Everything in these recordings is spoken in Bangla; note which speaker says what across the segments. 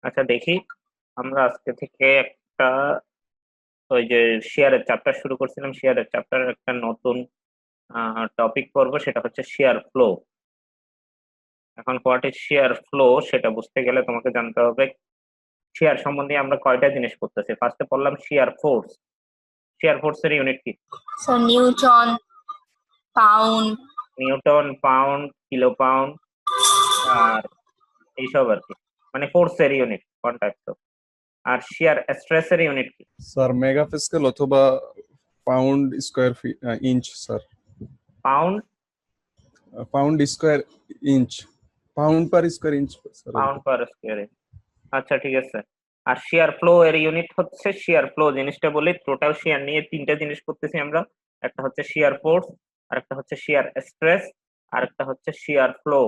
Speaker 1: আচ্ছা দেখি, আমরা আজকে থেকে একটা ওই যে শেয়ারের চ্যাপ্টার শুরু করছিলাম, শেয়ারের চ্যাপ্টারের একটা নতুন টপিক পড়বো, সেটা হচ্ছে শেয়ার ফ্লো। এখন হোয়াট ইজ শেয়ার ফ্লো সেটা বুঝতে গেলে তোমাকে জানতে হবে শেয়ার সম্বন্ধে আমরা কয়টা জিনিস পড়তেছি। ফার্স্টে পড়লাম শেয়ার ফোর্স। শেয়ার ফোর্স এর ইউনিট কি?
Speaker 2: So Newton, pound,
Speaker 1: newton, pound, kilo pound আর এইসব আর কি, মানে ফোর্স এর ইউনিট কন্টাক্ট। আর শেয়ার স্ট্রেস এর ইউনিট কি?
Speaker 3: স্যার মেগাপ্যাসকেল অথবা pound square inch sir.
Speaker 1: Pound
Speaker 3: pound square inch, pound per square inch sir.
Speaker 1: Pound per square. আচ্ছা ঠিক আছে। আর শেয়ার ফ্লো এর ইউনিট হচ্ছে, শেয়ার ফ্লো জিনিসটা বলি, টোটাল শেয়ার নিয়ে তিনটা জিনিস করতেছি আমরা। একটা হচ্ছে শেয়ার ফোর্স, আর একটা হচ্ছে শেয়ার স্ট্রেস, আর একটা হচ্ছে শেয়ার ফ্লো।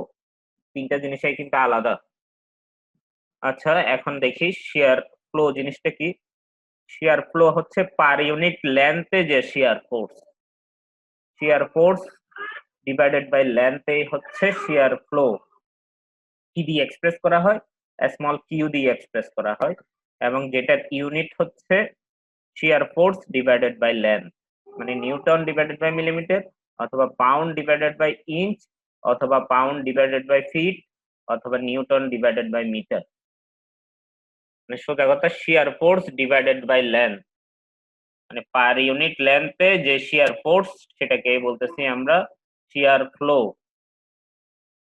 Speaker 1: তিনটা জিনিসই কিন্তু আলাদা। আচ্ছা এখন দেখি শেয়ার ফ্লো জিনিসটা কি। শেয়ার ফ্লো হচ্ছে পার ইউনিট লেন্থে যে shear force, shear force divided by লেন্থে হচ্ছে শেয়ার ফ্লো। কি দিয়ে এক্সপ্রেস করা হয়? স্মল কিউ দিয়ে এক্সপ্রেস করা হয়, এবং যেটার ইউনিট হচ্ছে shear force divided by length, মানে নিউটন ডিভাইডেড বাই মিলিমিটার, অথবা পাউন্ড ডিভাইডেড বাই ইঞ্চ, অথবা পাউন্ড ডিভাইডেড বাই ফিট, অথবা নিউটন ডিভাইডেড বাই মিটার। মানে সোজা কথা shear force divided by length, মানে পার ইউনিট লেন্থে যে শেয়ার ফোর্স সেটাকে বলতেছি আমরা শেয়ার ফ্লো।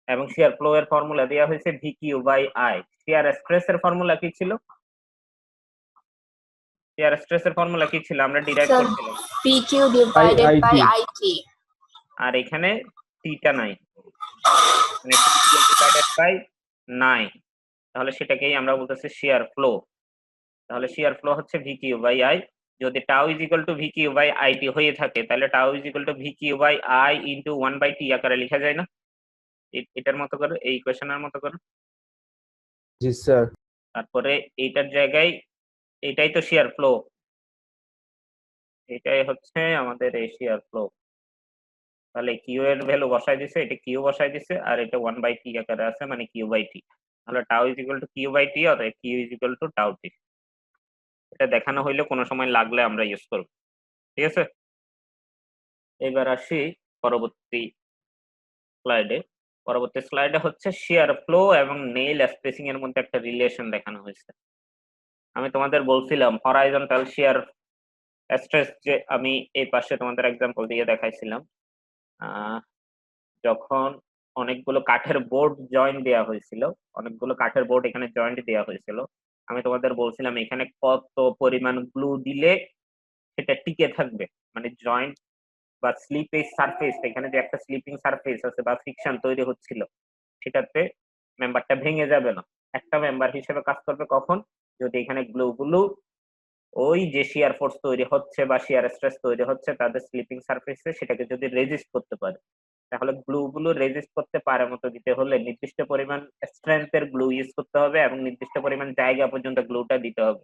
Speaker 1: এবং শেয়ার ফ্লো এর ফর্মুলা দেওয়া হয়েছে V Q by I. Shear stress এর ফর্মুলা কি ছিল? শেয়ার স্ট্রেস এর ফর্মুলা কি ছিল? আমরা ডিরাইভ
Speaker 2: so
Speaker 1: করছিলাম
Speaker 2: PQ divided by IT.
Speaker 1: আর এখানে টিটা নাই, মানে ডিভাইডেড বাই 9, তাহলে সেটাকেই আমরা বলতেছি শেয়ার ফ্লো। তাহলে শেয়ার ফ্লো হচ্ছে ভি কিউ বাই আই। যদি tau is equal to V Q by I T হয়ে থাকে, তাহলে tau is equal to V Q by I into 1/t আকারে লেখা যায় না? এটার মতো করে, এই ইকুয়েশনের মতো করে।
Speaker 4: জি স্যার।
Speaker 1: তারপরে এইটার জায়গায়, এটাই তো শেয়ার ফ্লো, এটাই হচ্ছে আমাদের এই শেয়ার ফ্লো। তাহলে কিউ এর ভ্যালু বসাই দিছে, এটা কিউ বসাই দিছে, আর এটা 1/t আকারে আছে, মানে কিউ বাই টি। তাহলে tau is equal to Q by T, অথবা Q is equal to tau T. এটা দেখানো হইলে কোনো সময় লাগলে আমরা ইউজ করব, ঠিক আছে? এবার আসি পরবর্তী স্লাইডে। পরবর্তী স্লাইডে হচ্ছে শেয়ার ফ্লো এবং নেইল স্পেসিং এর মধ্যে একটা রিলেশন দেখানো হয়েছে। আমি তোমাদের বলছিলাম হরাইজন্টাল শেয়ার স্ট্রেস, যে আমি এই পাশে তোমাদের এক্সাম্পল দিয়ে দেখাইছিলাম। যখন অনেকগুলো কাঠের বোর্ড জয়েন্ট দেওয়া হয়েছিল, অনেকগুলো কাঠের বোর্ড এখানে জয়েন্ট দেওয়া হয়েছিল, আমি তোমাদের বলছিলাম এখানে কত পরিমাণ গ্লু দিলে সেটা টিকে থাকবে, মানে জয়েন্ট বা স্লিপেজ সারফেস, এখানে যে একটা স্লিপিং সারফেস আছে বা ফ্রিকশন তৈরি হচ্ছিল, সেটাতে মেম্বারটা ভেঙে যাবে না। একটা মেম্বার হিসেবে কাজ করবে কখন? যদি এখানে গ্লুগুলো ওই যে শিয়ার ফোর্স তৈরি হচ্ছে বা শিয়ার স্ট্রেস তৈরি হচ্ছে তাদের স্লিপিং সারফেসে, সেটাকে যদি রেজিস্ট করতে পারে। তাহলে গ্লু গুলো রেজিস্ট করতে পারে মতো দিতে হলে নির্দিষ্ট পরিমাণ স্ট্রেংথের গ্লু ইউজ করতে হবে, এবং নির্দিষ্ট পরিমাণ জায়গা পর্যন্ত গ্লুটা দিতে হবে।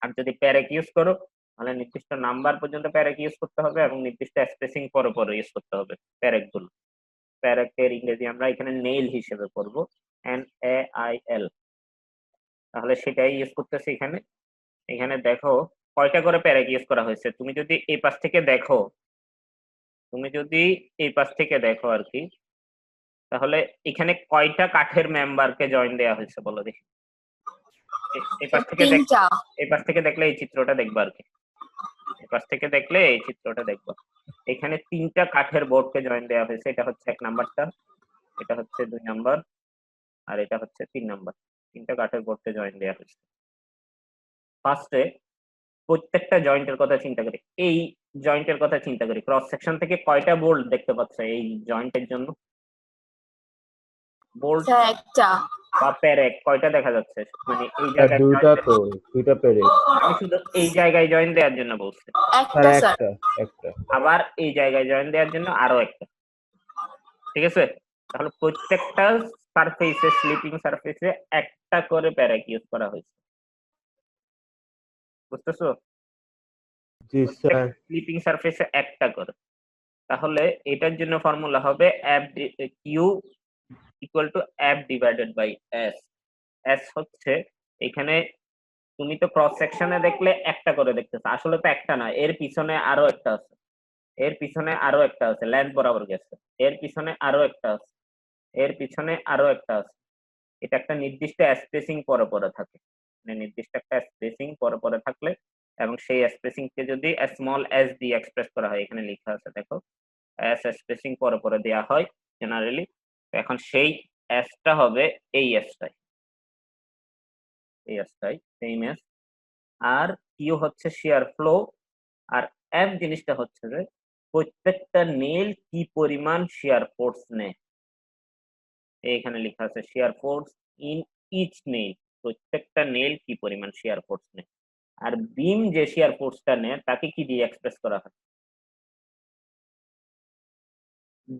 Speaker 1: আর যদি প্যারেক ইউজ করো, তাহলে নির্দিষ্ট নাম্বার পর্যন্ত প্যারেক ইউজ করতে হবে, এবং নির্দিষ্ট স্পেসিং পরে পরে ইউজ করতে হবে প্যারেক গুলো। প্যারেকের ইংরেজি আমরা এখানে নেইল হিসেবে করব, NAIL। তাহলে সেটাই ইউজ করতেছি এখানে। এখানে দেখো কয়টা করে প্যারেক ইউজ করা হয়েছে। তুমি যদি এই পাশ থেকে দেখো, আর কি, তাহলে এখানে কয়টা কাঠের মেম্বারকে জয়েন দেওয়া হয়েছে বলো দেখি। এই পাশ থেকে দেখলে এই চিত্রটা দেখবা আর কি, এই পাশ থেকে দেখলে এই চিত্রটা দেখবা। এখানে 3টা কাঠের বোর্ডকে জয়েন দেওয়া হয়েছে। এটা হচ্ছে 1 নাম্বারটা, এটা হচ্ছে 2 নাম্বার, আর এটা হচ্ছে 3 নাম্বার। 3টা কাঠের বোর্ডকে জয়েন দেওয়া হয়েছে। ফার্স্টে প্রত্যেকটা জয়েন্টের কথা চিন্তা করি, এই জয়েন্টের কথা চিন্তা করি। ক্রস সেকশন থেকে কয়টা বোল্ট দেখতে পাচ্ছ এই জয়েন্টের জন্য? বোল্ট বা প্যারেক কয়টা দেখা যাচ্ছে? মানে এই জায়গায়
Speaker 4: দুইটা প্যারেক।
Speaker 1: আমি শুধু এই জায়গায় জয়েন দেওয়ার জন্য বলছি,
Speaker 4: একটা।
Speaker 1: আবার এই জায়গায় জয়েন দেওয়ার জন্য আরো একটা, ঠিক আছে? তাহলে প্রত্যেকটা সারফেসে, স্লিপিং সারফেসে একটা করে প্যারেক ইউজ করা হয়েছে, বুঝতেছো?
Speaker 4: জি স্যার।
Speaker 1: স্লিপিং সারফেসে একটা করে। তাহলে এটার জন্য ফর্মুলা হবে Q equal to F divided by S. S হচ্ছে এখানে তুমি তো ক্রস সেকশনে দেখলে একটা করে দেখতেছো, আসলে তো একটা না, এর পিছনে আরো একটা আছে, এর পিছনে আরো একটা আছে, লেন্থ বরাবর গেছে, এর পিছনে আরো একটা আছে, এর পিছনে আরো একটা আছে। এটা একটা নির্দিষ্ট স্পেসিং পরে পরে থাকে, মানে নির্দিষ্ট একটা স্পেসিং পরে পরে থাকলে এবং সেই স্পেসিং কে যদি স্মল এস দিয়ে এক্সপ্রেস করা হয়, এখানে লেখা আছে দেখো, এস স্পেসিং পরে পরে দেওয়া হয় জেনারেলি। এখন সেই এসটা হবে এই এসটাই, এই এসটাই সেম এস। আর কিউ হচ্ছে শিয়ার ফ্লো, আর এফ জিনিসটা হচ্ছে যে প্রত্যেকটা নেল কি পরিমাণ শিয়ার ফোর্স নেয়, এখানে লেখা আছে shear force in each nail, প্রত্যেকটা নেল কি পরিমাণ শিয়ার ফোর্স নেয়। আর বিম যে শিয়ার ফোর্সটা নেয় তাকে কি দিয়ে এক্সপ্রেস করা হয়?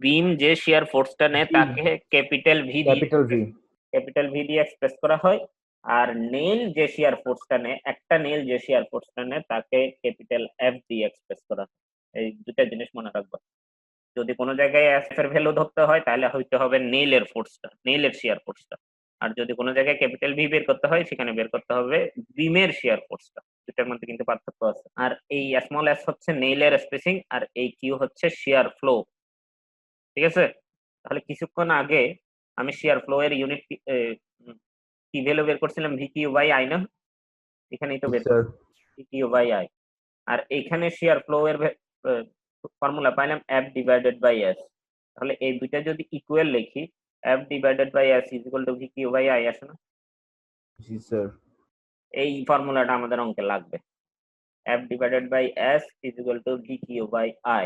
Speaker 1: বিম যে শিয়ার ফোর্সটা নেয় তাকে ক্যাপিটাল ভি দিয়ে,
Speaker 4: ক্যাপিটাল ভি।
Speaker 1: ক্যাপিটাল ভি দিয়ে এক্সপ্রেস করা হয়। আর নেল যে শিয়ার ফোর্সটা নেয়, একটা নেল যে শিয়ার ফোর্সটা নেয় তাকে ক্যাপিটাল এফ দিয়ে এক্সপ্রেস করা হয়। এই দুটা জিনিস মনে রাখবা, যদি কোনো জায়গায় এফ এর ভ্যালু ধরতে হয় তাহলে হইতে হবে নেলের ফোর্সটা, নেলের শিয়ার ফোর্সটা। আর যদি কোনো জায়গায় ক্যাপিটাল ভি বের করতে হয় সেখানে বের করতে হবে বিমের শিয়ার ফোর্সটা, দুটার মধ্যে কিন্তু পার্থক্য আছে। আর এই স্মল এস হচ্ছে নেলের স্পেসিং, আর এই কিউ হচ্ছে শিয়ার ফ্লো, ঠিক আছে? তাহলে কিছুক্ষণ আগে আমি শিয়ার ফ্লো এর ইউনিট কি ভ্যালু বের করছিলাম, ভি কিউ বাই আই না, এখানেই তো বের
Speaker 4: sir.
Speaker 1: V Q by I. আর এখানে শিয়ার ফ্লো এর ফর্মুলা পাইলাম এফ ডিভাইডেড বাই এস। তাহলে এই দুইটা যদি ইকুয়াল লিখি, F divided by S is equal to V Q by I আসে না?
Speaker 4: জি স্যার।
Speaker 1: এই ফর্মুলাটা আমাদের অঙ্কে লাগবে, F divided by S is equal to V Q by I.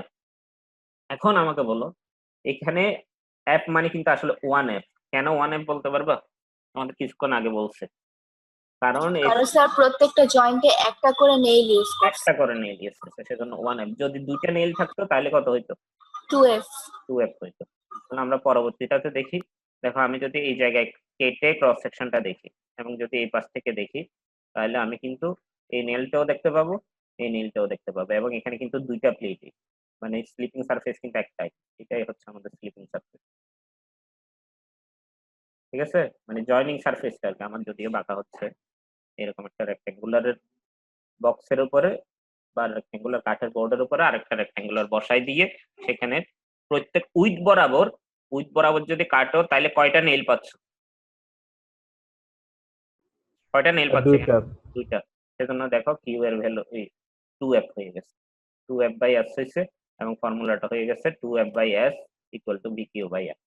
Speaker 1: এখন আমাকে বলো, এখানে এফ মানে কিন্তু আসলে ওয়ান এফ, কেন ওয়ান এফ বলতে পারবা? আমাদের কিছুক্ষণ আগে বলছে, কারণ
Speaker 2: কারণ স্যার প্রত্যেকটা জয়েন্টে একটা করে নেইল ইউজ করছে।
Speaker 1: একটা করে নেল ইউজ করছে, সেজন্য ওয়ান এফ। যদি দুইটা নেল থাকতো তাহলে কত হইতো?
Speaker 2: 2f।
Speaker 1: 2f হইতো। তাহলে আমরা পরবর্তীটাতে দেখি। দেখো আমি যদি এই জায়গায় কেটে ক্রস সেকশনটা দেখি এবং যদি এই পাশ থেকে দেখি, তাহলে আমি কিন্তু এই নেলটাও দেখতে পাবো, এই নেলটাও দেখতে পাবো, এবং এখানে কিন্তু দুইটা প্লেটই, মানে স্লিপিং সারফেস কিন্তু একটাই, এটাই হচ্ছে আমাদের স্লিপিং সারফেস, ঠিক আছে? মানে জয়নিং সারফেসটা আর কি, আমার যদিও বাঁকা হচ্ছে, এরকম একটা রেক্টেঙ্গুলার বক্সের উপরে বা রেক্টেঙ্গুলার কাঠের বোর্ডের উপরে আরেকটা রেক্টেঙ্গুলার বসাই দিয়ে সেখানে প্রত্যেক উইথ বরাবর যদি কাটো তাহলে কয়টা নেইল পাচ্ছ? কয়টা নেইল পাচ্ছ এখানে?
Speaker 4: দুইটা।
Speaker 1: দুইটা। সেজন্য দেখো কিউ এর ভ্যালু 2f হয়ে গেছে, 2f বাই s হয়েছে, এবং ফর্মুলাটা হয়ে গেছে 2f by s equal to vq by i।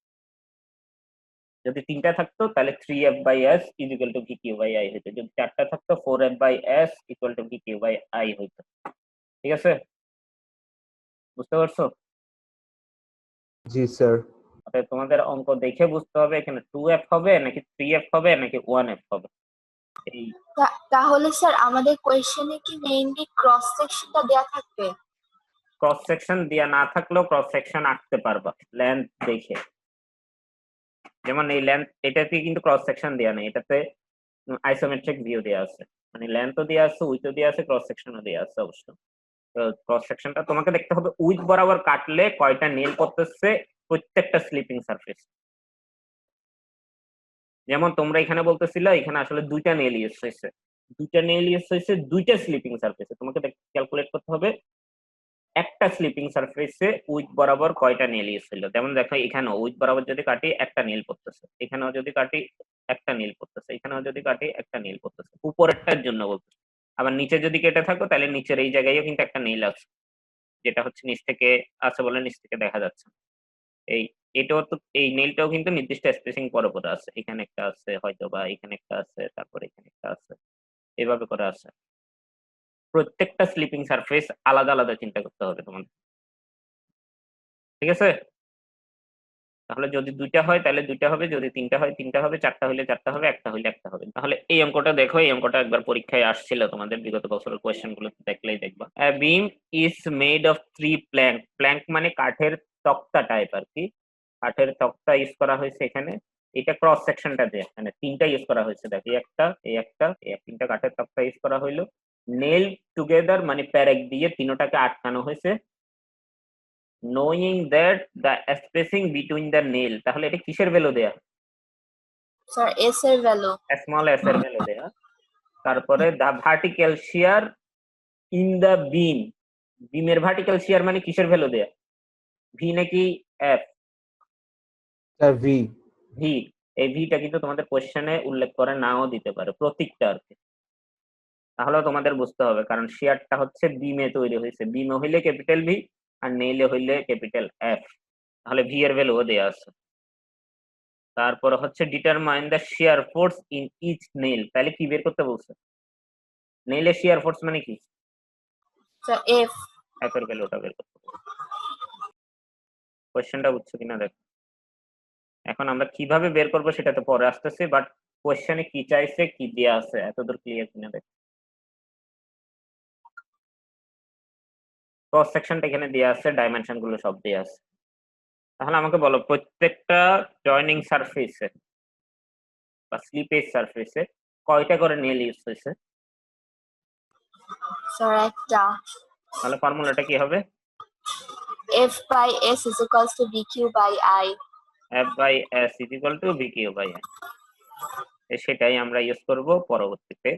Speaker 1: যদি তিনটা থাকতো তাহলে 3f by s is equal to vq by i হইতো, যদি চারটা থাকতো 4f by s equal to vq by i হইতো, ঠিক আছে? বুঝতে পারছো?
Speaker 4: জি স্যার।
Speaker 1: অতএব তোমাদের অঙ্ক দেখে বুঝতে হবে এখানে 2f হবে নাকি 3f হবে নাকি 1f হবে। এই
Speaker 2: তাহলে স্যার আমাদের কোয়েশ্চেনে কি মেইনলি ক্রস সেকশনটা দেয়া থাকবে?
Speaker 1: ক্রস সেকশন দেয়া না থাকলেও ক্রস সেকশন আঁকতে পারবা লেন্থ দেখে, যেমন এই লেন্থ, এটাতে কিন্তু ক্রস সেকশন দেয়া নেই, এটাতে আইসোমেট্রিক ভিউ দেয়া আছে, মানে লেন্থও দেয়া আছে, উইথও দেয়া আছে, ক্রস সেকশনও দেয়া আছে অবশ্য। তো ক্রস সেকশনটা তোমাকে দেখতে হবে উইথ বরাবর কাটলে কয়টা নেল পড়তেছে প্রত্যেকটা স্লিপিং সারফেস। যেমন তোমরা এখানে বলতেছিলে এখানে আসলে দুইটা নেল ইউজ হয়েছে, দুইটা নেল ইউজ হয়েছে দুইটা স্লিপিং সারফেসে, তোমাকে ক্যালকুলেট করতে হবে একটা স্লিপিং সারফেসে উইথ বরাবর কয়টা নেল ইউজ হলো। যেমন দেখো এখানেও উইথ বরাবর যদি কাটি একটা নেল পড়তেছে, এখানেও যদি কাটি একটা নেল পড়তেছে, এখানেও যদি কাটি একটা নেল পড়তেছে, উপরেরটার জন্য বলতেছে। আবার নিচে যদি কেটে থাকো তাহলে নিচের এই জায়গায়ও কিন্তু একটা নেল আছে, যেটা হচ্ছে নিচ থেকে আছে বলে নিচ থেকে দেখা যাচ্ছে। এই এটাও তো, এই নেলটাও কিন্তু নির্দিষ্ট স্পেসিং পরে পরে আছে, এখানে একটা আছে হয়তো, বা এখানে একটা আছে, তারপরে এখানে একটা আছে, এভাবে করে আছে। প্রত্যেকটা স্লিপিং সারফেস আলাদা আলাদা চিন্তা করতে হবে তোমাদের, ঠিক আছে? তাহলে যদি দুইটা হয় তাহলে দুইটা হবে, যদি তিনটা হয় তিনটা হবে, চারটা হইলে চারটা হবে, একটা হইলে একটা হবে। তাহলে এই অঙ্কটা দেখো, এই অঙ্কটা একবার পরীক্ষায় আসছিল তোমাদের, বিগত বছরের কোয়েশ্চেন গুলো দেখলেই দেখবা। Beam is made of 3 plank, plank মানে কাঠের তক্তা টাইপ আর কি, কাঠের তক্তা ইউজ করা হয়েছে এখানে। এটা ক্রস সেকশনটা দিয়ে মানে তিনটা ইউজ করা হয়েছে, দেখো এই তিনটা কাঠের তক্তা ইউজ করা হইলো। নেল টুগেদার মানে প্যারেক দিয়ে তিনটাকে আটকানো হয়েছে। knowing that the spacing between the nail, তাহলে এটা কিসের ভ্যালু দেয়া?
Speaker 2: স্যার এস এর ভ্যালু।
Speaker 1: স্মল এস এর ভ্যালু দেয়া, তারপরে দা ভার্টিক্যাল শিয়ার ইন দা বিম, বিমের ভার্টিক্যাল শিয়ার মানে কিসের ভ্যালু দেয়া, ভি নাকি এফ?
Speaker 4: Sir V.
Speaker 1: ভি। এই ভিটা কিন্তু তোমাদের কোশ্চেনে উল্লেখ করে নাও দিতে পারে, প্রতীকটা আর কি, তাহলে তোমাদের বুঝতে হবে, কারণ শিয়ারটা হচ্ছে বিমে তৈরি হয়েছে, বিমে হইলে ক্যাপিটাল ভি আর নেইলে হইলে ক্যাপিটাল এফ, তাহলে ভি এর ভ্যালু দেয়া আছে। তারপরে হচ্ছে determine the shear force in each nail, তাহলে কি বের করতে বলছে? নেইলে শিয়ার ফোর্স মানে কি?
Speaker 2: Sir F.
Speaker 1: এফ এর ভ্যালুটা বের করতে বলছে। কোশ্চেনটা বুঝছো কিনা দেখো। এখন আমরা কিভাবে বের করবো সেটা তো পরে আসতেছে, বাট কোশ্চেনে কি চাইছে, কি দেয়া আছে, এতদূর ক্লিয়ার কিনা দেখো। ক্রস সেকশনটা এখানে দেয়া আছে, ডাইমেনশন গুলো সব দেয়া আছে। তাহলে আমাকে বলো, প্রত্যেকটা জয়েনিং সারফেসে বা স্লিপেজ সারফেসে কয়টা করে নেল ইউজ হয়েছে?
Speaker 2: স্যার একটা।
Speaker 1: তাহলে ফর্মুলাটা কি হবে?
Speaker 2: F by S is equals to B Q by I.
Speaker 1: F by S is equal to V Q by I, সেটাই আমরা ইউজ করব পরবর্তীতে।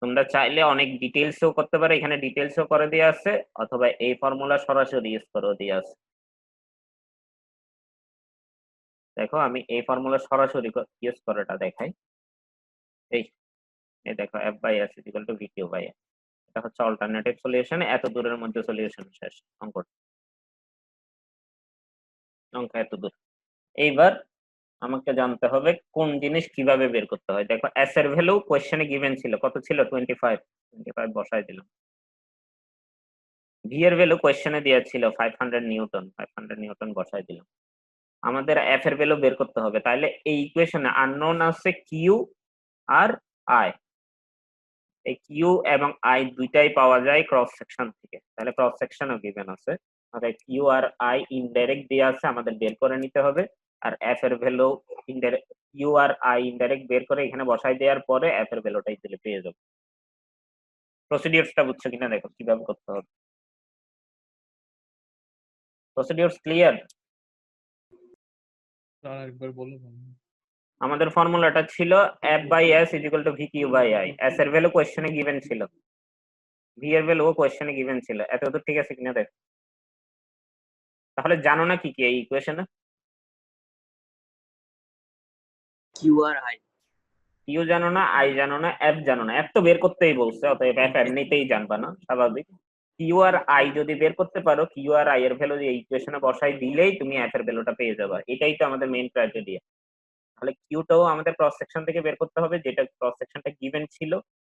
Speaker 1: তোমরা চাইলে অনেক ডিটেইলসও করতে পারো, এখানে ডিটেইলসও করে দেওয়া আছে, অথবা এই ফর্মুলা সরাসরি ইউজ করে দেওয়া আছে। দেখো আমি এই ফর্মুলা সরাসরি ইউজ করাটা দেখাই। এই এই দেখো F by S is equal to V Q by I, এটা হচ্ছে অল্টারনেটিভ সলিউশন, এত দূরের মধ্যে সলিউশন শেষ, অঙ্ক এত দূর। এইবার আমাকে জানতে হবে কোন জিনিস কিভাবে বের করতে হয়। দেখো এস এর ভ্যালু কোশ্চেনে গিভেন ছিল, কত ছিল? 25 বসাই দিলাম। ভি এর ভ্যালু কোশ্চেনে দেওয়া ছিল 500 নিউটন, 500 নিউটন বসাই দিলাম। আমাদের এফ এর ভ্যালু বের করতে হবে, তাহলে এই ইকুয়েশনে আননোন আছে কিউ আর আই। এই কিউ এবং আই দুইটাই পাওয়া যায় ক্রস সেকশন থেকে, তাহলে ক্রস সেকশনও গিভেন আছে, অর্থাৎ কিউ আর আই ইনডাইরেক্ট দেওয়া আছে, আমাদের বের করে নিতে হবে। আর এফ এর ভ্যালু ইনডাইরেক্ট, কিউ আর আই ইনডাইরেক্ট বের করে এখানে বসাই দেওয়ার পরে এফ এর ভ্যালুটাই দিলে পেয়ে যাবে। প্রসিডিউরসটা বুঝছো কিনা দেখো কিভাবে করতে হবে। Procedures clear?
Speaker 5: আরেকবার বলো।
Speaker 1: আমাদের ফর্মুলাটা ছিল F by S is equal to V Q by I, S এর ভ্যালু কোশ্চেনে গিভেন ছিল, ভি এর ভ্যালু কোশ্চেনে গিভেন ছিল, এতদূর ঠিক আছে কিনা দেখ। তাহলে জানো না কি কি এই ইকুয়েশনে?
Speaker 6: কিউ আর আই।
Speaker 1: কিউ জানো না, আই জানো না, এফ জানো না, এফ তো বের করতেই বলছে, অতএব এফ এমনিতেই জানবা না, স্বাভাবিক। কিউ আর আই যদি বের করতে পারো, কিউ আর আই এর ভ্যালু এই ইকুয়েশনে বসাই দিলেই তুমি এফ এর ভ্যালুটা পেয়ে যাবে, এটাই তো আমাদের মেইন ক্রাইটেরিয়া। তাহলে কিউটাও আমাদের ক্রস সেকশন থেকে বের করতে হবে, যেটা ক্রস সেকশনটা গিভেন ছিল,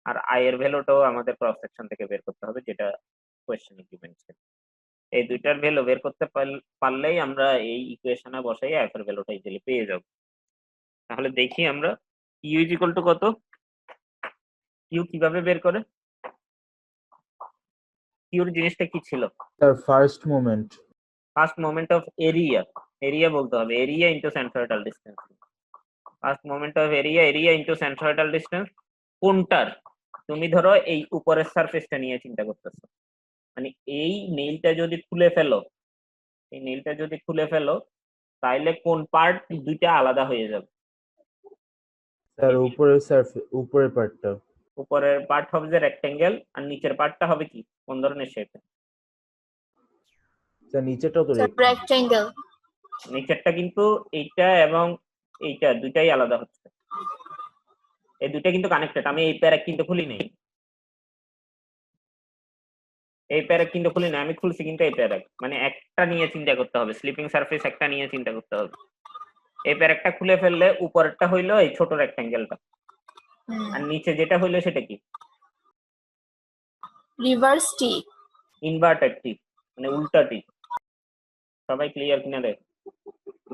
Speaker 1: আর আই এর ভ্যালুটাও আমাদের ক্রস সেকশন থেকে বের করতে হবে, যেটা কোশ্চেনে গিভেন ছিল। এই দুইটার ভ্যালু বের করতে পারলেই আমরা এই ইকুয়েশনে বসাই এফ এর ভ্যালুটা ইজিলি পেয়ে যাব। তাহলে দেখি আমরা কিউ ইজ ইকুয়াল টু কত, কিউ কিভাবে বের করে? কিউর জিনিসটা কি ছিল?
Speaker 4: Sir first moment.
Speaker 1: First moment of area, area বলতে হবে, area into centroidal distance. First moment of area, area into centroidal distance কোনটার? তুমি ধরো এই উপরের সারফেসটা নিয়ে চিন্তা করতেছো, মানে এই নেইলটা যদি খুলে ফেলো, এই নেইলটা যদি খুলে ফেলো, তাইলে কোন পার্ট দুইটা আলাদা হয়ে যাবে?
Speaker 4: স্যার উপরের সারফেস, উপরের পার্টটা।
Speaker 1: উপরের পার্ট হবে যে রেক্টেঙ্গেল, আর নিচের পার্টটা হবে কি, কোন ধরনের শেপ?
Speaker 4: স্যার নিচেটাও তো
Speaker 2: স্যার রেক্টেঙ্গেল।
Speaker 1: নিচেরটা কিন্তু এইটা এবং এইটা দুইটাই আলাদা হচ্ছে, এই দুইটা কিন্তু কানেক্টেড। আমি এই প্যারা কিন্তু খুলি নেই, এই প্যারা কিন্তু খুলি না, আমি খুলছি কিন্তু এই প্যারা, মানে একটা নিয়ে চিন্তা করতে হবে, স্লিপিং সারফেস একটা নিয়ে চিন্তা করতে হবে। এই প্যারাকটা খুলে ফেললে উপরেরটা হইলো এই ছোট রেক্টেঙ্গেলটা, আর নিচে যেটা হইলো সেটা কি?
Speaker 2: রিভার্স টি।
Speaker 1: ইনভার্টেড টি, মানে উল্টা টি। সবাই ক্লিয়ার কিনা দেখ।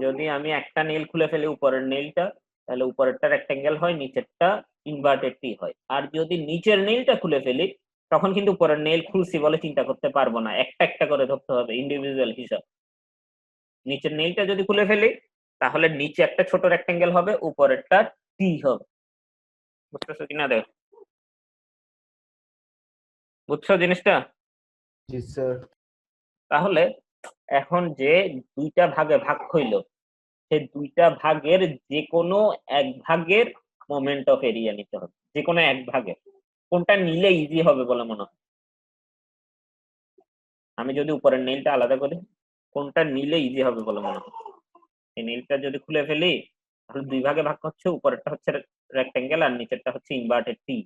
Speaker 1: যদি আমি একটা নেল খুলে ফেলি উপরের নেলটা, তাহলে উপরেরটা রেক্টেঙ্গেল হয়, নিচেরটা ইনভার্টেড টি হয়। আর যদি নিচের নেলটা খুলে ফেলি, তখন কিন্তু উপরের নেল খুলছি বলে চিন্তা করতে পারবো না, একটা একটা করে ধরতে হবে ইন্ডিভিজুয়াল হিসাব। নিচের নেলটা যদি খুলে ফেলি, তাহলে নিচে একটা ছোট রেক্টেঙ্গেল হবে, উপরেরটা টি হবে। বুঝতেছো কিনা দেখ, বুঝছো জিনিসটা?
Speaker 4: জি স্যার।
Speaker 1: তাহলে এখন যে দুইটা ভাগে ভাগ হইলো, সে দুইটা ভাগের যে কোনো এক ভাগের মোমেন্ট অফ এরিয়া নিতে হবে, যে কোনো এক ভাগের। কোনটা নিলে ইজি হবে বলে মনে হয়? আমি যদি উপরের নীলটা আলাদা করি, কোনটা নিলে ইজি হবে বলে মনে হয়? এই নীলটা যদি খুলে ফেলি তাহলে দুই ভাগে ভাগ হচ্ছে, উপরেরটা হচ্ছে রেক্টেঙ্গেল আর নিচেরটা হচ্ছে ইনভার্টেড টি।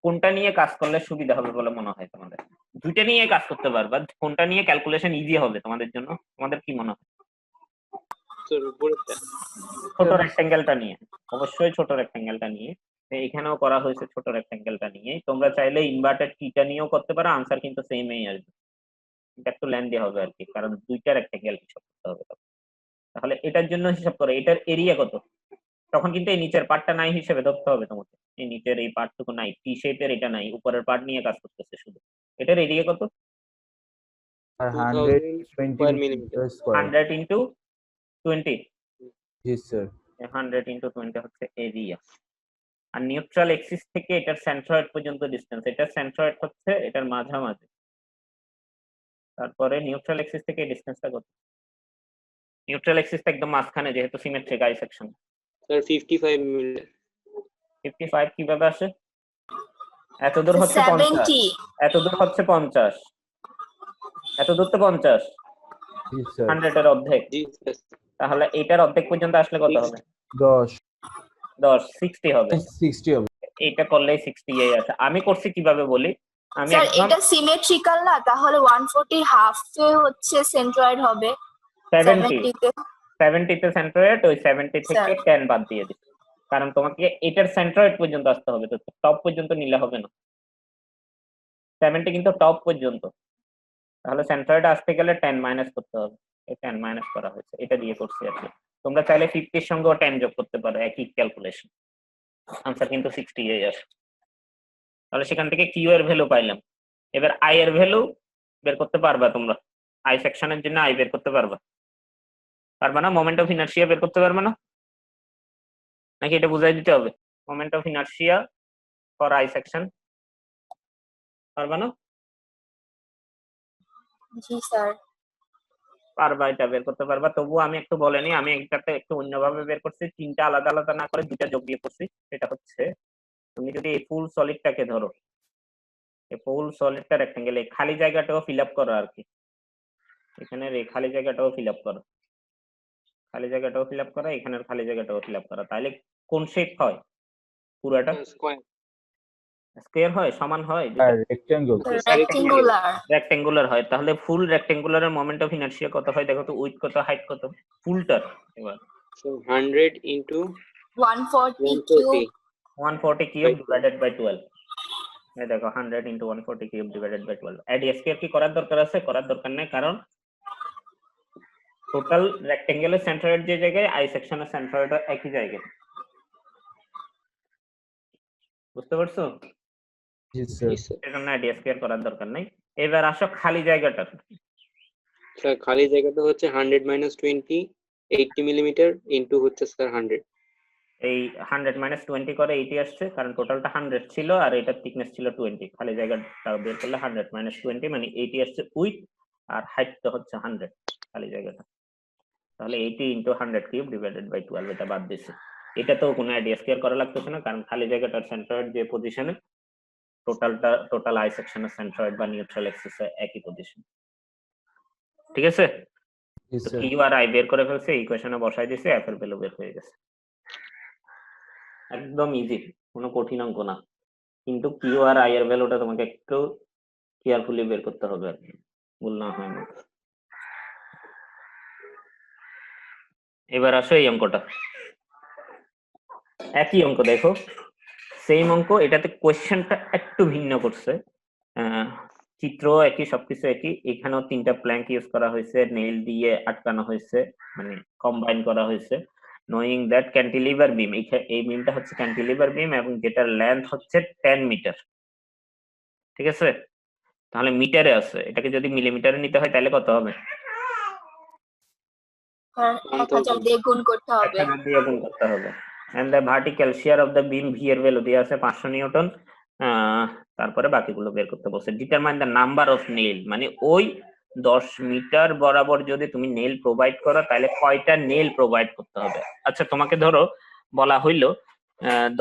Speaker 1: কোনটা নিয়ে কাজ করলে সুবিধা হবে বলে মনে হয় তোমাদের? দুইটা নিয়ে কাজ করতে পারবা, কোনটা নিয়ে ক্যালকুলেশন ইজি হবে তোমাদের জন্য? তোমাদের কি মনে হয়?
Speaker 6: স্যার উপরেরটা।
Speaker 1: ছোট রেক্টেঙ্গেলটা নিয়ে, অবশ্যই ছোট রেক্টেঙ্গেলটা নিয়ে। এখানেও করা হয়েছে ছোট রেক্টেঙ্গেলটা নিয়ে। তোমরা চাইলে ইনভার্টেড টিটা নিয়েও করতে পারো, আনসার কিন্তু সেমই আসবে। এটা একটু লেন্দি হবে আর কি, কারণ দুইটা রেক্টেঙ্গেল হিসাব করতে হবে। তাহলে এটার জন্য হিসাব করো, এটার এরিয়া কত? তখন কিন্তু এই নিচের পার্টটা নাই হিসেবে ধরতে হবে তোমাকে। এই নিচের এই পার্টটুকু নাই, টি শেপের এটা নাই, উপরের পার্ট নিয়ে কাজ করতেছে শুধু। এটার এরিয়া কত?
Speaker 4: আর
Speaker 6: 2000 স্কয়ার মিলিমিটার।
Speaker 1: 100 ইন্টু 20।
Speaker 4: জি স্যার।
Speaker 1: 100 ইন্টু 20 হচ্ছে এরিয়া। আর নিউট্রাল এক্সিস থেকে এটার সেন্ট্রয়েড পর্যন্ত ডিসটেন্স, এটার সেন্ট্রয়েড হচ্ছে এটার মাঝামাঝি। তারপরে নিউট্রাল এক্সিস থেকে ডিসটেন্সটা কত? নিউট্রাল এক্সিসটা একদম মাঝখানে, যেহেতু symmetric I section.
Speaker 6: Sir 55 millimetre.
Speaker 1: 55 কিভাবে আসে? এত দূর হচ্ছে 50,
Speaker 2: 70।
Speaker 1: এত দূর হচ্ছে 50, এত দূর তো 50,
Speaker 4: জি স্যার।
Speaker 1: 100 এর অর্ধেক।
Speaker 6: জি স্যার।
Speaker 1: তাহলে এটার অর্ধেক পর্যন্ত আসলে কত হবে?
Speaker 4: 10
Speaker 1: 60 হবে।
Speaker 4: 60 হবে।
Speaker 1: এইটা করলেই 60 এই আছে। আমি করছি কিভাবে বলি, আমি
Speaker 2: স্যার
Speaker 1: একদম
Speaker 2: এটা সিমেট্রিক্যাল না, তাহলে 140 হাফে হচ্ছে সেন্ট্রয়েড হবে,
Speaker 1: 70
Speaker 2: 70 তে।
Speaker 1: 70 তে সেন্ট্রয়েড, ওই 70 থেকে
Speaker 2: স্যার।
Speaker 1: 10 বাদ দিয়ে দিচ্ছি, কারণ তোমাকে এটার সেন্ট্রয়েড পর্যন্ত আসতে হবে, তো টপ পর্যন্ত নিলে হবে না। 70 কিন্তু টপ পর্যন্ত, তাহলে সেন্ট্রয়েড আসতে গেলে 10 মাইনাস করতে হবে। এই 10 মাইনাস করা হয়েছে, এটা দিয়ে করছি আর কি। তোমরা চাইলে 50 এর সঙ্গেও 10 যোগ করতে পারো, একই ক্যালকুলেশন। আনসার কিন্তু 60 এই আসে। তাহলে সেখান থেকে কিউ এর ভ্যালু পাইলাম। এবার আই এর ভ্যালু বের করতে পারবা তোমরা? আই সেকশনের জন্য আই বের করতে পারবা? পারবা না? মোমেন্ট অফ ইনার্শিয়া বের করতে পারবে না নাকি এটা বুঝাই দিতে হবে? Moment of inertia for I section পারবা না?
Speaker 2: জি স্যার।
Speaker 1: পারবা, এটা বের করতে পারবা। তবুও আমি একটু বলেনি, আমি এটাতে একটু অন্যভাবে বের করছি, তিনটা আলাদা আলাদা না করে দুইটা যোগ দিয়ে করছি। সেটা হচ্ছে, তুমি যদি এই ফুল সলিডটাকে ধরো, এই ফুল সলিডটা রেক্টেঙ্গেল, এই খালি জায়গাটাও ফিল আপ করো আর কি। এখানে এই খালি জায়গাটাও ফিল আপ করো, খালি জায়গাটাও ফিল আপ করা, এখানের খালি জায়গাটাও ফিল আপ করা। তাহলে কোন শেপ হয়? পুরাটা
Speaker 6: স্কয়ার।
Speaker 1: স্কয়ার হয়, সমান হয়,
Speaker 4: আর রেক্টেঙ্গল।
Speaker 2: রেক্টেঙ্গুলার।
Speaker 1: রেক্টেঙ্গুলার হয়। তাহলে ফুল রেক্টেঙ্গুলারের মোমেন্ট অফ ইনার্শিয়া কত হয় দেখো তো? উইথ কত, হাইট কত ফুলটার? এবার
Speaker 6: So 100 into
Speaker 2: 140 cube.
Speaker 1: 140 cube divided by 12। এই দেখো 100 into 140 কিউব ডিভাইডেড বাই 12। এড স্কয়ার কি করার দরকার আছে? করার দরকার নেই, কারণ টোটাল রেক্টেঙ্গেলের সেন্ট্রয়েড যে জায়গায়, আই সেকশনের সেন্ট্রয়েড একই জায়গায়। বুঝতে পারছো?
Speaker 4: জি স্যার।
Speaker 6: জি স্যার।
Speaker 1: এজন্য এড স্কয়ার করার দরকার নেই। এবার আসো খালি জায়গাটার।
Speaker 6: স্যার খালি জায়গাটা হচ্ছে 100 minus 20 80 মিলিমিটার ইনটু হচ্ছে স্যার 100।
Speaker 1: এই 100 মাইনাস 20 করে 80 আসছে, কারণ টোটালটা 100 ছিল আর এটার থিকনেস ছিল 20। খালি জায়গাটা বের করলে 100 মাইনাস 20 মানে 80 আসছে উইথ, আর হাইটটা হচ্ছে 100 খালি জায়গাটা। তাহলে 80 ইন্টু 100 কিউব ডিভাইডেড বাই 12, এটা বাদ দিছে। এটা তো কোনো আইডিয়া স্কয়ার করা লাগতেছে না, কারণ খালি জায়গাটার সেন্ট্রয়েড যে পজিশনে, টোটাল আই সেকশনের সেন্ট্রয়েড বা নিউট্রাল এক্সিস একই পজিশন। ঠিক আছে?
Speaker 4: জি
Speaker 1: তো
Speaker 4: স্যার।
Speaker 1: কিউ আর আই বের করে ফেলছে, ইকুয়েশনে বসাই দিছে, এফ এর ভ্যালু বের হয়ে গেছে। একদম ইজি, কোনো কঠিন অঙ্ক না, কিন্তু কিউ আর আই এর ভ্যালুটা তোমাকে একটু কেয়ারফুলি বের করতে হবে আর কি, ভুল না হয় না। এবার আসো এই অঙ্কটা, একই অঙ্ক দেখো, সেম অঙ্ক, এটাতে কোয়েশ্চেনটা একটু ভিন্ন করছে। চিত্র একই, সবকিছু একই। এখানেও তিনটা প্ল্যাঙ্ক ইউজ করা হয়েছে, নেইল দিয়ে আটকানো হয়েছে, মানে কম্বাইন করা হয়েছে। নোয়িং দ্যাট ক্যান্টিলিভার বিম, এই বিমটা হচ্ছে ক্যান্টিলিভার বিম এবং যেটার লেন্থ হচ্ছে 10 মিটার। ঠিক আছে? তাহলে মিটারে আছে, এটাকে যদি মিলিমিটারে নিতে হয় তাহলে কত হবে?
Speaker 2: 1000 দিয়ে গুণ করতে হবে।
Speaker 1: 1000 দিয়ে গুণ করতে হবে। And the vertical shear of the beam, V এর ভ্যালু দেয়া আছে 500 নিউটন। তারপরে বাকিগুলো বের করতে বলছে। Determine the number of nail, মানে ওই 10 মিটার বরাবর যদি তুমি নেল প্রোভাইড করো তাহলে কয়টা নেল প্রোভাইড করতে হবে। আচ্ছা তোমাকে ধরো বলা হইলো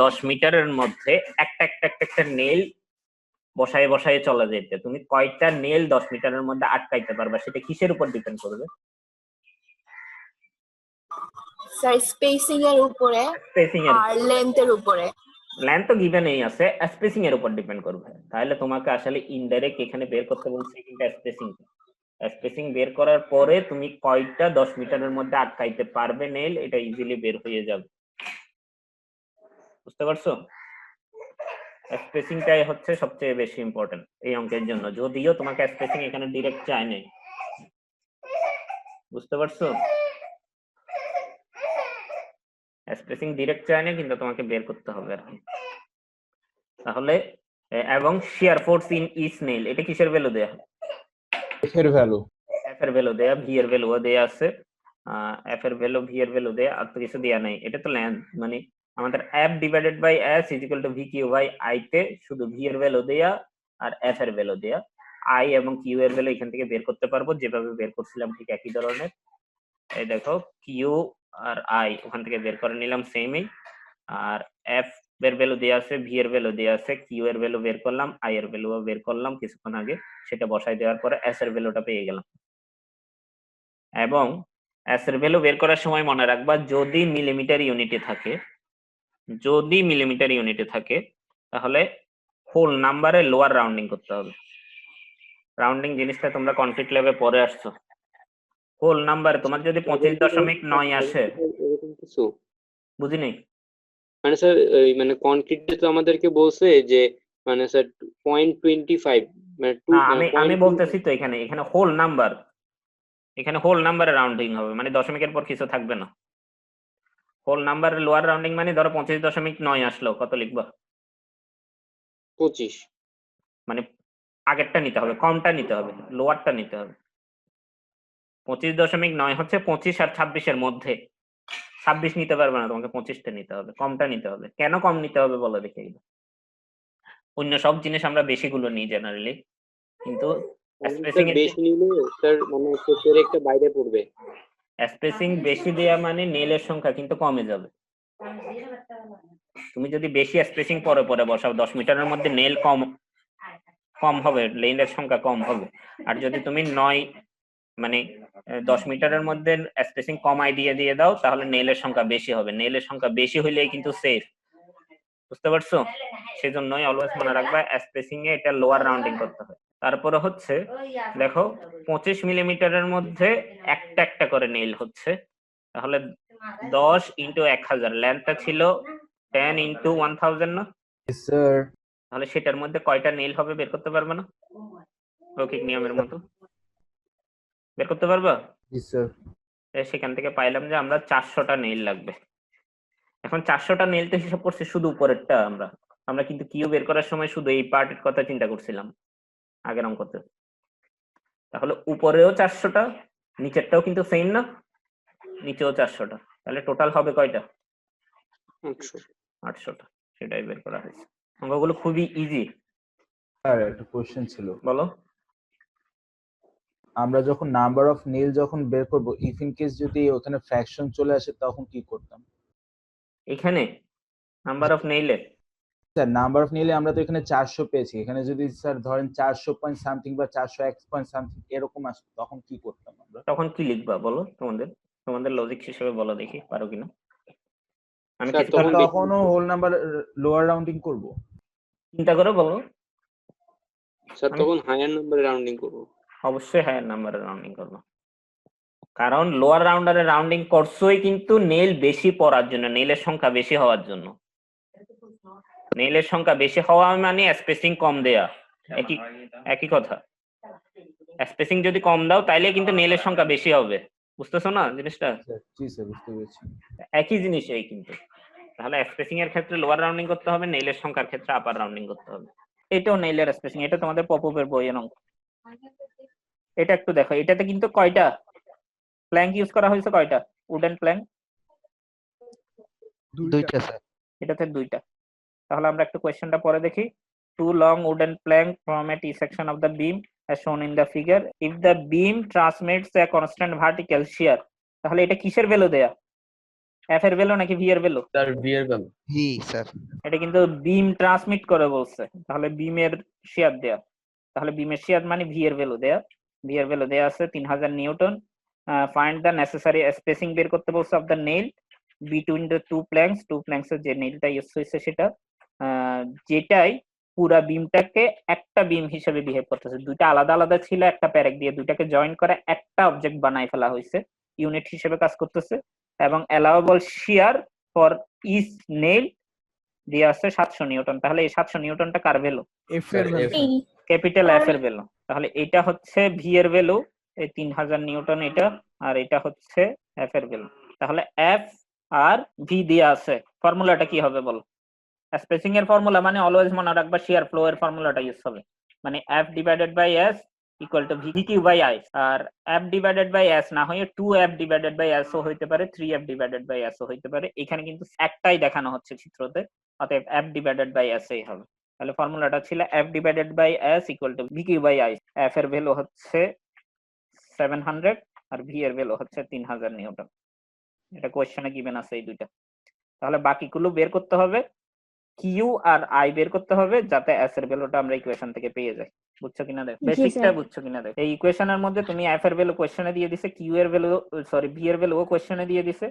Speaker 1: 10 মিটারের মধ্যে একটা নেল বসায় বসায় চলে যেতে, তুমি কয়টা নেল 10 মিটারের মধ্যে আটকাইতে পারবা, সেটা কিসের উপর ডিপেন্ড করবে?
Speaker 2: স্যার স্পেসিং এর উপরে
Speaker 1: স্পেসিং এর,
Speaker 2: আর লেন্থের উপরে।
Speaker 1: লেন্থ তো গিভেনই আছে, স্পেসিং এর উপর ডিপেন্ড করবে। তাহলে তোমাকে আসলে ইনডাইরেক্ট এখানে বের করতে বলছি কিন্তু স্পেসিং। স্পেসিং বের করার পরে তুমি কয়টা 10 মিটারের মধ্যে আটকাইতে পারবে নেল, এটা ইজিলি বের হয়ে যাবে। বুঝতে পারছো? স্পেসিংটাই হচ্ছে সবচেয়ে বেশি ইম্পর্টেন্ট এই অঙ্কের জন্য, যদিও তোমাকে স্পেসিং এখানে ডিরেক্ট চাই নাই। বুঝতে পারছো? স্পেসিং ডিরেক্ট চাই না, কিন্তু তোমাকে বের করতে হবে আর কি। তাহলে এবং shear force in each nail, এটা কিসের ভ্যালু দেয়া?
Speaker 4: F এর ভ্যালু।
Speaker 1: এফ এর ভ্যালু দেয়া, ভি এর ভ্যালু দেয়া আছে। এফ এর ভ্যালু, ভি এর ভ্যালু দেয়া, আর তো কিছু দেয়া নাই। এটা তো লেন্থ, মানে আমাদের F divided by S is equal to V Q by I তে শুধু ভি এর ভ্যালু দেয়া আর এফ এর ভ্যালু দেয়া। আই এবং কিউ এর ভ্যালু এখান থেকে বের করতে পারবো, যেভাবে বের করছিলাম ঠিক একই ধরনের। এই দেখো কিউ আর আই ওখান থেকে বের করে নিলাম সেমই, আর এফ এর ভ্যালু দেয়া আছে, ভি এর ভ্যালু দেয়া আছে, কিউ এর ভ্যালু বের করলাম, আই এর ভ্যালু বের করলাম কিছুক্ষণ আগে, সেটা বসাই দেওয়ার পরে এস এর ভ্যালুটা পেয়ে গেলাম। এবং এস এর ভ্যালু বের করার সময় মনে রাখবা যদি মিলিমিটার ইউনিটে থাকে, যদি মিলিমিটার ইউনিটে থাকে তাহলে হোল নাম্বারে লোয়ার রাউন্ডিং করতে হবে। রাউন্ডিং জিনিসটা তোমরা কনক্রিট ল্যাবে পরে আসছো। হোল নাম্বার তোমার যদি 25.9 আসে,
Speaker 6: এরকম কিছু
Speaker 1: বুঝিনি?
Speaker 6: মানে স্যার মানে কনক্রিটে তো আমাদেরকে বলছে যে মানে স্যার 0.25 মানে 2
Speaker 1: আমি বলতেছি তো এখানে এখানে হোল নাম্বার, এখানে হোল নাম্বারে রাউন্ডিং হবে, মানে দশমিকের পর কিছু থাকবে না। হোল নাম্বারের লোয়ার রাউন্ডিং মানে ধরো 25.9 আসলো, কত লিখবা?
Speaker 6: 25।
Speaker 1: মানে আগেরটা নিতে হবে, কমটা নিতে হবে, লোয়ারটা নিতে হবে। 25.9 হচ্ছে 25 আর 26-এর মধ্যে। 26 নিতে পারবে না, তোমাকে 25টা নিতে হবে, কমটা নিতে হবে। কেন কম নিতে হবে বলো দেখি? অন্য সব জিনিস আমরা বেশিগুলো নিই জেনারেলি, কিন্তু স্পেসিং এর
Speaker 6: বেশি নিলে স্যার মানে ক্ষেত্রে একটা বাইরে পড়বে।
Speaker 1: স্পেসিং বেশি দেয়া মানে নেলের সংখ্যা কিন্তু কমে যাবে। তুমি যদি বেশি স্পেসিং পরে পরে বসাও 10 মিটারের মধ্যে নেল কম কম হবে, লেনের সংখ্যা কম হবে। আর যদি তুমি 9 মানে 10 মিটারের মধ্যে স্পেসিং কমাই দিয়ে দাও তাহলে নেলের সংখ্যা বেশি হবে। নেলের সংখ্যা বেশি হইলেই কিন্তু সেফ। বুঝতে পারছো? সেজন্যই অলওয়েজ মনে রাখবা স্পেসিং এ এটা লোয়ার রাউন্ডিং করতে হয়। তারপরে হচ্ছে দেখো 25 মিলিমিটারের মধ্যে একটা করে নেল হচ্ছে, তাহলে 10 ইন্টু 1000, লেন্থটা ছিল 10 ইন্টু 1000 না?
Speaker 4: স্যার।
Speaker 1: তাহলে সেটার মধ্যে কয়টা নেল হবে বের করতে পারবে না? রৈখিক নিয়মের মতো বের করতে পারবা?
Speaker 4: জি স্যার।
Speaker 1: সেখান থেকে পাইলাম যে আমরা 400টা নেল লাগবে। এখন 400টা নেল তো হিসাব করছি শুধু উপরেরটা, আমরা কিন্তু কিউ বের করার সময় শুধু এই পার্টের কথা চিন্তা করছিলাম আগের অঙ্কতে। তাহলে উপরেও 400টা, নিচেরটাও কিন্তু সেম না, নিচেও 400টা, তাহলে টোটাল হবে কয়টা? 800টা। সেটাই বের করা হয়েছে। অঙ্কগুলো খুবই ইজি।
Speaker 4: স্যার একটা কোশ্চেন ছিল।
Speaker 1: বলো।
Speaker 4: আমরা যখন নাম্বার অফ নেল যখন বের করব, ইফ ইন কেস যদি ওখানে ফ্র্যাকশন চলে আসে তখন কি করতাম?
Speaker 1: এখানে নাম্বার অফ নেইলে
Speaker 4: স্যার নাম্বার অফ নেলে আমরা তো এখানে 400 পেয়েছি, এখানে যদি স্যার ধরেন 400 পয়েন্ট সামথিং বা 401 পয়েন্ট সামথিং এরকম আসে তখন কি করতাম আমরা?
Speaker 1: তখন কি লিখবা বলো? তোমাদের লজিক হিসেবে বলো দেখি পারো কিনা। আমি
Speaker 6: স্যার
Speaker 1: কিছু
Speaker 6: তখন
Speaker 4: তখনও হোল নাম্বার লোয়ার রাউন্ডিং করব?
Speaker 1: চিন্তা করে বলো।
Speaker 6: স্যার তখন হায়ার নাম্বারে রাউন্ডিং করব।
Speaker 1: অবশ্যই হায়ার নাম্বারে রাউন্ডিং করবো, কারণ লোয়ার রাউন্ডারে রাউন্ডিং করছোই কিন্তু নেল বেশি পড়ার জন্য, নেলের সংখ্যা বেশি হওয়ার জন্য। নেলের সংখ্যা বেশি হওয়া মানে স্পেসিং কম দেয়া, একই কথা। স্পেসিং যদি কম দাও তাইলে কিন্তু নেলের সংখ্যা বেশি হবে। বুঝতেছো না জিনিসটা?
Speaker 4: জি স্যার বুঝতে পেরেছি।
Speaker 1: একই জিনিসই কিন্তু। তাহলে স্পেসিং এর ক্ষেত্রে লোয়ার রাউন্ডিং করতে হবে, নেলের সংখ্যার ক্ষেত্রে আপার রাউন্ডিং করতে হবে। এটাও নেলের স্পেসিং, এটা তোমাদের পপপের বইয়ের অঙ্ক। এটা একটু দেখো, এটাতে কিন্তু কয়টা প্ল্যাঙ্ক ইউজ করা হয়েছে? কয়টা উডেন প্ল্যাঙ্ক?
Speaker 4: দুইটা স্যার।
Speaker 1: এটাতে দুইটা। তাহলে আমরা একটু কোয়েশ্চেনটা পরে দেখি। 2 long wooden plank from a T section of the beam as shown in the figure if the beam transmits a constant vertical shear, তাহলে এটা কিসের ভ্যালু দেয়া, এফ এর ভ্যালু নাকি ভি এর ভ্যালু?
Speaker 5: স্যার ভি এর ভ্যালু।
Speaker 7: V sir.
Speaker 1: এটা কিন্তু বিম ট্রান্সমিট করে বলছে, তাহলে বিমের শিয়ার দেয়া, তাহলে বিমের শিয়ার মানে ভি এর ভ্যালু দেয়া, ভি এর ভ্যালু দেয়া আছে 3000 newton. Find the necessary spacing বের করতে বলছে of the nail between the two planks এর যে নেইলটা ইউজ হয়েছে সেটা, যেটাই পুরা বিমটাকে একটা বিম হিসেবে বিহেভ করতেছে, দুইটা আলাদা আলাদা ছিল, একটা প্যারেক দিয়ে দুইটাকে জয়েন করে একটা অবজেক্ট বানাই ফেলা হয়েছে, ইউনিট হিসেবে কাজ করতেছে, এবং allowable shear for each nail দিয়ে আছে 700 নিউটন। তাহলে এই 700 নিউটনটা কার ভ্যালু?
Speaker 7: এফ এর ভ্যালু।
Speaker 1: ক্যাপিটাল এফ এর ভ্যালু। তাহলে এটা হচ্ছে ভি এর ভ্যালু, এই 3000 নিউটন এটা, আর এটা হচ্ছে এফ এর ভ্যালু। তাহলে এফ আর ভি দিয়ে আছে, ফর্মুলাটা কি হবে বলো? স্পেসিং এর ফর্মুলা মানে অলওয়েজ মনে রাখবা শিয়ার ফ্লো এর ফর্মুলাটা ইউজ হবে, মানে F divided by S equal to V Q by I. আর এফ ডিভাইডেড বাই এস না হয়ে 2f ডিভাইডেড বাই এস ও হইতে পারে, 3f ডিভাইডেড বাই এস ও হইতে পারে, এখানে কিন্তু একটাই দেখানো হচ্ছে চিত্রতে, অতএব f ডিভাইডেড বাই এস এই হবে। তাহলে ফর্মুলাটা ছিল f divided by S equal to V Q by I. f এর ভ্যালু হচ্ছে 700 আর v এর ভ্যালু হচ্ছে 3000 নিউটন। এটা কোশ্চেনে গিভেন আছে এই দুইটা। তাহলে বাকিগুলো বের করতে হবে, কিউ আর আই বের করতে হবে, যাতে এস এর ভ্যালুটা আমরা ইকুয়েশন থেকে পেয়ে যাই। বুঝছো কিনা দেখো, বেসিকটা বুঝছো কিনা দেখো। এই ইকুয়েশনের মধ্যে তুমি এফ এর ভ্যালু কোশ্চেনে দিয়ে দিছে, কিউ এর ভ্যালু সরি ভি এর ভ্যালু কোশ্চেনে দিয়ে দিছে,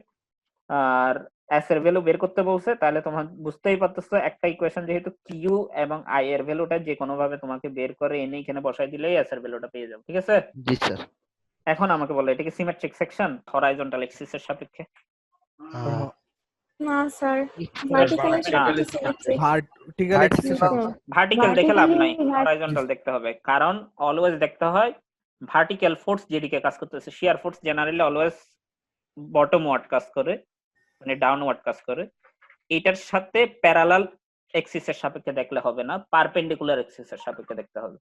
Speaker 1: আর এস এর ভ্যালু বের করতে বলছে। তাহলে তোমার বুঝতেই পারতেছো একটা ইকুয়েশন যেহেতু কিউ এবং আই এর ভ্যালুটা যে কোনো ভাবে তোমাকে বের করে এনে এখানে বসাই দিলেই এস এর ভ্যালুটা পেয়ে যাবে, ঠিক আছে?
Speaker 7: জি স্যার।
Speaker 1: এখন আমাকে বলো এটা কি সিমেট্রিক সেকশন হরাইজন্টাল এক্সিস এর সাপেক্ষে?
Speaker 2: না sir,
Speaker 5: vertical
Speaker 7: vertical axis.
Speaker 1: Vertical দেখে লাভ নাই, হরাইজন্টাল দেখতে হবে, কারণ অলওয়েজ দেখতে হয় ভার্টিক্যাল ফোর্স যেদিকে কাজ করতেছে। Shear force generally always bottomward কাজ করে, মানে ডাউনওয়ার্ড কাজ করে। এটার সাথে প্যারালাল এক্সিস এর সাপেক্ষে দেখলে হবে না, পারপেন্ডিকুলার এক্সিস এর সাপেক্ষে দেখতে হবে।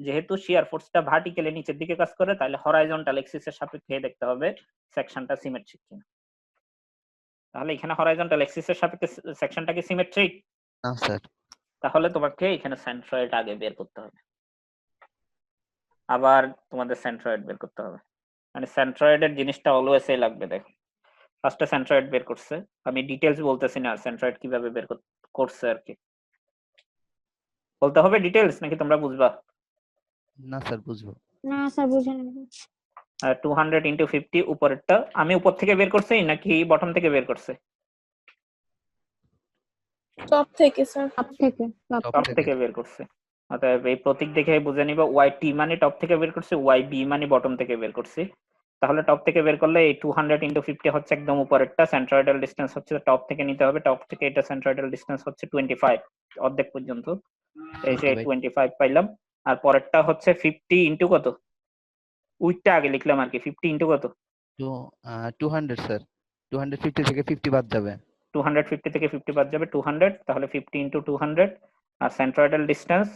Speaker 1: যেহেতু শিয়ার ফোর্সটা ভার্টিক্যালি নিচের দিকে কাজ করে, তাহলে হরাইজন্টাল এক্সিস এর সাপেক্ষে দেখতে হবে সেকশনটা সিমেট্রিক কিনা। তাহলে এখানে হরাইজন্টাল এক্সিস এর সাপেক্ষে সেকশনটা কি সিমেট্রিক?
Speaker 7: না স্যার।
Speaker 1: তাহলে তোমাকে এখানে সেন্ট্রয়েড আগে বের করতে হবে, আবার তোমাদের সেন্ট্রয়েড বের করতে হবে, মানে সেন্ট্রয়েডের জিনিসটা অলওয়েজ লাগবে। দেখো ফার্স্টে সেন্ট্রয়েড বের করছে, আমি ডিটেইলস বলতেছি না সেন্ট্রয়েড কিভাবে বের করছে আর কি, বলতে হবে ডিটেইলস নাকি তোমরা বুঝবা?
Speaker 7: না স্যার বুঝবো।
Speaker 8: না স্যার বুঝেন।
Speaker 1: 200 ইনটু 50 উপরেরটা আমি উপর থেকে বের করছি নাকি বটম থেকে বের করছে?
Speaker 2: টপ থেকে স্যার।
Speaker 1: টপ থেকে বের করছে। অতএব এই প্রতীক দেখে বুঝে নিবা ওয়াই টি মানে টপ থেকে বের করছে, ওয়াই বি মানে বটম থেকে বের করছি। তাহলে টপ থেকে বের করলে এই 200 ইনটু 50 হচ্ছে একদম উপরেরটা, সেন্ট্রয়েডাল ডিসটেন্স হচ্ছে টপ থেকে নিতে হবে, টপ থেকে এটা সেন্ট্রয়েডাল ডিসটেন্স হচ্ছে 25 অর্ধেক পর্যন্ত, এই যে 25 পাইলাম। আর পরেরটা হচ্ছে 50 ইনটু কত, উইথটা আগে লিখলাম আর কি, 50 ইনটু কত?
Speaker 7: 200 স্যার। 250 থেকে 50 বাদ যাবে।
Speaker 1: 250 থেকে 50 বাদ যাবে 200, তাহলে 50 ইনটু 200। আর সেন্ট্রয়েডাল ডিসটেন্স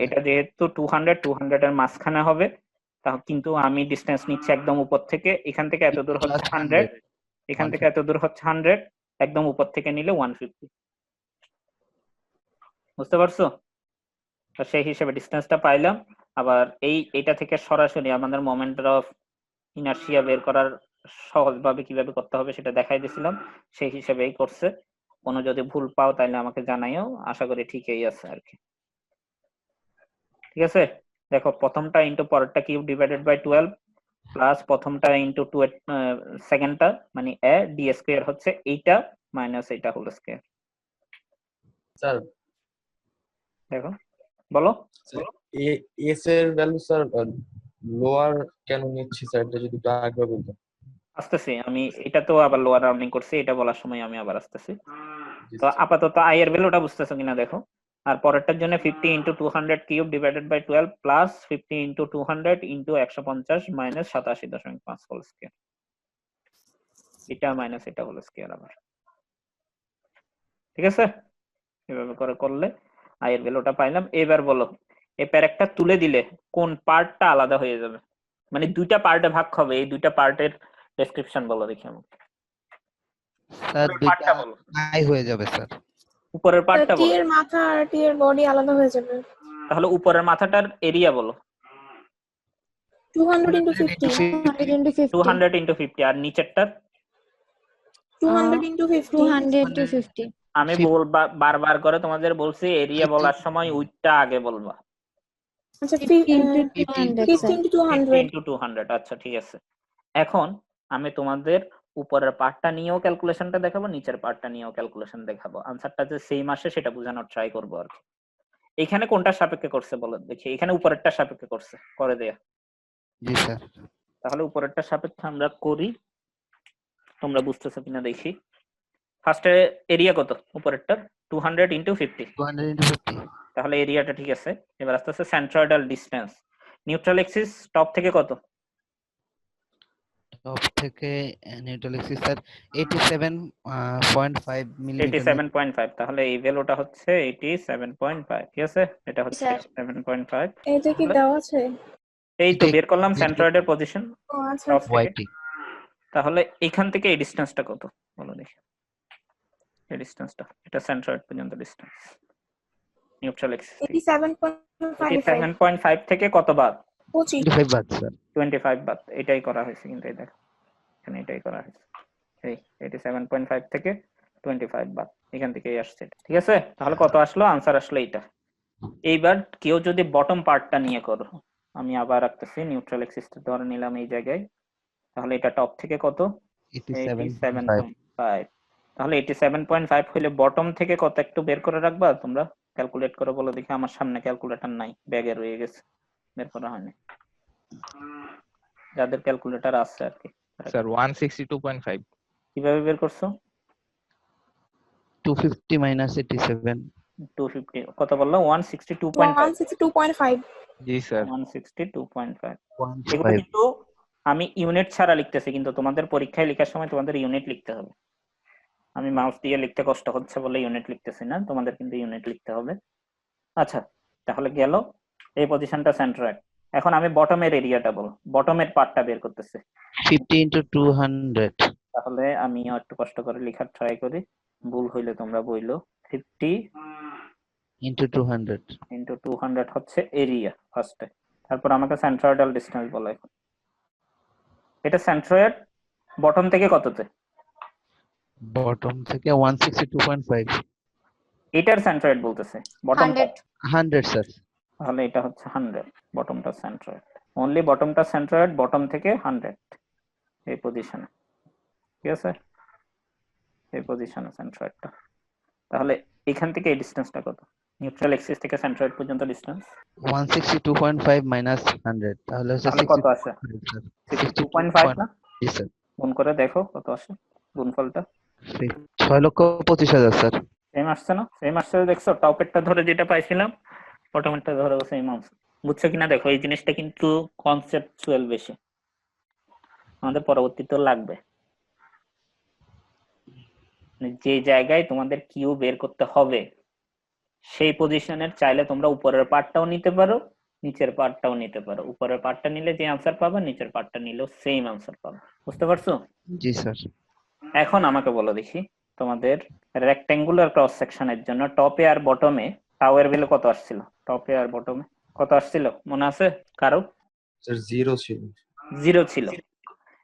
Speaker 1: এটা যেহেতু 200 এর মাঝখানে হবে, কিন্তু আমি ডিসটেন্স নিচ্ছি একদম উপর থেকে, এখান থেকে এত দূর হচ্ছে 100, এখান থেকে এত দূর হচ্ছে 100, একদম উপর থেকে নিলে 150। বুঝতে পারছো? তো সেই হিসেবে ডিসটেন্সটা পাইলাম। আবার এইটা থেকে সরাসরি আমাদের মোমেন্ট অফ ইনার্শিয়া বের করার সহজভাবে কিভাবে করতে হবে সেটা দেখাই দিয়েছিলাম, সেই হিসেবেই করছে। কোনো যদি ভুল পাও তাহলে আমাকে জানাইও, আশা করি ঠিকই আছে আর কি। ঠিক আছে, দেখো প্রথমটা ইনটু পরেরটা কিউব ডিভাইডেড বাই 12 প্লাস প্রথমটা ইনটু 2 সেকেন্ডটা মানে এ ডি স্কয়ার হচ্ছে এইটা মাইনাস এইটা হোল স্কয়ার।
Speaker 5: স্যার
Speaker 1: দেখো বলো
Speaker 5: এস এর ভ্যালু স্যার লোয়ার কেন নিচ্ছি স্যার, এটা যদি একটু আগে বলতেন।
Speaker 1: আসতেছি আমি, এটা তো আবার লোয়ার রাউন্ডিং করছি, এটা বলার সময় আমি আবার আসতেছি। তো আপাতত আই এর ভ্যালুটা বুঝতেছো কিনা দেখো। আর পরেরটার জন্য 50 into 200 cube divided by 12 plus 50 into 200 into 150 minus 87.5 whole square, এটা মাইনাস এটা হোল স্কয়ার আবার। ঠিক আছে, এভাবে করে করলে আই এর ভ্যালুটা পাইলাম। এবার বলো এই প্যারেকটা তুলে দিলে কোন পার্টটা আলাদা হয়ে যাবে, মানে দুইটা পার্টে ভাগ হবে, এই দুইটা পার্টের ডেসক্রিপশন বলো দেখি আমাকে।
Speaker 7: স্যার দুইটা আই হয়ে যাবে স্যার।
Speaker 1: উপরের পার্টটা
Speaker 2: টি
Speaker 1: বলো।
Speaker 2: এর মাথা আর টি এর বডি আলাদা হয়ে যাবে।
Speaker 1: তাহলে উপরের মাথাটার এরিয়া বলো।
Speaker 2: 200 into 50.
Speaker 8: 200 into 50.
Speaker 1: 200 into 50 আর নিচেরটা
Speaker 2: 200 into 50.
Speaker 8: 200 to 50.
Speaker 1: আমি বারবার করে তোমাদের বলছি এরিয়া বলার সময় উইডটা আগে বলবা।
Speaker 2: আচ্ছা
Speaker 8: 50 into
Speaker 2: 50
Speaker 8: 200, sir.
Speaker 2: into
Speaker 1: 50
Speaker 2: 200.
Speaker 1: into 200 আচ্ছা ঠিক আছে। এখন আমি তোমাদের উপরের পার্টটা নিয়েও ক্যালকুলেশনটা দেখাবো, নিচের পার্টটা নিয়েও ক্যালকুলেশন দেখাবো। আনসারটা যে সেম আসে সেটা বোঝানোর ট্রাই করবো আর কি। এখানে কোনটা সাপেক্ষে করছে বলো দেখি? এখানে উপরেরটা সাপেক্ষে করছে, করে দেয়া।
Speaker 7: জি স্যার।
Speaker 1: তাহলে উপরেরটা সাপেক্ষে আমরা করি, তোমরা বুঝতেছো কিনা দেখি। ফার্স্টে এরিয়া কত উপরেরটা? 200 into 50।
Speaker 7: 200 into 50।
Speaker 1: তাহলে এরিয়াটা ঠিক আছে। এবার আস্তে আস্তে সেন্ট্রয়েডাল ডিসটেন্স। নিউট্রাল এক্সিস টপ থেকে কত?
Speaker 7: টপ থেকে নিউট্রাল এক্সিস স্যার 87.5 মিলিমিটার।
Speaker 1: 87.5। তাহলে এই ভ্যালুটা হচ্ছে 87.5, ঠিক আছে? এটা হচ্ছে
Speaker 2: স্যার
Speaker 1: 87.5।
Speaker 2: এটা কি দেওয়া আছে?
Speaker 1: এই তো
Speaker 7: এটা
Speaker 1: বের করলাম
Speaker 7: বের
Speaker 1: সেন্ট্রয়েডের পজিশন
Speaker 2: ও আচ্ছা
Speaker 1: টপ থেকে।
Speaker 7: ওয়াইটি।
Speaker 1: তাহলে এখান থেকে এই ডিসটেন্সটা কত বলো দেখি? এই ডিসটেন্সটা, এটা সেন্ট্রয়েড পর্যন্ত ডিসটেন্স নিউট্রাল এক্সিস থেকে।
Speaker 2: 87.5
Speaker 1: 87.5 থেকে কত বাদ?
Speaker 2: 25
Speaker 7: 25 বাদ স্যার।
Speaker 1: 25 বাদ। এটাই করা হয়েছে কিন্তু এই দেখো এখানে এটাই করা হয়েছে। এই 87.5 থেকে 25 বাদ, এখান থেকেই আসছে এটা, ঠিক আছে? তাহলে কত আসলো? আনসার আসলো এইটা। এইবার কেউ যদি বটম পার্টটা নিয়ে করো, আমি আবার রাখতেছি নিউট্রাল এক্সিসটা ধরে নিলাম এই জায়গায়। তাহলে এটা টপ থেকে কত?
Speaker 7: 87.5।
Speaker 1: তাহলে 87.5 হইলে বটম থেকে কত একটু বের করে রাখবা তোমরা? ক্যালকুলেট করে বলো দেখি। আমার সামনে ক্যালকুলেটর নাই, ব্যাগে রয়ে গেছে, বের করা হয়নি। যাদের ক্যালকুলেটর আছে আর কি।
Speaker 9: স্যার 162.5।
Speaker 1: কিভাবে বের করছো?
Speaker 7: 250 minus 87।
Speaker 1: 250 কত বললো? 162.5।
Speaker 2: 162.5
Speaker 9: জি স্যার।
Speaker 1: 162.5।
Speaker 7: 1.5।
Speaker 1: এগুলো কিন্তু আমি ইউনিট ছাড়া লিখতেছি, কিন্তু তোমাদের পরীক্ষায় লেখার সময় তোমাদের ইউনিট লিখতে হবে। আমি মাউস দিয়ে লিখতে কষ্ট হচ্ছে বলে ইউনিট লিখতেছি না, তোমাদের কিন্তু ইউনিট লিখতে হবে। আচ্ছা তাহলে গেল এই পজিশনটা সেন্ট্রয়েড। এখন আমি বটমের এরিয়াটা বল, বটমের পার্টটা বের করতেছি।
Speaker 7: 50 into 200।
Speaker 1: তাহলে আমিও একটু কষ্ট করে লেখার ট্রাই করি, ভুল হইলে তোমরা বইলো। 50
Speaker 7: into 200।
Speaker 1: into 200 হচ্ছে এরিয়া ফার্স্টে। তারপর আমাকে সেন্ট্রয়েডাল ডিসটেন্স বলে। এটা সেন্ট্রয়েড বটম থেকে কততে?
Speaker 7: বটম থেকে 162.5।
Speaker 1: এটার সেন্ট্রয়েড বলতেছে, বটম
Speaker 8: 100
Speaker 7: 100 স্যার।
Speaker 1: তাহলে এটা হচ্ছে 100, বটমটা সেন্ট্রয়েড। অনলি বটমটা সেন্ট্রয়েড, বটম থেকে 100 এই পজিশনে, ঠিক আছে? এই পজিশনে সেন্ট্রয়েডটা। তাহলে এখান থেকে এই ডিসটেন্সটা কত? নিউট্রাল এক্সিস থেকে সেন্ট্রয়েড পর্যন্ত ডিসটেন্স
Speaker 7: 162.5 minus 100 তাহলে হচ্ছে
Speaker 1: তাহলে কত আসে? 62.5 না?
Speaker 7: জি স্যার।
Speaker 1: গুণ করে দেখো কত আসে গুণফলটা।
Speaker 7: 6,25,000 স্যার।
Speaker 1: সেম আসছে না? সেম আসছে, দেখছো? টপেরটা ধরে যেটা পাইছিলাম বটমেরটা ধরেও সেম আসছে। বুঝছো কিনা দেখো, এই জিনিসটা কিন্তু কনসেপচুয়াল বেশি, আমাদের পরবর্তীতেও লাগবে। যে জায়গায় তোমাদের কিউ বের করতে হবে সেই পজিশনের চাইলে তোমরা উপরের পার্টটাও নিতে পারো, নিচের পার্টটাও নিতে পারো। উপরের পার্টটা নিলে যে আনসার পাবে, নিচের পার্টটা নিলেও সেম আনসার পাবে। বুঝতে পারছো?
Speaker 7: জি স্যার।
Speaker 1: এখন আমাকে বলো দেখি, তোমাদের রেক্টেঙ্গুলার ক্রস সেকশনের জন্য টপে আর বটমে টাওয়ার ভ্যালু কত আসছিল? টপে আর বটমে কত আসছিল মনে আছে কারো?
Speaker 5: স্যার 0 ছিল।
Speaker 1: 0 ছিল।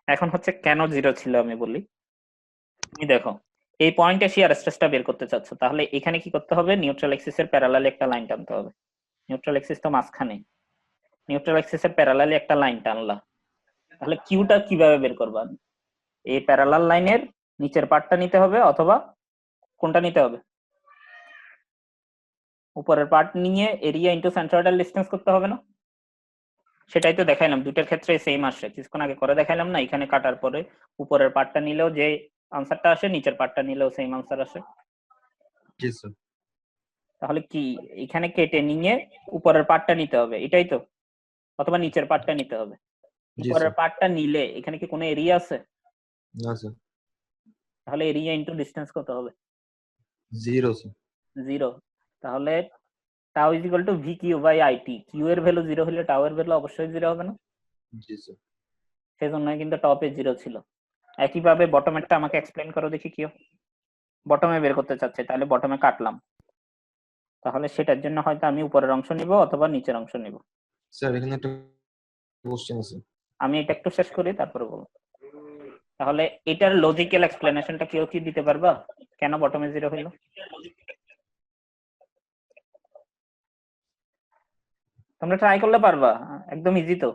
Speaker 1: এখন হচ্ছে কেন 0 ছিল আমি বলি। তুমি দেখো এই পয়েন্টে শিয়ার স্ট্রেসটা বের করতে চাচ্ছ, তাহলে এখানে কি করতে হবে? নিউট্রাল এক্সিসের প্যারালালে একটা লাইন টানতে হবে। নিউট্রাল এক্সিস তো মাঝখানে, নিউট্রাল এক্সিসের প্যারালালে একটা লাইন টানলা। তাহলে কিউটা কিভাবে বের করবা? এই প্যারালাল লাইনের নিচের পার্টটা নিতে হবে, অথবা কোনটা নিতে হবে? উপরের পার্ট নিয়ে এরিয়া ইনটু সেন্ট্রয়েডাল ডিসটেন্স করতে হবে না? সেটাই তো দেখাইলাম, দুটোর ক্ষেত্রে সেম আসে। কিছুক্ষণ আগে করে দেখাইলাম না? এখানে কাটার পরে উপরের পার্টটা নিলেও যে আনসারটা আসে, নিচের পার্টটা নিলেও সেম আনসার আসে।
Speaker 5: জি স্যার।
Speaker 1: তাহলে কি এখানে কেটে নিয়ে উপরের পার্টটা নিতে হবে, এটাই তো? অথবা নিচের পার্টটা নিতে হবে।
Speaker 5: জি
Speaker 1: উপরের
Speaker 5: স্যার।
Speaker 1: পার্টটা নিলে এখানে কি কোনো এরিয়া আছে?
Speaker 5: না স্যার।
Speaker 1: তাহলে এরিয়া ইনটু ডিসটেন্স কত হবে?
Speaker 5: 0 স্যার।
Speaker 1: 0। তাহলে tau is equal to V Q by I T. Q এর ভ্যালু 0 হলে টাউ এর ভ্যালু অবশ্যই 0 হবে না?
Speaker 5: জি স্যার।
Speaker 1: সেজন্যই কিন্তু টপে 0 ছিল। একইভাবে বটমেরটা আমাকে এক্সপ্লেইন করো দেখি কিউ। বটমে বের করতে চাচ্ছে, তাহলে বটমে কাটলাম। তাহলে সেটার জন্য হয়তো আমি উপরের অংশ নিব অথবা নিচের অংশ নিব।
Speaker 5: স্যার এখানে একটা কোশ্চেন আছে।
Speaker 1: আমি এটা একটু শেষ করি তারপরে বলবো। তাহলে এটার লজিক্যাল এক্সপ্লেনেশনটা কেউ কি দিতে পারবা, কেন বটমে 0 হইলো? তোমরা ট্রাই করলে পারবা, একদম ইজি তো।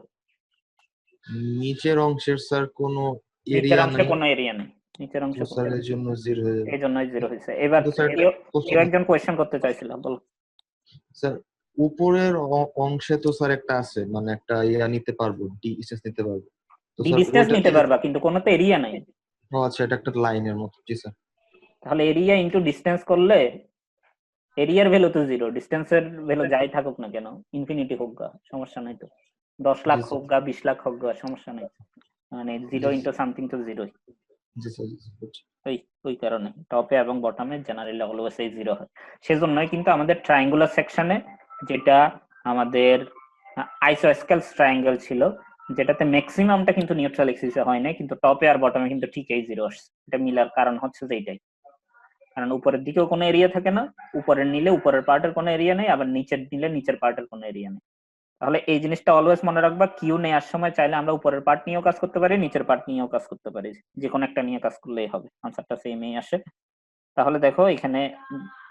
Speaker 5: নিচের অংশের স্যার কোনো
Speaker 1: নিচের
Speaker 5: এরিয়া
Speaker 1: অংশে
Speaker 5: নাই,
Speaker 1: কোনো এরিয়া নেই, নিচের
Speaker 5: তো
Speaker 1: অংশে
Speaker 5: স্যার এর জন্য 0 হয়ে যাবে।
Speaker 1: এই জন্যই 0 হয়েছে। এবার
Speaker 5: কিন্তু স্যার
Speaker 1: কেউ
Speaker 5: কোশ্চেন
Speaker 1: কেউ একজন কোয়েশ্চেন করতে চাইছিল, বলো।
Speaker 5: স্যার উপরের অংশে তো স্যার একটা আছে, মানে একটা ইয়া নিতে পারবো, ডিস্টেন্স নিতে পারবো, তো স্যার
Speaker 1: ডিসটেন্স
Speaker 5: ওইটা
Speaker 1: নিতে
Speaker 5: থেকে।
Speaker 1: পারবা কিন্তু কোনো তো এরিয়া নাই।
Speaker 5: ও আচ্ছা, এটা একটা লাইনের মতো। জি স্যার।
Speaker 1: তাহলে এরিয়া ইনটু ডিসটেন্স করলে এরিয়ার ভ্যালু তো 0, ডিসটেন্সের ভ্যালু যাই থাকুক না কেন, ইনফিনিটি হোক গা, সমস্যা নাই তো। 10 লাখ
Speaker 5: জি স্যার।
Speaker 1: হোক গা, 20 লাখ হোক গা, সমস্যা নাই। মানে 0 ইনটু সামথিং তো 0।
Speaker 5: জি স্যার, জি স্যার, বুঝছি।
Speaker 1: ওই কারণে টপে এবং বটমে জেনারেলি অলওয়েজ এই 0 হয়। সেজন্যই কিন্তু আমাদের ট্রায়াঙ্গুলার সেকশনে, যেটা আমাদের আইসোস্কেলস ট্রায়াঙ্গেল ছিল, যেটাতে ম্যাক্সিমামটা কিন্তু নিউট্রাল এক্সিসে হয় না, কিন্তু টপে আর বটমে কিন্তু ঠিক এই 0 আসছে। এটা মিলার কারণ হচ্ছে যে এইটাই, কারণ উপরের দিকেও কোনো এরিয়া থাকে না, উপরের নিলে উপরের পার্টের কোনো এরিয়া নেই, আবার নিচের নিলে নিচের পার্টের কোনো এরিয়া নেই। তাহলে এই জিনিসটা অলওয়েজ মনে রাখবা, কিউ নেওয়ার সময় চাইলে আমরা উপরের পার্ট নিয়েও কাজ করতে পারি, নিচের পার্ট নিয়েও কাজ করতে পারি, যে কোনো একটা নিয়ে কাজ করলেই হবে, আনসারটা সেমই আসে। তাহলে দেখো এখানে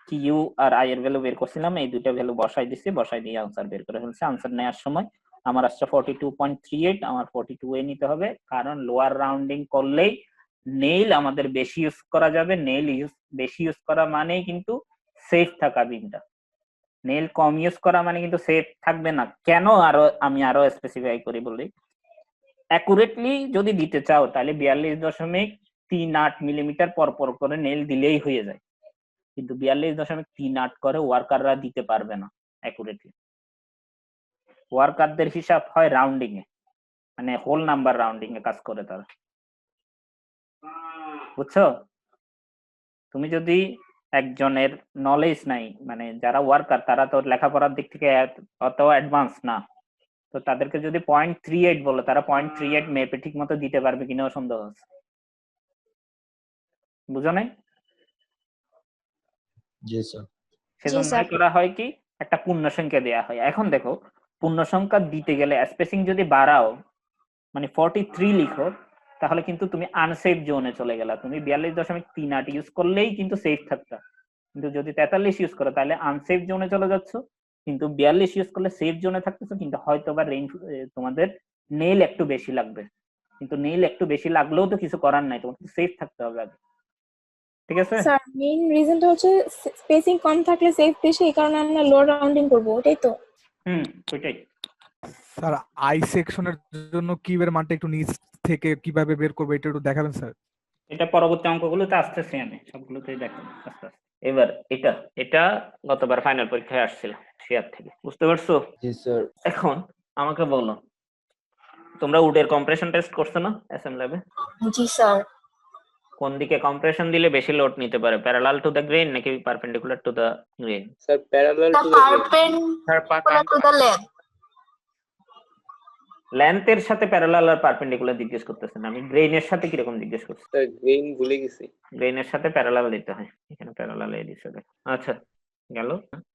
Speaker 1: কিউ আর আই এর ভ্যালু বের করছিলাম, এই দুইটা ভ্যালু বসাই দিছি, বসাই দিয়ে আনসার বের করে ফেলছি। আনসার নেওয়ার সময় আমার আসছে 42.38, আমার 42 এ নিতে হবে, কারণ লোয়ার রাউন্ডিং করলেই নেইল আমাদের বেশি ইউজ করা যাবে। নেইল বেশি ইউজ করা মানেই কিন্তু সেফ থাকা বিমটা, নেইল কম ইউজ করা মানে কিন্তু সেফ থাকবে না। কেন আমি আরো স্পেসিফাই করি বলি, অ্যাকুরেটলি যদি দিতে চাও তাহলে 42.38 মিলিমিটার পর পর করে নেইল দিলেই হয়ে যায়, কিন্তু 42.38 করে ওয়ার্কাররা দিতে পারবে না অ্যাকুরেটলি। ওয়ার্কারদের হিসাব হয় রাউন্ডিং এ, মানে হোল নাম্বার রাউন্ডিং এ কাজ করে তারা, বুঝছো? তুমি যদি একজনের নলেজ নাই, মানে যারা ওয়ার্কার তারা তো লেখাপড়ার দিক থেকে অত অ্যাডভান্স না, তো তাদেরকে যদি 0.38 বলো, তারা 0.38 মেপে ঠিক মতো দিতে পারবে কিনা সন্দেহ আছে, বুঝো নাই?
Speaker 5: জি স্যার।
Speaker 1: সেজন্য করা হয় কি, একটা পূর্ণ সংখ্যা দেয়া হয়। এখন দেখো, পূর্ণ সংখ্যা দিতে গেলে স্পেসিং যদি বাড়াও, মানে 43 লিখো, তাহলে কিন্তু তুমি আনসেফ জোনে চলে গেলা। তুমি 42.38 ইউজ করলেই কিন্তু সেফ থাকতা, কিন্তু যদি 43 ইউজ করো তাহলে আনসেফ জোনে চলে যাচ্ছ, কিন্তু 42 ইউজ করলে সেফ জোনে থাকতেছো, কিন্তু হয়তো বা রেঞ্জ তোমাদের নেইল একটু বেশি লাগবে, কিন্তু নেইল একটু বেশি লাগলেও তো কিছু করার নাই, তোমাকে সেফ থাকতে হবে আগে, ঠিক আছে?
Speaker 8: স্যার মেইন রিজনটা হচ্ছে স্পেসিং কম থাকলে সেফ বেশি, এই কারণে আমরা লোয়ার রাউন্ডিং করব, ওটাই তো।
Speaker 1: ওইটাই।
Speaker 10: স্যার আই সেকশনের জন্য কিউবের মানটা একটু নিচ থেকে কিভাবে বের করবো এটা একটু দেখাবেন স্যার?
Speaker 1: এটা পরবর্তী অঙ্কগুলোতে আসতেছি, আমি সবগুলোতেই দেখো আস্তে আস্তে। এবার এটা গতবার ফাইনাল পরীক্ষায় আসছিল শেয়ার থেকে, বুঝতে পারছো?
Speaker 5: জি স্যার।
Speaker 1: এখন আমাকে বলো, তোমরা উডের কম্প্রেশন টেস্ট করছো না এসএম ল্যাবে?
Speaker 2: জি স্যার।
Speaker 1: কোন দিকে কম্প্রেশন দিলে বেশি লোড নিতে পারে, প্যারালাল টু দ্য গ্রেন নাকি perpendicular to the grain?
Speaker 6: Sir parallel
Speaker 2: The
Speaker 6: to the
Speaker 2: perpendicular to the length.
Speaker 1: লেন্থের সাথে প্যারালাল আর পারপেন্ডিকুলার জিজ্ঞেস করতেছেন, আমি গ্রেনের সাথে কিরকম জিজ্ঞেস করছি?
Speaker 6: স্যার গ্রেইন ভুলে গেছি।
Speaker 1: গ্রেনের সাথে প্যারালাল দিতে হয়, এখানে প্যারালাল এ দিছে। আচ্ছা গেল,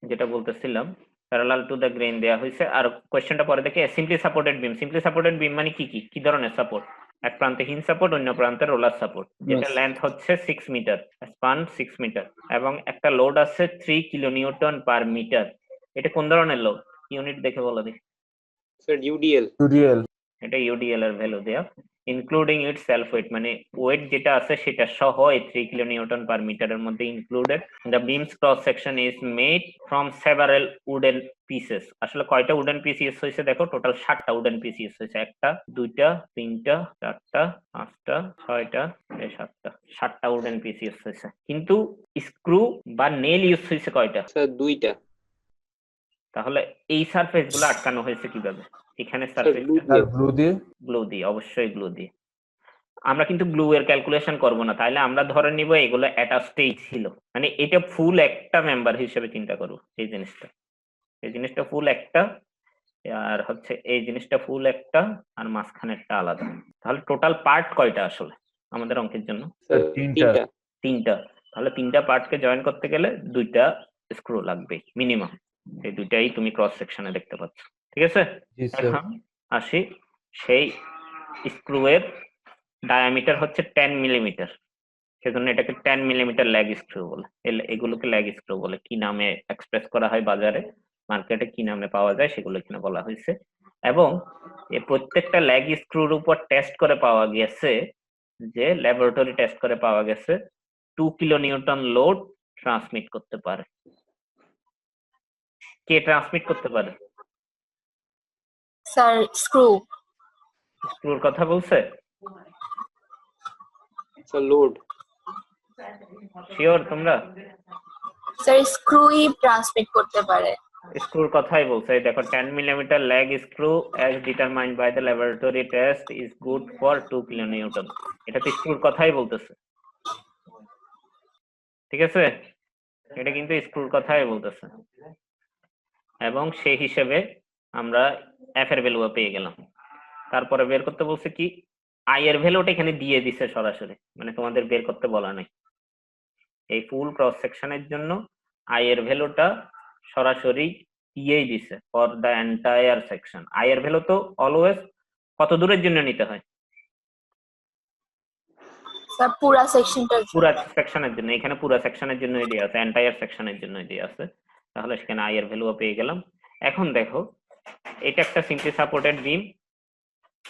Speaker 1: যেটা বলতেছিলাম প্যারালাল টু দ্য গ্রেন দেয়া হয়েছে। আর কোশ্চেনটা পরে দেখে, সিম্পলি সাপোর্টেড বিম। সিম্পলি সাপোর্টেড বিম মানে কি ধরনের সাপোর্ট? এক প্রান্তে হিন সাপোর্ট, অন্য প্রান্তে রোলার সাপোর্ট, যেটা লেন্থ হচ্ছে 6 মিটার, স্পান 6 মিটার, এবং একটা লোড আছে 3 কিলোনিউটন পার মিটার। এটা কোন ধরনের লোড? ইউনিট দেখে বলো দেখি।
Speaker 6: Sir UDL.
Speaker 1: এটা ইউডিএল এর ভ্যালু দেয়া, ইনক্লুডিং ইট সেলফ ওয়েট, মানে ওয়েট যেটা আছে সেটা সহ এই 3 কিলোনিউটন পার মিটারের মধ্যে included. The beans cross section is made from several wooden pieces. আসলে কয়টা উডেন পিস ইউজ হয়েছে দেখো, টোটাল 7টা উডেন পিস ইউজ হয়েছে। 1টা 2টা 3টা 4টা 5টা 6টা 7টা, 7টা উডেন পিস ইউজ হয়েছে। কিন্তু স্ক্রু বা নেল ইউজ হয়েছে কয়টা?
Speaker 6: স্যার 2টা।
Speaker 1: তাহলে এই সারফেস গুলো আটকানো হয়েছে কিভাবে? এখানে সারফেস গ্লু দিয়ে, অবশ্যই গ্লু দিয়ে। আমরা কিন্তু গ্লু এর ক্যালকুলেশন করব না, তাইলে আমরা ধরে নিব এগুলো অ্যাটাচড ছিল, মানে এটা ফুল একটা মেম্বার হিসেবে চিন্তা করব। এই জিনিসটা ফুল একটা, আর হচ্ছে এই জিনিসটা ফুল একটা, আর মাঝখানেরটা আলাদা। তাহলে টোটাল পার্ট কয়টা আসলে আমাদের অঙ্কের জন্য? তিনটা। তাহলে 3টা পার্টকে জয়েন করতে গেলে 2টা স্ক্রু লাগবে মিনিমাম। এই 2টাই তুমি ক্রস সেকশনে দেখতে পাচ্ছ, ঠিক আছে? এখন আসি সেই স্ক্রু এর ডায়ামিটার হচ্ছে 10 মিলিমিটার, সেজন্য এটাকে 10 মিলিমিটার ল্যাগ স্ক্রু বলে। এগুলোকে ল্যাগ স্ক্রু বলে। কি নামে এক্সপ্রেস করা হয় বাজারে, মার্কেটে কি নামে পাওয়া যায় সেগুলো এখানে বলা হয়েছে। এবং এই প্রত্যেকটা ল্যাগ স্ক্রুর উপর টেস্ট করে পাওয়া গেছে, যে ল্যাবরেটরি টেস্ট করে পাওয়া গেছে 2 কিলো নিউটন লোড ট্রান্সমিট করতে পারে। কে ট্রান্সমিট করতে পারে?
Speaker 2: Sir screw.
Speaker 1: স্ক্রুর কথা বলছে?
Speaker 6: Sir load.
Speaker 1: শিওর তোমরা?
Speaker 2: স্যার স্ক্রুই ট্রান্সমিট করতে পারে।
Speaker 1: স্ক্রুর কথাই বলছে। এই দেখো 10 millimetre lag screw as determined by the laboratory test is good for 2 kilonewton। এটা তো স্ক্রুর কথাই বলতেছে, ঠিক আছে? এটা কিন্তু স্ক্রুর কথাই বলতেছে। এবং সেই হিসেবে আমরা এফ এর ভ্যালু পেয়ে গেলাম। তারপরে বের করতে বলছে কি, আই এর ভ্যালুটা এখানে দিয়ে দিছে সরাসরি, মানে তোমাদের বের করতে বলা নাই। এই ফুল ক্রস সেকশনের জন্য আই এর ভ্যালুটা সরাসরি দিয়েই দিছে for the entire section. I এর ভ্যালু তো অলওয়েজ কত দূরের জন্য নিতে হয়?
Speaker 2: স্যার পুরা সেকশনটার
Speaker 1: পুরা সেকশনের জন্য। এখানে পুরা সেকশনের জন্যই দেয়া আছে, এন্টায়ার সেকশনের জন্যই দেয়া আছে। তাহলে সেখানে আই এর ভ্যালুও পেয়ে গেলাম। এখন দেখো, এটা একটা সিম্পলি সাপোর্টেড বিম,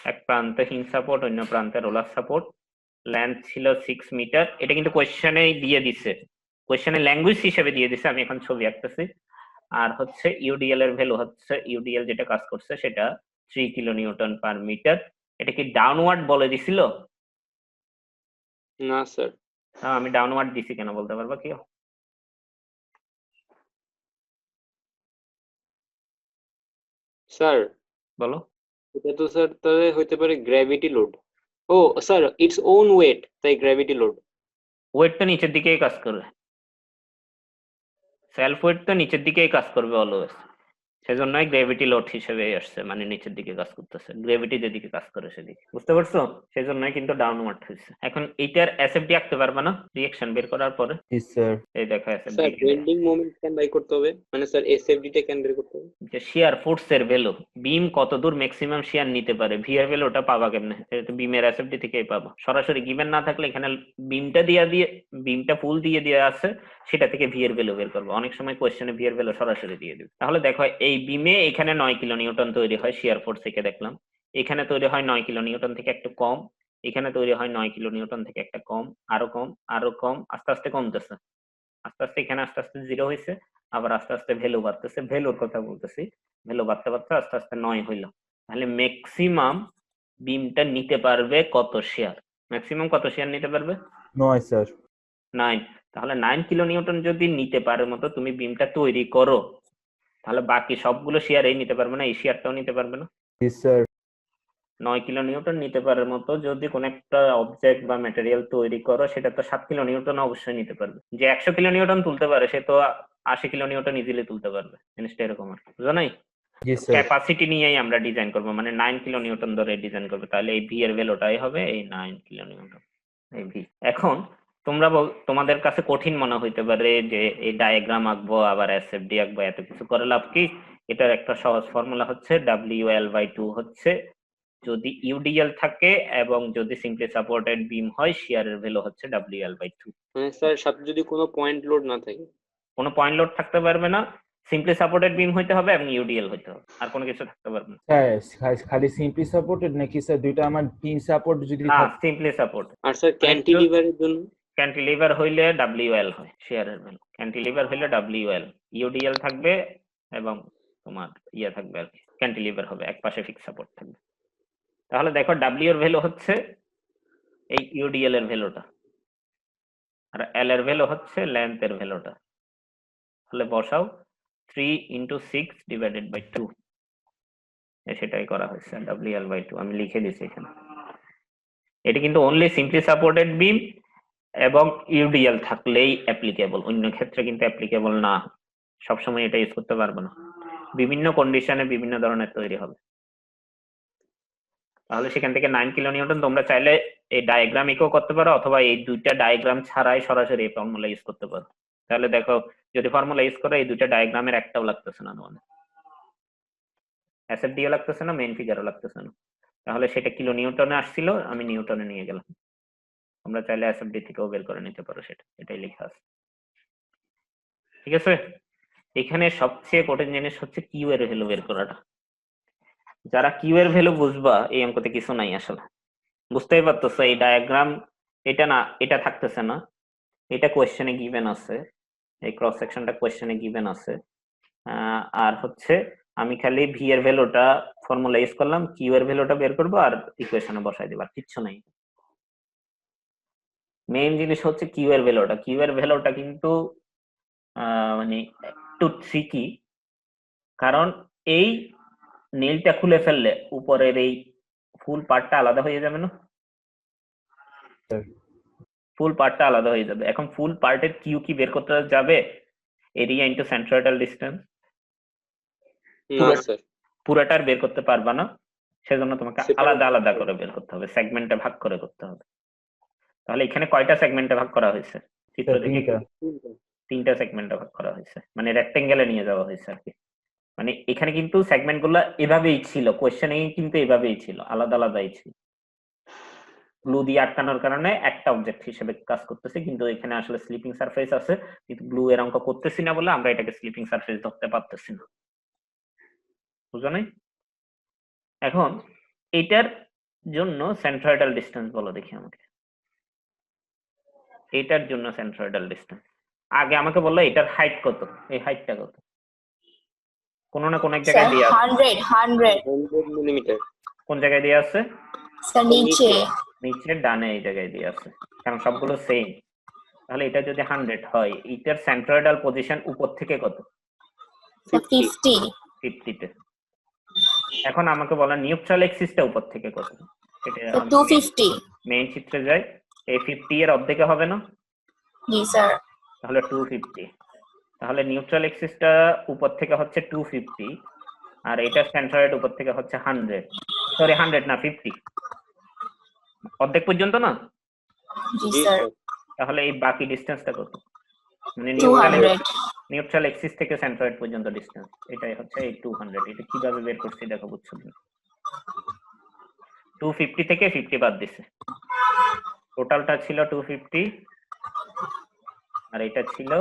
Speaker 1: এক প্রান্তে হিং সাপোর্ট, অন্য প্রান্তে রোলার সাপোর্ট, লেন্থ ছিল 6 মিটার। এটা কিন্তু কোয়েশ্চেনেই দিয়ে দিছে, কোয়েশ্চেনে ল্যাঙ্গুয়েজ হিসেবে দিয়ে দিছে, আমি এখন ছবি আঁকতেছি। আর হচ্ছে ইউডিএল এর ভ্যালু হচ্ছে, ইউডিএল যেটা কাজ করছে সেটা 3 কিলো নিউটন পার মিটার। এটা কি ডাউনওয়ার্ড বলে দিছিল?
Speaker 6: না স্যার।
Speaker 1: আমি ডাউনওয়ার্ড দিছি কেন বলতে পারবা কি?
Speaker 6: স্যার
Speaker 1: বলো।
Speaker 6: এটা তো স্যার তাহলে হইতে পারে গ্র্যাভিটি লোড। ও স্যার, ইটস ওন ওয়েট, তাই গ্র্যাভিটি লোড।
Speaker 1: ওয়েট তো নিচের দিকেই কাজ করবে, সেলফ ওয়েট তো নিচের দিকেই কাজ করবে অলওয়েজ, সেজন্যই গ্র্যাভিটি লোড হিসেবে আসছে, মানে নিচের দিকে কাজ করতেছে, গ্র্যাভিটি যেদিকে কাজ করে সেদিকে, বুঝতে পারছো? সেজন্যই কিন্তু ডাউনওয়ার্ড হয়েছে। এখন এইটার এসএফডি আঁকতে পারবে না রিঅ্যাকশন বের করার পরে?
Speaker 4: জি স্যার।
Speaker 1: এই দেখো
Speaker 6: স্যার
Speaker 1: এসএফডি
Speaker 6: বেন্ডিং মোমেন্ট কেন বাই করতে হবে, মানে স্যার এসএফডি টা কেন বের করতে হবে?
Speaker 1: যে শিয়ার ফোর্স এর ভ্যালু, বিম কতদূর ম্যাক্সিমাম শিয়ার নিতে পারে, ভি এর ভ্যালু ওটা পাবা কেমনে? এটা তো বিমের এসএফডি থেকেই পাবা, সরাসরি গিভেন না থাকলে এখানে বিমটা ফুল দিয়ে আছে, সেটা থেকে ভি এর ভ্যালু বের করবো। অনেক সময় কোশ্চেনে ভি এর ভ্যালু সরাসরি দিয়ে দিবে। তাহলে দেখো এই বিমে এখানে 9 কিলো নিউটন তৈরি হয় শিয়ার ফোর্স থেকে, দেখলাম এখানে তৈরি হয় 9 কিলো নিউটন থেকে একটু কম, এখানে তৈরি হয় 9 কিলো নিউটন থেকে একটা কম, আরো কম, আরো কম, আস্তে আস্তে কমতেছে, আস্তে আস্তে এখানে আস্তে আস্তে 0 হয়েছে, আবার আস্তে আস্তে ভ্যালু বাড়তেছে, ভ্যালুর কথা বলতেছি, ভ্যালু বাড়তে বাড়তে আস্তে আস্তে 9 হইলো। তাহলে ম্যাক্সিমাম বিমটা নিতে পারবে কত শেয়ার? ম্যাক্সিমাম কত শেয়ার নিতে পারবে?
Speaker 4: 9 স্যার।
Speaker 1: 9। তাহলে 9 কিলো নিউটন যদি নিতে পারে মতো তুমি বিমটা তৈরি করো, তাহলে বাকি সবগুলো শেয়ার এই নিতে পারবে না, এই শেয়ারটাও নিতে পারবে না।
Speaker 4: জি স্যার।
Speaker 1: 9 কিলো নিউটন নিতে পারার মতো যদি কোন একটা অবজেক্ট বা ম্যাটেরিয়াল তৈরি করো, সেটা তো 7 কিলো নিউটন অবশ্যই নিতে পারবে। যে 100 কিলো নিউটন তুলতে পারে সে তো 80 কিলো নিউটন ইজিলি তুলতে পারবে। জিনিসটা এরকম আর কি, বুঝো নাই?
Speaker 4: জি স্যার।
Speaker 1: ক্যাপাসিটি নিয়েই আমরা ডিজাইন করব, মানে 9 কিলো নিউটন ধরে ডিজাইন করবে। তাহলে এই ভি এর ভ্যালুটাই হবে এই 9 কিলো নিউটন, এই ভি। এখন তোমরা তোমাদের কাছে কঠিন মনে হইতে পারে যে এই ডায়াগ্রাম আঁকবো আবার এসএফডি আঁকবো, এত কিছু করে লাভ কি? এটার একটা সহজ ফর্মুলা হচ্ছে WL/2 হচ্ছে যদি ইউডিএল থাকে এবং যদি সিম্পলি সাপোর্টেড বিম হয়, শিয়ারের ভ্যালু হচ্ছে WL/2।
Speaker 6: মানে স্যার সাথে যদি কোনো পয়েন্ট লোড না থাকে?
Speaker 1: কোনো পয়েন্ট লোড থাকতে পারবে না, সিম্পলি সাপোর্টেড বিম হইতে হবে এবং ইউডিএল হইতে হবে, আর কোনো কিছু থাকতে পারবে না।
Speaker 4: স্যার খালি সিম্পলি সাপোর্টেড নাকি স্যার দুইটা আমার পিন সাপোর্ট যদি
Speaker 1: না,
Speaker 4: থাকে?
Speaker 1: Simply support.
Speaker 6: আর স্যার ক্যান্টিলিভারের জন্য?
Speaker 1: ক্যান্টিলিভার হইলে WL হয় শিয়ারের ভ্যালু, ক্যান্টিলিভার হইলে WL, ইউডিএল থাকবে এবং তোমার ইয়া থাকবে আর কি, ক্যান্টিলিভার হবে, এক পাশে ফিক্স সাপোর্ট থাকবে। তাহলে দেখো W এর ভ্যালু হচ্ছে এই ইউডিএল এর ভ্যালুটা, আর L এর ভ্যালু হচ্ছে লেন্থ এর ভ্যালুটা। তাহলে বসাও 3 × 6 / 2, সেটাই করা হয়েছে WL/2, আমি লিখে দিয়েছি এখানে। এটা কিন্তু অনলি সিম্পলি সাপোর্টেড বিম এবং ইউডিএল থাকলেই অ্যাপ্লিকেবল, অন্য ক্ষেত্রে কিন্তু অ্যাপ্লিকেবল না, সবসময় এটা ইউজ করতে পারবে না, বিভিন্ন কন্ডিশনে বিভিন্ন ধরনের তৈরি হবে। তাহলে সেখান থেকে 9 কিলো নিউটন তোমরা চাইলে এই ডায়াগ্রাম ইকো করতে পারো, অথবা এই দুইটা ডায়াগ্রাম ছাড়াই সরাসরি এই ফর্মুলা ইউজ করতে পারো। তাহলে দেখো যদি ফর্মুলা ইউজ করো, এই দুইটা ডায়াগ্রামের একটাও লাগতেছে না, তোমাদের এসএফডিও লাগতেছে না, মেইন ফিগারও লাগতেছে না, তাহলে সেটা কিলো নিউটনে আসছিল, আমি নিউটনে নিয়ে গেলাম। আমরা চাইলে এসএফডি থেকেও বের করে নিতে পারো, সেটা এটাই লেখা আছে। ঠিক আছে, এখানে সবচেয়ে কঠিন জিনিস হচ্ছে কিউ এর ভ্যালু বের করাটা। যারা কিউ এর ভ্যালু বুঝবা, এই অঙ্কতে কিছু নাই আসলে। বুঝতেই পারতেছো এই ডায়াগ্রাম, এটা না, এটা থাকতেছে না, এটা কোয়েশ্চেনে গিভেন আছে, এই ক্রস সেকশনটা কোয়েশ্চেনে গিভেন আছে। আর হচ্ছে আমি খালি ভি এর ভ্যালুটা ফর্মুলা ইউজ করলাম, কিউ এর ভ্যালুটা বের করবো আর ইকুয়েশনে বসাই দিব, আর কিচ্ছু নাই। মেইন জিনিস হচ্ছে কিউ এর ভ্যালুটা। কিউ এর ভ্যালুটা কিন্তু মানে একটু ট্রিকি, কারণ এই নীলটা খুলে ফেললে উপরের এই ফুল পার্টটা আলাদা হয়ে যাবে না, ফুল পার্টটা আলাদা হয়ে যাবে। এখন ফুল পার্টের কিউ কি বের করতে যাবে? এরিয়া ইনটু সেন্ট্রয়েডাল ডিসটেন্স,
Speaker 6: না স্যার,
Speaker 1: পুরোটার বের করতে পারবা না, সেজন্য তোমাকে
Speaker 6: Separate
Speaker 1: আলাদা আলাদা করে বের করতে হবে, সেগমেন্টে ভাগ করে করতে হবে। তাহলে এখানে কয়টা সেগমেন্টে ভাগ করা হয়েছে? চিত্র দেখে তিনটা সেগমেন্টে ভাগ করা হয়েছে, মানে রেক্টেঙ্গেলে নিয়ে যাওয়া হয়েছে আর কি। মানে এখানে কিন্তু সেগমেন্ট গুলো এভাবেই ছিল, কোয়েশ্চেনে কিন্তু এভাবেই ছিল, আলাদা আলাদাই ছিল। ব্লু দিয়ে আটকানোর কারণে একটা অবজেক্ট হিসেবে কাজ করতেছে, কিন্তু এখানে আসলে স্লিপিং সারফেস আছে, কিন্তু ব্লু এর অঙ্ক করতেছি না বলে আমরা এটাকে স্লিপিং সারফেস ধরতে পারতেছি না। বুঝো নাই? এখন এটার জন্য সেন্ট্রয়েডাল ডিসটেন্স বলো দেখি আমাকে, এটার জন্য সেন্ট্রয়েডাল ডিসটেন্স। আগে আমাকে বললো এটার হাইট কত, এই হাইটটা কত? কোনো না কোনো এক জায়গায় দিয়ে আছে।
Speaker 6: 100 মিলিমিটার।
Speaker 1: কোন জায়গায় দিয়ে আছে?
Speaker 2: স্যার নিচে
Speaker 1: নিচে ডানে এই জায়গায় দিয়ে আছে, কারণ সবগুলো সেম। তাহলে এটা যদি 100 হয়, এটার সেন্ট্রয়েডাল পজিশন উপর থেকে কত?
Speaker 2: 50
Speaker 1: 50 তে। এখন আমাকে বলা নিউট্রাল এক্সিসটা উপর থেকে কত? এটা
Speaker 2: 250
Speaker 1: মেইন চিত্রে যাই, এই 50 এর অর্ধেকে হবে না?
Speaker 2: জি স্যার
Speaker 1: তাহলে 250। তাহলে নিউট্রাল এক্সিসটা উপর থেকে হচ্ছে 250, আর এটা সেন্ট্রয়েড উপর থেকে হচ্ছে 100, সরি 100 না 50, অর্ধেক পর্যন্ত না?
Speaker 2: জি স্যার
Speaker 1: তাহলে এই বাকি ডিসটেন্সটা কত? মানে
Speaker 2: 200
Speaker 1: নিউট্রাল এক্সিস থেকে সেন্ট্রয়েড পর্যন্ত ডিসটেন্স, এটাই হচ্ছে এই 200। এটা কিভাবে বের করছি দেখো, বুঝছো না? 250 থেকে 50 বাদ দিছে, টোটালটা ছিল 250 আর এটা ছিল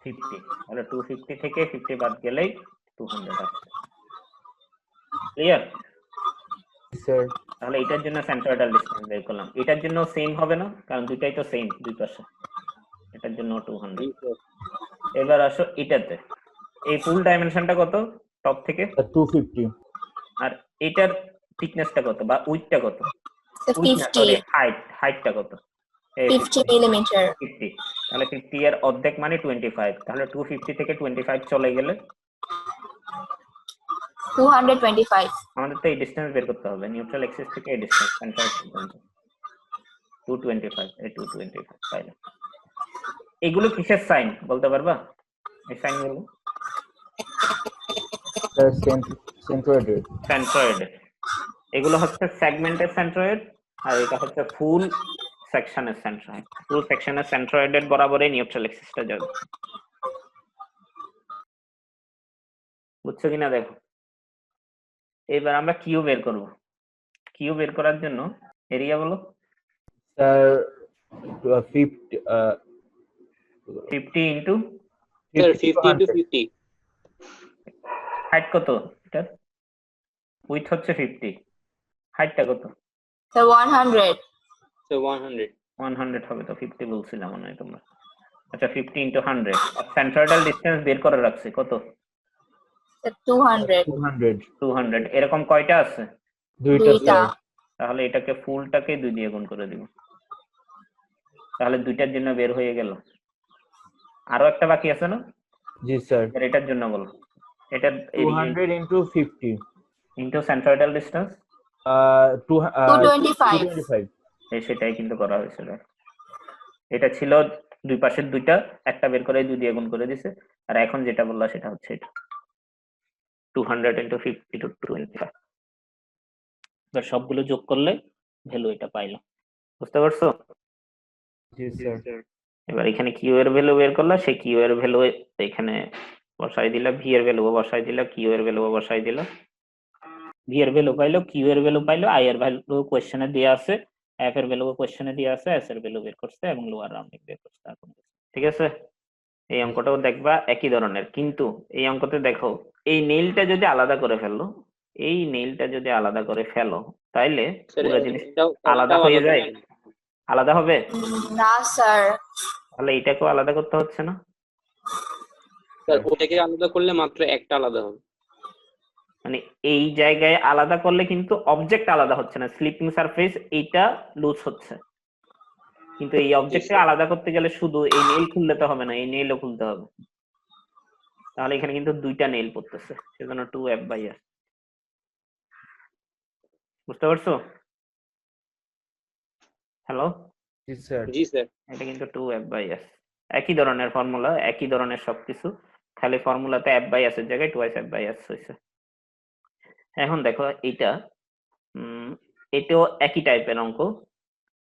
Speaker 1: 50, তাহলে 250 থেকে 50 বাদ গেলেই 200 আসছে। ক্লিয়ার?
Speaker 4: স্যার
Speaker 1: তাহলে এটার জন্য সেন্ট্রয়েডাল ডিসটেন্স বের করলাম। এটার জন্য সেম হবে না, কারণ দুইটাই তো সেম দুই পাশে, এটার জন্য 200। এবার আসো এটাতে, এই ফুল ডাইমেনশনটা কত টপ থেকে?
Speaker 4: 250।
Speaker 1: আর এটার থিকনেসটা কত বা উইডথটা কত?
Speaker 2: 50
Speaker 1: হাইটটা কত?
Speaker 2: 50 মিলিমিটার
Speaker 1: 50। তাহলে 50 এর অর্ধেক মানে 25, তাহলে 250 থেকে 25 চলে গেলে
Speaker 2: 225
Speaker 1: আমাদের তো এই ডিসটেন্স বের করতে হবে, নিউট্রাল এক্সিস থেকে এই ডিসটেন্স সেন্ট্রয়েড পর্যন্ত 225, এই 225 পাইলাম। এগুলো কিসের সাইন বলতে পারবা? এই সাইনগুলো সেন্ট্রয়েড, এগুলো হচ্ছে সেগমেন্টের সেন্ট্রয়েড, আর এটা হচ্ছে ফুল সেকশনের সেন্ট্রয়েড। ফুল সেকশনের সেন্ট্রয়েডের বরাবরই নিউট্রাল এক্সিসটা যাবে। বুঝছো কিনা দেখো। এবার আমরা কিউ বের করব। কিউ বের করার জন্য এরিয়া বলো।
Speaker 4: Sir
Speaker 1: 50 into
Speaker 6: sir 50 into 50।
Speaker 1: Height কত এটার? উইথ হচ্ছে 50, হাইটটা কত?
Speaker 2: Sir 100
Speaker 6: sir 100।
Speaker 1: 100 হবে তো, 50 বলছিলাম মনে হয় তোমরা। আচ্ছা 50 ইনটু 100, আর সেন্ট্রয়েডাল ডিসটেন্স বের করে রাখছি কত?
Speaker 2: স্যার 200
Speaker 1: 200। এরকম কয়টা আছে?
Speaker 2: দুইটা
Speaker 1: তাহলে এটাকে ফুলটাকে 2 দিয়ে গুণ করে দিব, তাহলে দুইটার জন্য বের হয়ে গেল। আরো একটা বাকি আছে না?
Speaker 4: জি স্যার
Speaker 1: এটার জন্য বলো। এটা
Speaker 4: 200 ইনটু 50
Speaker 1: ইনটু সেন্ট্রয়েডাল ডিসটেন্স
Speaker 2: 225
Speaker 1: সেটাই কিন্তু করা হয়েছিল। এটা ছিল দুই পাশের দুইটা, একটা বের করে 2 দিয়ে গুণ করে দিছে, আর এখন যেটা বললা সেটা হচ্ছে এটা 200 ইনটু 50 টু 25। এবার সবগুলো যোগ করলে ভ্যালু এটা পাইলাম। বুঝতে পারছো?
Speaker 4: জি স্যার
Speaker 1: এবার এখানে কিউ এর ভ্যালু বের করলা, সেই কিউ এর ভ্যালু এখানে বসাই দিলা, ভি এর ভ্যালু বসাই দিলা, কিউ এর ভ্যালু বসাই দিলা। ভি এর ভ্যালু পাইলো, কিউ এর ভ্যালু পাইলো, আই এর ভ্যালু কোশ্চেনে দেওয়া আছে, এফ এর ভ্যালু কোশ্চেনে দেওয়া আছে, এস এর ভ্যালু বের করছে এবং লোয়ার রাউন্ডিং বের করছে। ঠিক আছে, এই অঙ্কটাও দেখবা একই ধরনের, কিন্তু এই অঙ্কতে দেখো এই নেইলটা যদি আলাদা করে ফেলো, এই নেইলটা যদি আলাদা করে ফেলো তাইলে
Speaker 6: স্যার
Speaker 1: পুরো জিনিস
Speaker 6: এটাও
Speaker 1: আলাদা
Speaker 6: একটাও
Speaker 1: হয়ে
Speaker 6: আলাদা
Speaker 1: যায়,
Speaker 6: হয় না।
Speaker 1: আলাদা হবে,
Speaker 2: না স্যার।
Speaker 1: তাহলে এটাকেও আলাদা করতে হচ্ছে না?
Speaker 6: স্যার ওটাকে আলাদা করলে মাত্র একটা আলাদা হবে।
Speaker 1: মানে এই জায়গায় আলাদা করলে কিন্তু অবজেক্ট আলাদা হচ্ছে না, স্লিপিং সারফেস এইটা লুজ হচ্ছে, কিন্তু এই অবজেক্টকে
Speaker 6: স্যার।
Speaker 1: আলাদা করতে গেলে শুধু এই নেইল খুললে তো হবে না, এই নেইলও খুলতে হবে, তাহলে এখানে কিন্তু দুইটা নেইল পড়তেছে, সেজন্য 2f/s। বুঝতে পারছো? হ্যালো,
Speaker 4: জি স্যার।
Speaker 6: জি স্যার।
Speaker 1: এটা কিন্তু 2f/s, একই ধরনের ফর্মুলা, একই ধরনের সবকিছু, খালি ফর্মুলাতে f/s এর জায়গায় 2f/s হয়েছে। এখন দেখো এইটা এটাও একই টাইপের অঙ্ক।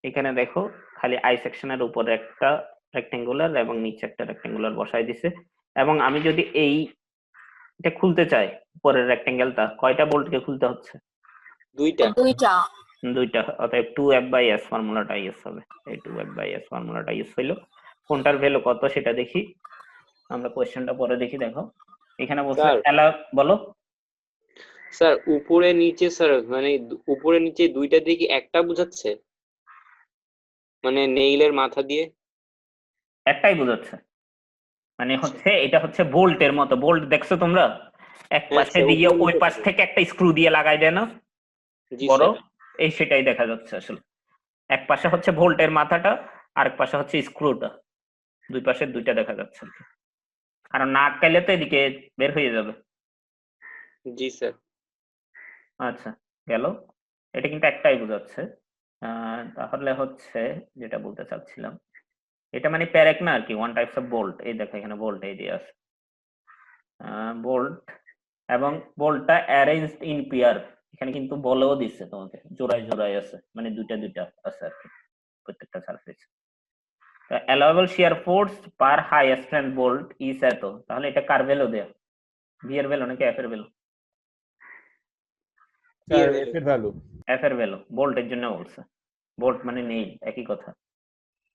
Speaker 1: এখানে দেখো খালি আই সেকশনের উপরে একটা রেক্টেঙ্গুলার এবং নিচে একটা রেক্টেঙ্গুলার বসাই দিছে, এবং আমি যদি এটা খুলতে চাই উপরের রেক্টেঙ্গেলটা, কয়টা বোল্টকে খুলতে হচ্ছে?
Speaker 6: দুইটা।
Speaker 1: দুইটা, অতএব 2f/s ফর্মুলাটা ইউজ হবে। এই 2f/s ফর্মুলাটা ইউজ হইলো। কোনটার ভ্যালু কত সেটা দেখি, আমরা কোশ্চেনটা পরে দেখি। দেখো এখানে বলছে বলো
Speaker 6: স্যার উপরে নিচে, স্যার মানে উপরে নিচে দুইটা দিয়ে কি একটা বোঝাচ্ছে, মানে নেইলের মাথা দিয়ে?
Speaker 1: একটাই বোঝাচ্ছে, মানে হচ্ছে এটা হচ্ছে বোল্টের মতো, বোল্ট দেখছো তোমরা এক পাশে দিয়ে ওই পাশ থেকে একটা স্ক্রু দিয়ে লাগাই দেয় না বড়, এই সেটাই দেখা যাচ্ছে আসলে। এক পাশে হচ্ছে ভোল্টের মাথাটা, আরেক পাশে হচ্ছে স্ক্রুটা, দুই পাশে দুইটা দেখা যাচ্ছে, কারণ না আটকাইলে তো এদিকে বের হয়ে যাবে।
Speaker 6: জি স্যার।
Speaker 1: আচ্ছা গেল, এটা কিন্তু একটাই বোঝাচ্ছে। তাহলে হচ্ছে যেটা বলতে চাচ্ছিলাম, এটা মানে প্যারেক না আর কি, ওয়ান টাইপস অফ বোল্ট। এই দেখো এখানে বোল্ট এই দিয়ে আছে, বোল্ট, এবং বোল্টটা অ্যারেঞ্জড ইন পেয়ার, এখানে কিন্তু বলেও দিচ্ছে তোমাকে জোড়ায় জোড়ায় আছে, মানে দুইটা দুইটা আছে আর কি প্রত্যেকটা surface. Allowable shear force per high strength bolt is এত, তাহলে এটা কার ভ্যালু দেয়া, ভি এর ভ্যালু নাকি এফ এর ভ্যালু?
Speaker 4: স্যার এফ এর ভ্যালু।
Speaker 1: এফ এর ভ্যালু, বোল্টের জন্য বলছে, বোল্ট মানে নেই, একই কথা।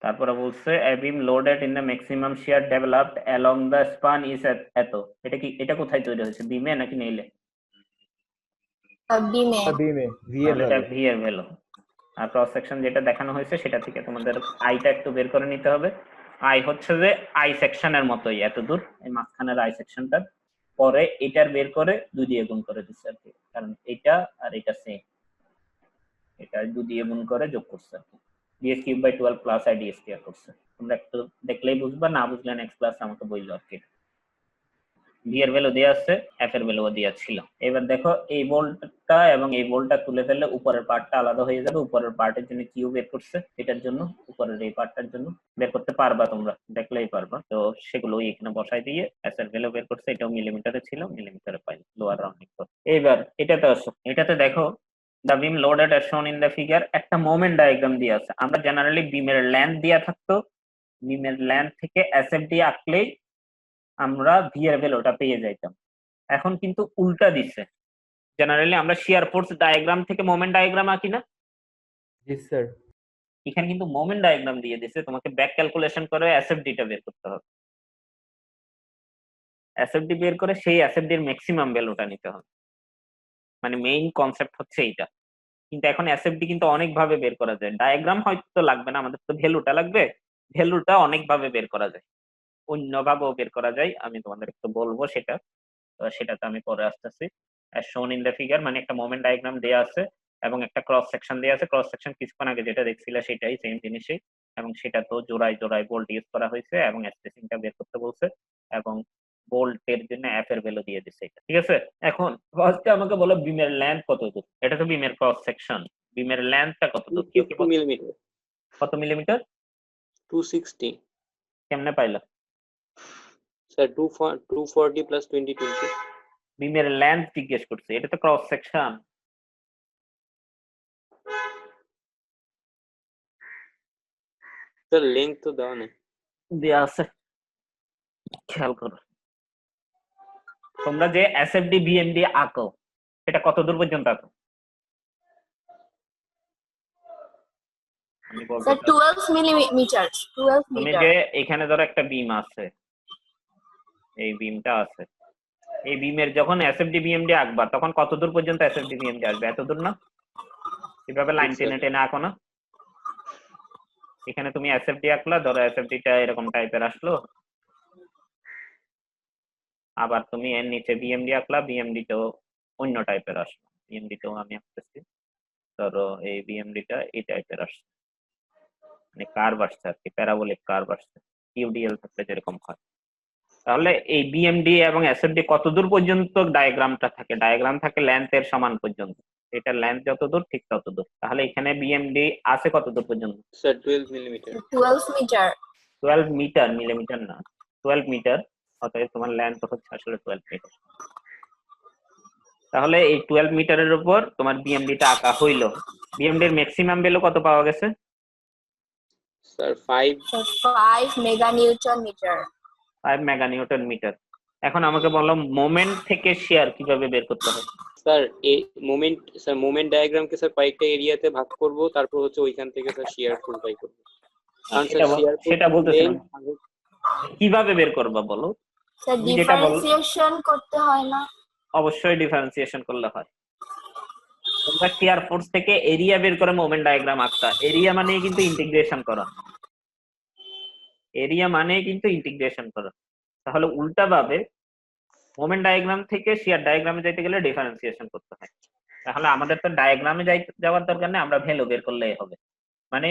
Speaker 1: তারপরে বলছে a beam loaded in the maximum shear developed along the span is এত, এটা কি, এটা কোথায় তৈরি হয়েছে, বিমে নাকি নেইলে?
Speaker 2: বিমে।
Speaker 4: বিমে, ভি এর
Speaker 1: এটা
Speaker 4: ভ্যালু।
Speaker 1: ভি এর ভ্যালু। আর ক্রস সেকশন যেটা দেখানো হয়েছে সেটা থেকে তোমাদের আইটা একটু বের করে নিতে হবে। আই হচ্ছে যে আই সেকশনের মতোই এত দূর, এই মাঝখানের আই সেকশনটা, পরে এটার বের করে 2 দিয়ে গুণ করে দিচ্ছে আর কি, কারণ এটা আর এটা সেম, এটা 2 দিয়ে গুণ করে যোগ করছে আর কি, ds³/12 প্লাস আই ds² করছে। তোমরা একটু দেখলেই বুঝবা, না বুঝলে নেক্সট ক্লাসে আমাকে বললো আর কি। ভি এর ভ্যালু দেওয়া আছে, এফ এর ভ্যালু দেওয়া ছিল। এবার দেখো এই বোল্টটা এবং এই বোল্টটা তুলে ফেললে উপরের পার্টটা আলাদা হয়ে যাবে, উপরের পার্টের জন্য কিউ বের করছে, এটার জন্য উপরের এই পার্টটার জন্য বের করতে পারবা, তোমরা দেখলেই পারবা। তো সেগুলো এখানে বসাই দিয়ে এস এর ভ্যালু বের করছে, এটাও মিলিমিটারে ছিল, মিলিমিটারে পাই, লোয়ার রাউন্ডিং করে। এইবার এটাতে আসো, এটাতে দেখো the beam loaded as shown in the figure, একটা মোমেন্ট ডায়াগ্রাম দিয়ে আছে। আমরা জেনারেলি বিমের লেন্থ দিয়া থাকতো, বিমের লেন্থ থেকে এসএফডি আঁকলেই আমরা ভি এর ভ্যালুটা পেয়ে যাইতাম। এখন কিন্তু উল্টা দিচ্ছে, জেনারেলি আমরা শিয়ার ফোর্স ডায়াগ্রাম থেকে মোমেন্ট ডায়াগ্রাম আঁকি না?
Speaker 4: জি স্যার।
Speaker 1: এখানে কিন্তু মোমেন্ট ডায়াগ্রাম দিয়ে দিছে, তোমাকে ব্যাক ক্যালকুলেশন করে এসএফডিটা বের করতে হবে, এসএফডি বের করে সেই এসএফডির ম্যাক্সিমাম ভ্যালুটা নিতে হবে, মানে মেইন কনসেপ্ট হচ্ছে এইটা। কিন্তু এখন এসএফডি কিন্তু অনেক ভাবে বের করা যায়, ডায়াগ্রাম হয়তো লাগবে না, আমাদের তো ভ্যালুটা লাগবে, ভ্যালুটা অনেক ভাবে বের করা যায়, অন্যভাবেও বের করা যায়, আমি তোমাদের একটু বলবো সেটা, সেটাতে আমি পরে আসতেছি। as shown in the figure মানে একটা মোমেন্ট ডায়াগ্রাম দেয়া আছে এবং একটা ক্রস সেকশন দেয়া আছে, ক্রস সেকশন কিছুক্ষণ আগে যেটা দেখছিলে সেটাই, সেম জিনিসই, এবং সেটা তো জোড়ায় জোড়ায় বোল্ট ইউজ করা হয়েছে এবং স্পেসিংটা বের করতে বলছে, এবং বোল্টের জন্য এফ এর ভ্যালু দিয়ে দিচ্ছে এটা, ঠিক আছে। এখন ফার্স্টে আমাকে বলো বিমের লেন্থ কত দূর, এটা তো বিমের ক্রস সেকশন, বিমের লেন্থটা কত দূর,
Speaker 6: 2 মিলিমিটার।
Speaker 1: কত মিলিমিটার?
Speaker 6: 260।
Speaker 1: কেমনে পাইলা?
Speaker 6: স্যার 240 প্লাস 20
Speaker 1: বিমের লেন্থ জিজ্ঞেস করছে, এটা তো ক্রস সেকশন।
Speaker 6: স্যার লেংথ তো দেওয়া নেই।
Speaker 1: দেয়া আছে, খেয়াল করো তোমরা যে এসএফডি বিএমডি আঁকো, সেটা কত দূর পর্যন্ত আছে? আমি বলতে
Speaker 2: স্যার
Speaker 1: চাচ্ছি,
Speaker 2: 12 মিলিমিটার 12
Speaker 1: তুমি
Speaker 2: মিটার
Speaker 1: যে এখানে ধরো একটা বিম আছে, এই বিমটা আছে, এই বিমের যখন এসএফডি বিএমডি আঁকবা তখন কত দূর পর্যন্ত এসএফডি বিএমডি আসবে? এত দূর না? এভাবে লাইন টেনে টেনে আঁকো না। এখানে তুমি এসএফডি আঁকলা, ধরো এসএফডিটা এরকম টাইপের আসলো, আবার তুমি এর নিচে বিএমডি আঁকলা, বিএমডি তো অন্য টাইপের আসলো, বিএমডি তো আমি আঁকতেছি, ধরো এই বিএমডিটা এই টাইপের আসছে, মানে কার্ভ আসছে আর কি, প্যারাবোলিক কার্ভ আসছে, ইউডিএল থাকলে যেরকম হয়। তাহলে এই বিএমডি এবং এসএফডি কত দূর পর্যন্ত ডায়াগ্রামটা থাকে? ডায়াগ্রাম থাকে লেন্থ এর সমান পর্যন্ত, এটা লেন্থ যত দূর ঠিক তত দূর। তাহলে এখানে বিএমডি আছে কত দূর পর্যন্ত?
Speaker 6: Sir 12 millimetre.
Speaker 2: 12 metre
Speaker 1: 12 metre, millimetre না, 12 মিটার। অতএব তোমার লেন্থ হচ্ছে আসলে 12 মিটার। তাহলে এই 12 মিটারের উপর তোমার বিএমডিটা আঁকা হইলো। বিএমডির ম্যাক্সিমাম ভ্যালু কত পাওয়া গেছে?
Speaker 6: Sir 5
Speaker 2: 5 mega newton metre
Speaker 1: 5 mega newton metre. এখন আমাকে বলো মোমেন্ট থেকে শেয়ার কিভাবে বের করতে হয়?
Speaker 6: স্যার এই মোমেন্ট ডায়াগ্রামকে স্যার কয়েকটা এরিয়াতে ভাগ করব, তারপর হচ্ছে ওইখান থেকে স্যার শিয়ার ফোর্স বাই করব। কারণ স্যার শিয়ার ফোর্স
Speaker 1: সেটা বলতেছিলাম, কিভাবে বের করবা বলো?
Speaker 2: স্যার
Speaker 1: তুমি যেটা বলো,
Speaker 2: ডিফারেন্সিয়েশন করতে হয় না?
Speaker 1: অবশ্যই ডিফারেন্সিয়েশন করলে হয়। তোমরা শিয়ার ফোর্স থেকে এরিয়া বের করে মোমেন্ট ডায়াগ্রাম আঁকতা, এরিয়া মানে কিন্তু ইন্টিগ্রেশন করা, এরিয়া মানে কিন্তু ইন্টিগ্রেশন করা। তাহলে উল্টা ভাবে মোমেন্ট ডায়াগ্রাম থেকে শিয়ার ডায়াগ্রামে যাইতে গেলে ডিফারেন্সিয়েশন করতে হয়। তাহলে আমাদের তো ডায়াগ্রামে যাওয়ার দরকার নেই, আমরা ভ্যালু বের করলেই হবে। মানে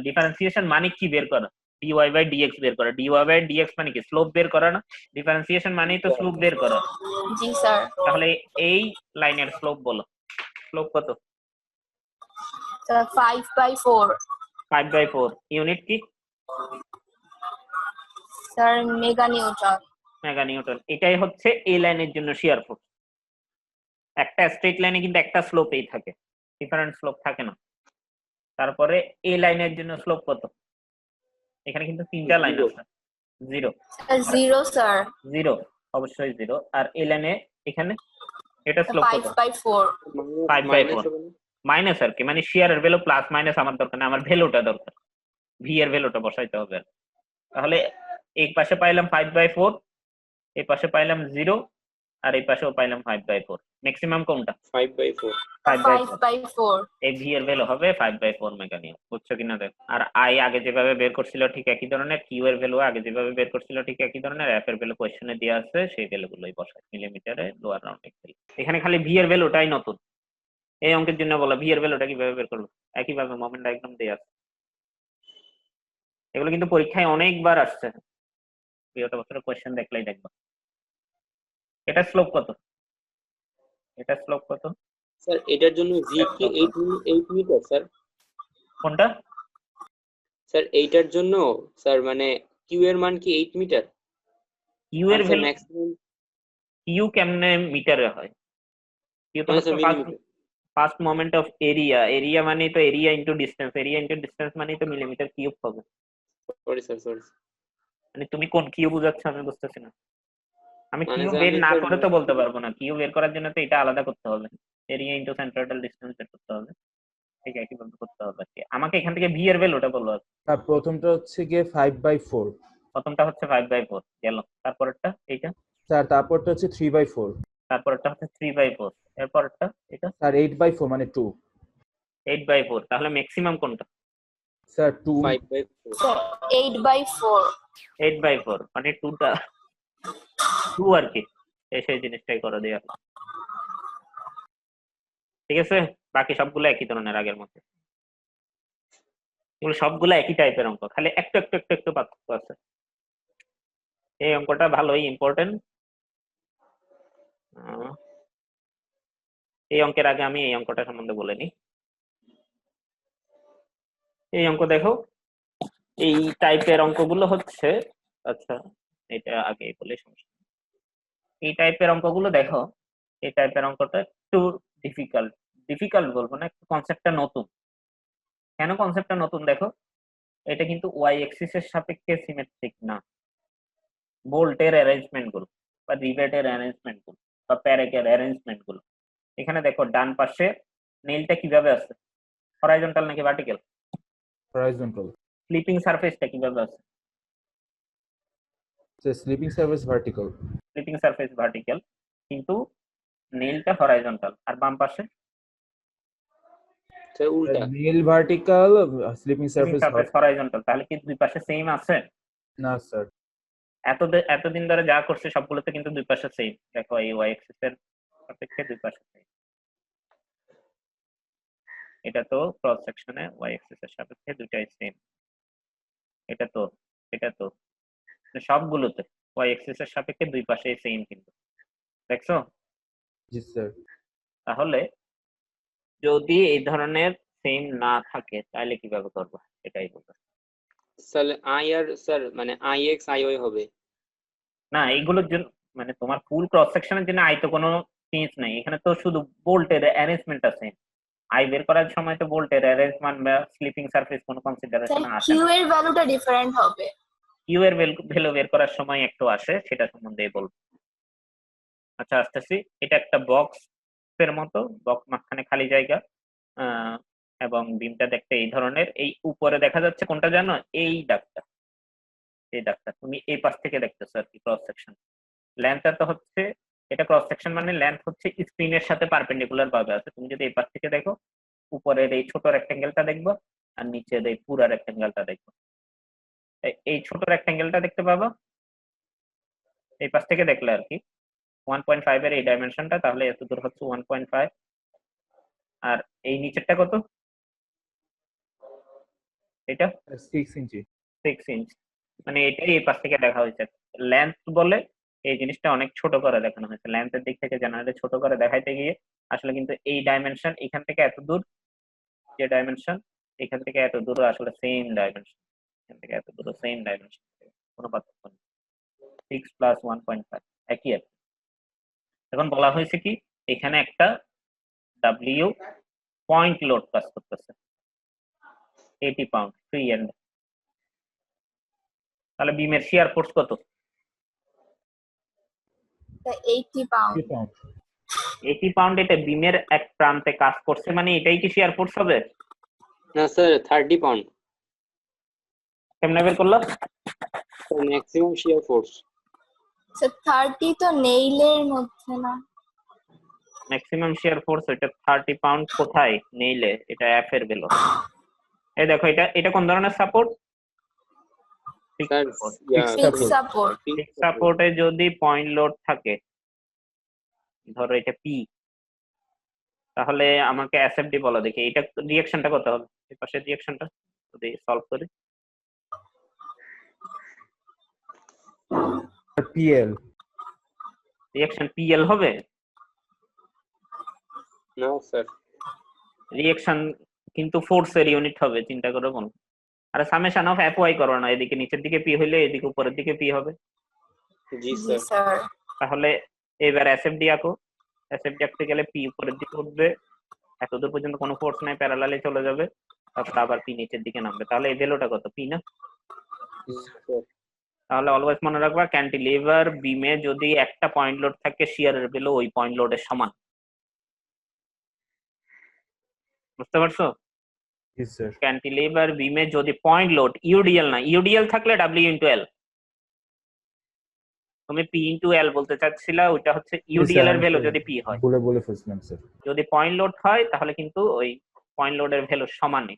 Speaker 1: ডিফারেন্সিয়েশন মানে কি বের করা? ডিওয়াই বাই ডিএক্স বের করা। ডিওয়াই বাই ডিএক্স মানে কি? স্লোপ বের করা না? ডিফারেন্সিয়েশন মানেই তো স্লোপ বের করা।
Speaker 2: জি স্যার।
Speaker 1: তাহলে এই লাইনের স্লোপ বলো, স্লোপ কত?
Speaker 2: স্যার 5/4
Speaker 1: 5/4। ইউনিট কি?
Speaker 2: Sir mega Newton
Speaker 1: mega Newton. এটাই হচ্ছে এই লাইনের জন্য শিয়ার ফোর্স। একটা স্ট্রেট লাইনে কিন্তু একটা স্লোপেই থাকে, ডিফারেন্ট স্লোপ থাকে না। তারপরে এই লাইনের জন্য স্লোপ কত? এখানে কিন্তু তিনটা লাইন আছে। 0
Speaker 2: স্যার 0 স্যার
Speaker 1: 0, অবশ্যই 0। আর এই লাইনে এখানে এটা স্লোপ কত?
Speaker 2: 5/4
Speaker 1: 5/4 মাইনাস আর কি, মানে শিয়ারের ভ্যালু প্লাস মাইনাস আমার দরকার না, আমার ভ্যালুটা দরকার, ভি এর ভ্যালুটা বসাইতে হবে। তাহলে এই পাশে পাইলাম 5/4, এই পাশে পাইলাম 0, আর এই পাশেও পাইলাম 5/4। ম্যাক্সিমাম কোনটা?
Speaker 6: 5/4
Speaker 2: 5/4
Speaker 1: এই ভি এর ভ্যালু হবে 5/4 মেগা নিউটন। বুঝছো কিনা দেখ। আর আই আগে যেভাবে বের করছিল ঠিক একই ধরনের, কিউ এর ভ্যালু আগে যেভাবে বের করছিল ঠিক একই ধরনের, এফ এর ভ্যালু কোশ্চেনে দেওয়া আছে, সেই ভ্যালুগুলোই বসাই মিলিমিটারে লোয়ার রাউন্ডিং। এখানে খালি ভি এর ভ্যালুটাই নতুন। এই অঙ্কের জন্য বলো ভি এর ভ্যালুটা কিভাবে বের করবো? একইভাবে মোমেন্ট ডায়াগ্রাম দেওয়া আছে। এগুলো কিন্তু পরীক্ষায় অনেকবার আসছে, বিগত বছরের কোশ্চেন দেখলেই দেখবা। এটা স্লোপ কত? এটা স্লোপ কত?
Speaker 6: স্যার এটার জন্য ভি কি 8 মিটার স্যার?
Speaker 1: কোনটা?
Speaker 6: স্যার এইটার জন্য স্যার মানে কিউ এর মান কি 8 মিটার?
Speaker 1: কিউ এর ভ্যালু,
Speaker 6: ম্যাক্সিমাম
Speaker 1: কিউ কেমনে মিটারে হয়? কিউ তো হচ্ছে first moment of area, area মানে তো area into distance, area into distance মানে তো মিলিমিটার কিউব হবে।
Speaker 6: সরি স্যার সরি,
Speaker 1: মানে তুমি কোন কিউ বুঝাচ্ছ আমি বুঝতেছি না। আমি
Speaker 6: মানে
Speaker 1: কিউ
Speaker 6: স্যার
Speaker 1: বের
Speaker 6: আমি
Speaker 1: না
Speaker 6: স্যার
Speaker 1: করে তো বলতে পারবো না, কিউ বের করার জন্য তো এটা আলাদা করতে হবে, এরিয়া ইনটু সেন্ট্রোইডাল ডিসটেন্স বের করতে হবে, ঠিক আছে কিভাবে করতে হবে আর কি। আমাকে এখান থেকে ভি এর ভ্যালুটা বলো।
Speaker 4: আর প্রথমটা হচ্ছে গিয়ে 5/4
Speaker 1: প্রথমটা হচ্ছে 5/4 গেল, তারপরেরটা এইটা,
Speaker 4: স্যার, তারপরটা হচ্ছে 3/4
Speaker 1: তারপরেরটা হচ্ছে 3/4, এরপরটা এটা
Speaker 4: স্যার 8/4 মানে 2
Speaker 1: 8/4। তাহলে ম্যাক্সিমাম কোনটা?
Speaker 4: স্যার 2
Speaker 6: 5/4
Speaker 2: স্যার 8/4
Speaker 1: 8/4 মানে 2টা 2 আর কি, সেই জিনিসটাই করে দেয়া। ঠিক আছে, বাকি সবগুলো একই ধরনের আগের মতো, এগুলো সবগুলো একই টাইপের অঙ্ক, খালি একটু একটু একটু একটু পার্থক্য আছে। এই অঙ্কটা ভালোই ইম্পর্টেন্ট। এই অঙ্কের আগে আমি এই অঙ্কটা সম্বন্ধে বলে নিই। এই অঙ্ক দেখো, এই টাইপের অঙ্কগুলো হচ্ছে, আচ্ছা এটা আগে বলে সমস্যা। এই টাইপের অঙ্কগুলো দেখো, এই টাইপের অঙ্কটা একটু ডিফিকাল্ট, ডিফিকাল্ট বলবো না, একটু কনসেপ্টটা নতুন। কেন কনসেপ্টটা নতুন দেখো, এটা কিন্তু ওয়াই এক্সিস এর সাপেক্ষে সিমেট্রিক না। বোল্টের অ্যারেঞ্জমেন্ট গুলো বা রিভেটের অ্যারেঞ্জমেন্ট গুলো বা প্যারেকের অ্যারেঞ্জমেন্ট গুলো এখানে দেখো ডান পাশে নেইলটা কিভাবে আছে, হরাইজন্টাল নাকি ভার্টিক্যাল?
Speaker 4: হরাইজন্টাল।
Speaker 1: স্লিপিং সারফেসটা কিভাবে আছে?
Speaker 4: Sleeping surface vertical.
Speaker 1: Sleeping surface vertical, কিন্তু নেইলটা হরাইজন্টাল। আর বাম পাশে
Speaker 6: স্যার উল্টা।
Speaker 4: Nail vertical, sleeping
Speaker 1: sleeping
Speaker 4: surface
Speaker 1: surface horizontal. তাহলে কি দুই পাশে সেম আছে?
Speaker 4: না স্যার।
Speaker 1: এতদিন ধরে যা করছে সবগুলোতে কিন্তু দুই পাশে সেম। দেখো এই ওয়াই অ্যাক্সিস এর সাপেক্ষে দুই পাশে সেম। এটা তো ক্রস সেকশনে ওয়াই অ্যাক্সিস এর সাপেক্ষে দুটাই সেম। এটা তো সবগুলোতে ওয়াই অ্যাক্সিস এর সাপেক্ষে দুই পাশে সেম কিন্তু, দেখছো?
Speaker 4: জি স্যার।
Speaker 1: তাহলে যদি এই ধরনের সেম না থাকে তাহলে কিভাবে করবো এটাই বলতে।
Speaker 6: স্যার আই আর স্যার মানে আই এক্স আই ওয়াই হবে
Speaker 1: না, এইগুলোর জন্য মানে তোমার ফুল ক্রস সেকশনের জন্য আই তো কোনো চেঞ্জ নাই, এখানে তো শুধু বোল্টের অ্যারেঞ্জমেন্ট আছে। আই বের করার সময় তো বোল্টের অ্যারেঞ্জমেন্ট বা স্লিপিং সারফেস কোনো কনসিডারেশন আসে
Speaker 2: কিউ
Speaker 1: না।
Speaker 2: এর ভ্যালুটা ডিফারেন্ট হবে।
Speaker 1: কিউ এর ভ্যালু বের করার সময় একটু আসে, সেটা সম্বন্ধে বলবো। আচ্ছা আসতেছি। এটা একটা বক্স এর মতো, বক্স মাঝখানে খালি জায়গা, এবং বিমটা দেখতে এই ধরনের। এই উপরে দেখা যাচ্ছে কোনটা জানো? এই দাগটা, এই দাগটা তুমি এই পাশ থেকে দেখতেছো আর কি ক্রস সেকশন। লেন্থটা তো হচ্ছে, এটা ক্রস সেকশন মানে লেন্থ হচ্ছে স্ক্রিনের সাথে পারপেন্ডিকুলার ভাবে আছে। তুমি যদি এই পাশ থেকে দেখো, উপরের এই ছোট রেক্টেঙ্গেলটা দেখবো আর নিচের এই পুরা রেক্টেঙ্গেলটা দেখবো। এই ছোট রেক্টেঙ্গেলটা দেখতে পাবো এই পাশ থেকে দেখলে আর কি 1.5 এর এই ডাইমেনশনটা, তাহলে এত দূর হচ্ছে 1.5। আর এই নিচেরটা কত? এটা
Speaker 4: 6 ইঞ্চি।
Speaker 1: 6 ইঞ্চ। মানে এটাই এই পাশ থেকে দেখা হয়েছে। লেন্থ বলে এই জিনিসটা অনেক ছোট করে দেখানো হয়েছে, লেন্থের দিক থেকে জেনারেলি ছোট করে দেখাইতে গিয়ে আসলে কিন্তু এই ডাইমেনশন এখান থেকে এত দূর, যে ডাইমেনশন এখান থেকে এত দূর আসলে সেম ডাইমেনশন, এখান থেকে এত দূর সেম ডাইমেনশন, কোনো পার্থক্য নেই। 6 + 1.5 একই আছে। এখন বলা হয়েছে কি এখানে একটা ডাব্লিউ পয়েন্ট লোড কাজ করতেছে 80 পাউন্ড ফ্রি এন্ড। তাহলে বিমের শিয়ার ফোর্স কত?
Speaker 2: 80 পাউন্ড।
Speaker 1: 80 পাউন্ড। এটা বিমের এক প্রান্তে কাজ করছে, মানে এটাই কি শিয়ার ফোর্স হবে?
Speaker 6: না স্যার 30 পাউন্ড
Speaker 1: কেমনে বের করলো?
Speaker 6: Maximum shear force.
Speaker 2: স্যার 30 তো নেইলের মধ্যে না।
Speaker 1: ম্যাক্সিমাম শিয়ার ফোর্স এটা 30 পাউন্ড কোথায়? নেইলে। এটা এফ এর ভ্যালু। এই দেখো এটা কোন ধরনের support?
Speaker 6: Sir
Speaker 2: fix support.
Speaker 1: Fix সাপোর্টে যদি পয়েন্ট লোড থাকে, ধরো এটা পি, তাহলে আমাকে এসএফডি বলো দেখি। এটা রিঅ্যাকশনটা কত হবে? এই পাশের রিঅ্যাকশনটা যদি সলভ করি,
Speaker 4: পিএল
Speaker 1: রিঅ্যাকশন পিএল হবে?
Speaker 6: না স্যার,
Speaker 1: রিঅ্যাকশন কিন্তু ফোর্সের ইউনিট হবে, চিন্তা করে বল। আর সামেশন অফ এফ ওয়াই করো না, এদিকে নিচের দিকে পি হইলে এদিকে উপরের দিকে পি হবে।
Speaker 6: জি
Speaker 2: জি
Speaker 6: স্যার।
Speaker 2: স্যার।
Speaker 1: তাহলে এবার এসএফডি আঁকো। এসএফডি আঁকতে গেলে পি উপরের দিকে উঠবে, এতদূর পর্যন্ত কোনো ফোর্স নাই, প্যারালালে চলে যাবে, তারপর আবার পি নিচের দিকে নামবে। তাহলে এই ভ্যালুটা কত? পি না? তাহলে অলওয়েজ মনে রাখবা ক্যান্টিলিভার বিমে যদি একটা পয়েন্ট লোড থাকে, শিয়ারের ভ্যালু ওই পয়েন্ট লোডের সমান। বুঝতে পারছো?
Speaker 4: জি স্যার।
Speaker 1: ক্যান্টিলিভার বিমে যদি পয়েন্ট লোড, ইউডিএল না, ইউডিএল থাকলে ডাব্লিউ ইন্টু এল। তুমি পি ইন্টু এল বলতে চাচ্ছিলা, ওইটা হচ্ছে ইউডিএল এর ভ্যালু যদি পি হয়।
Speaker 4: বলে ফেলছিলাম স্যার।
Speaker 1: যদি পয়েন্ট লোড হয় তাহলে কিন্তু ওই পয়েন্ট লোডের ভ্যালু সমানই।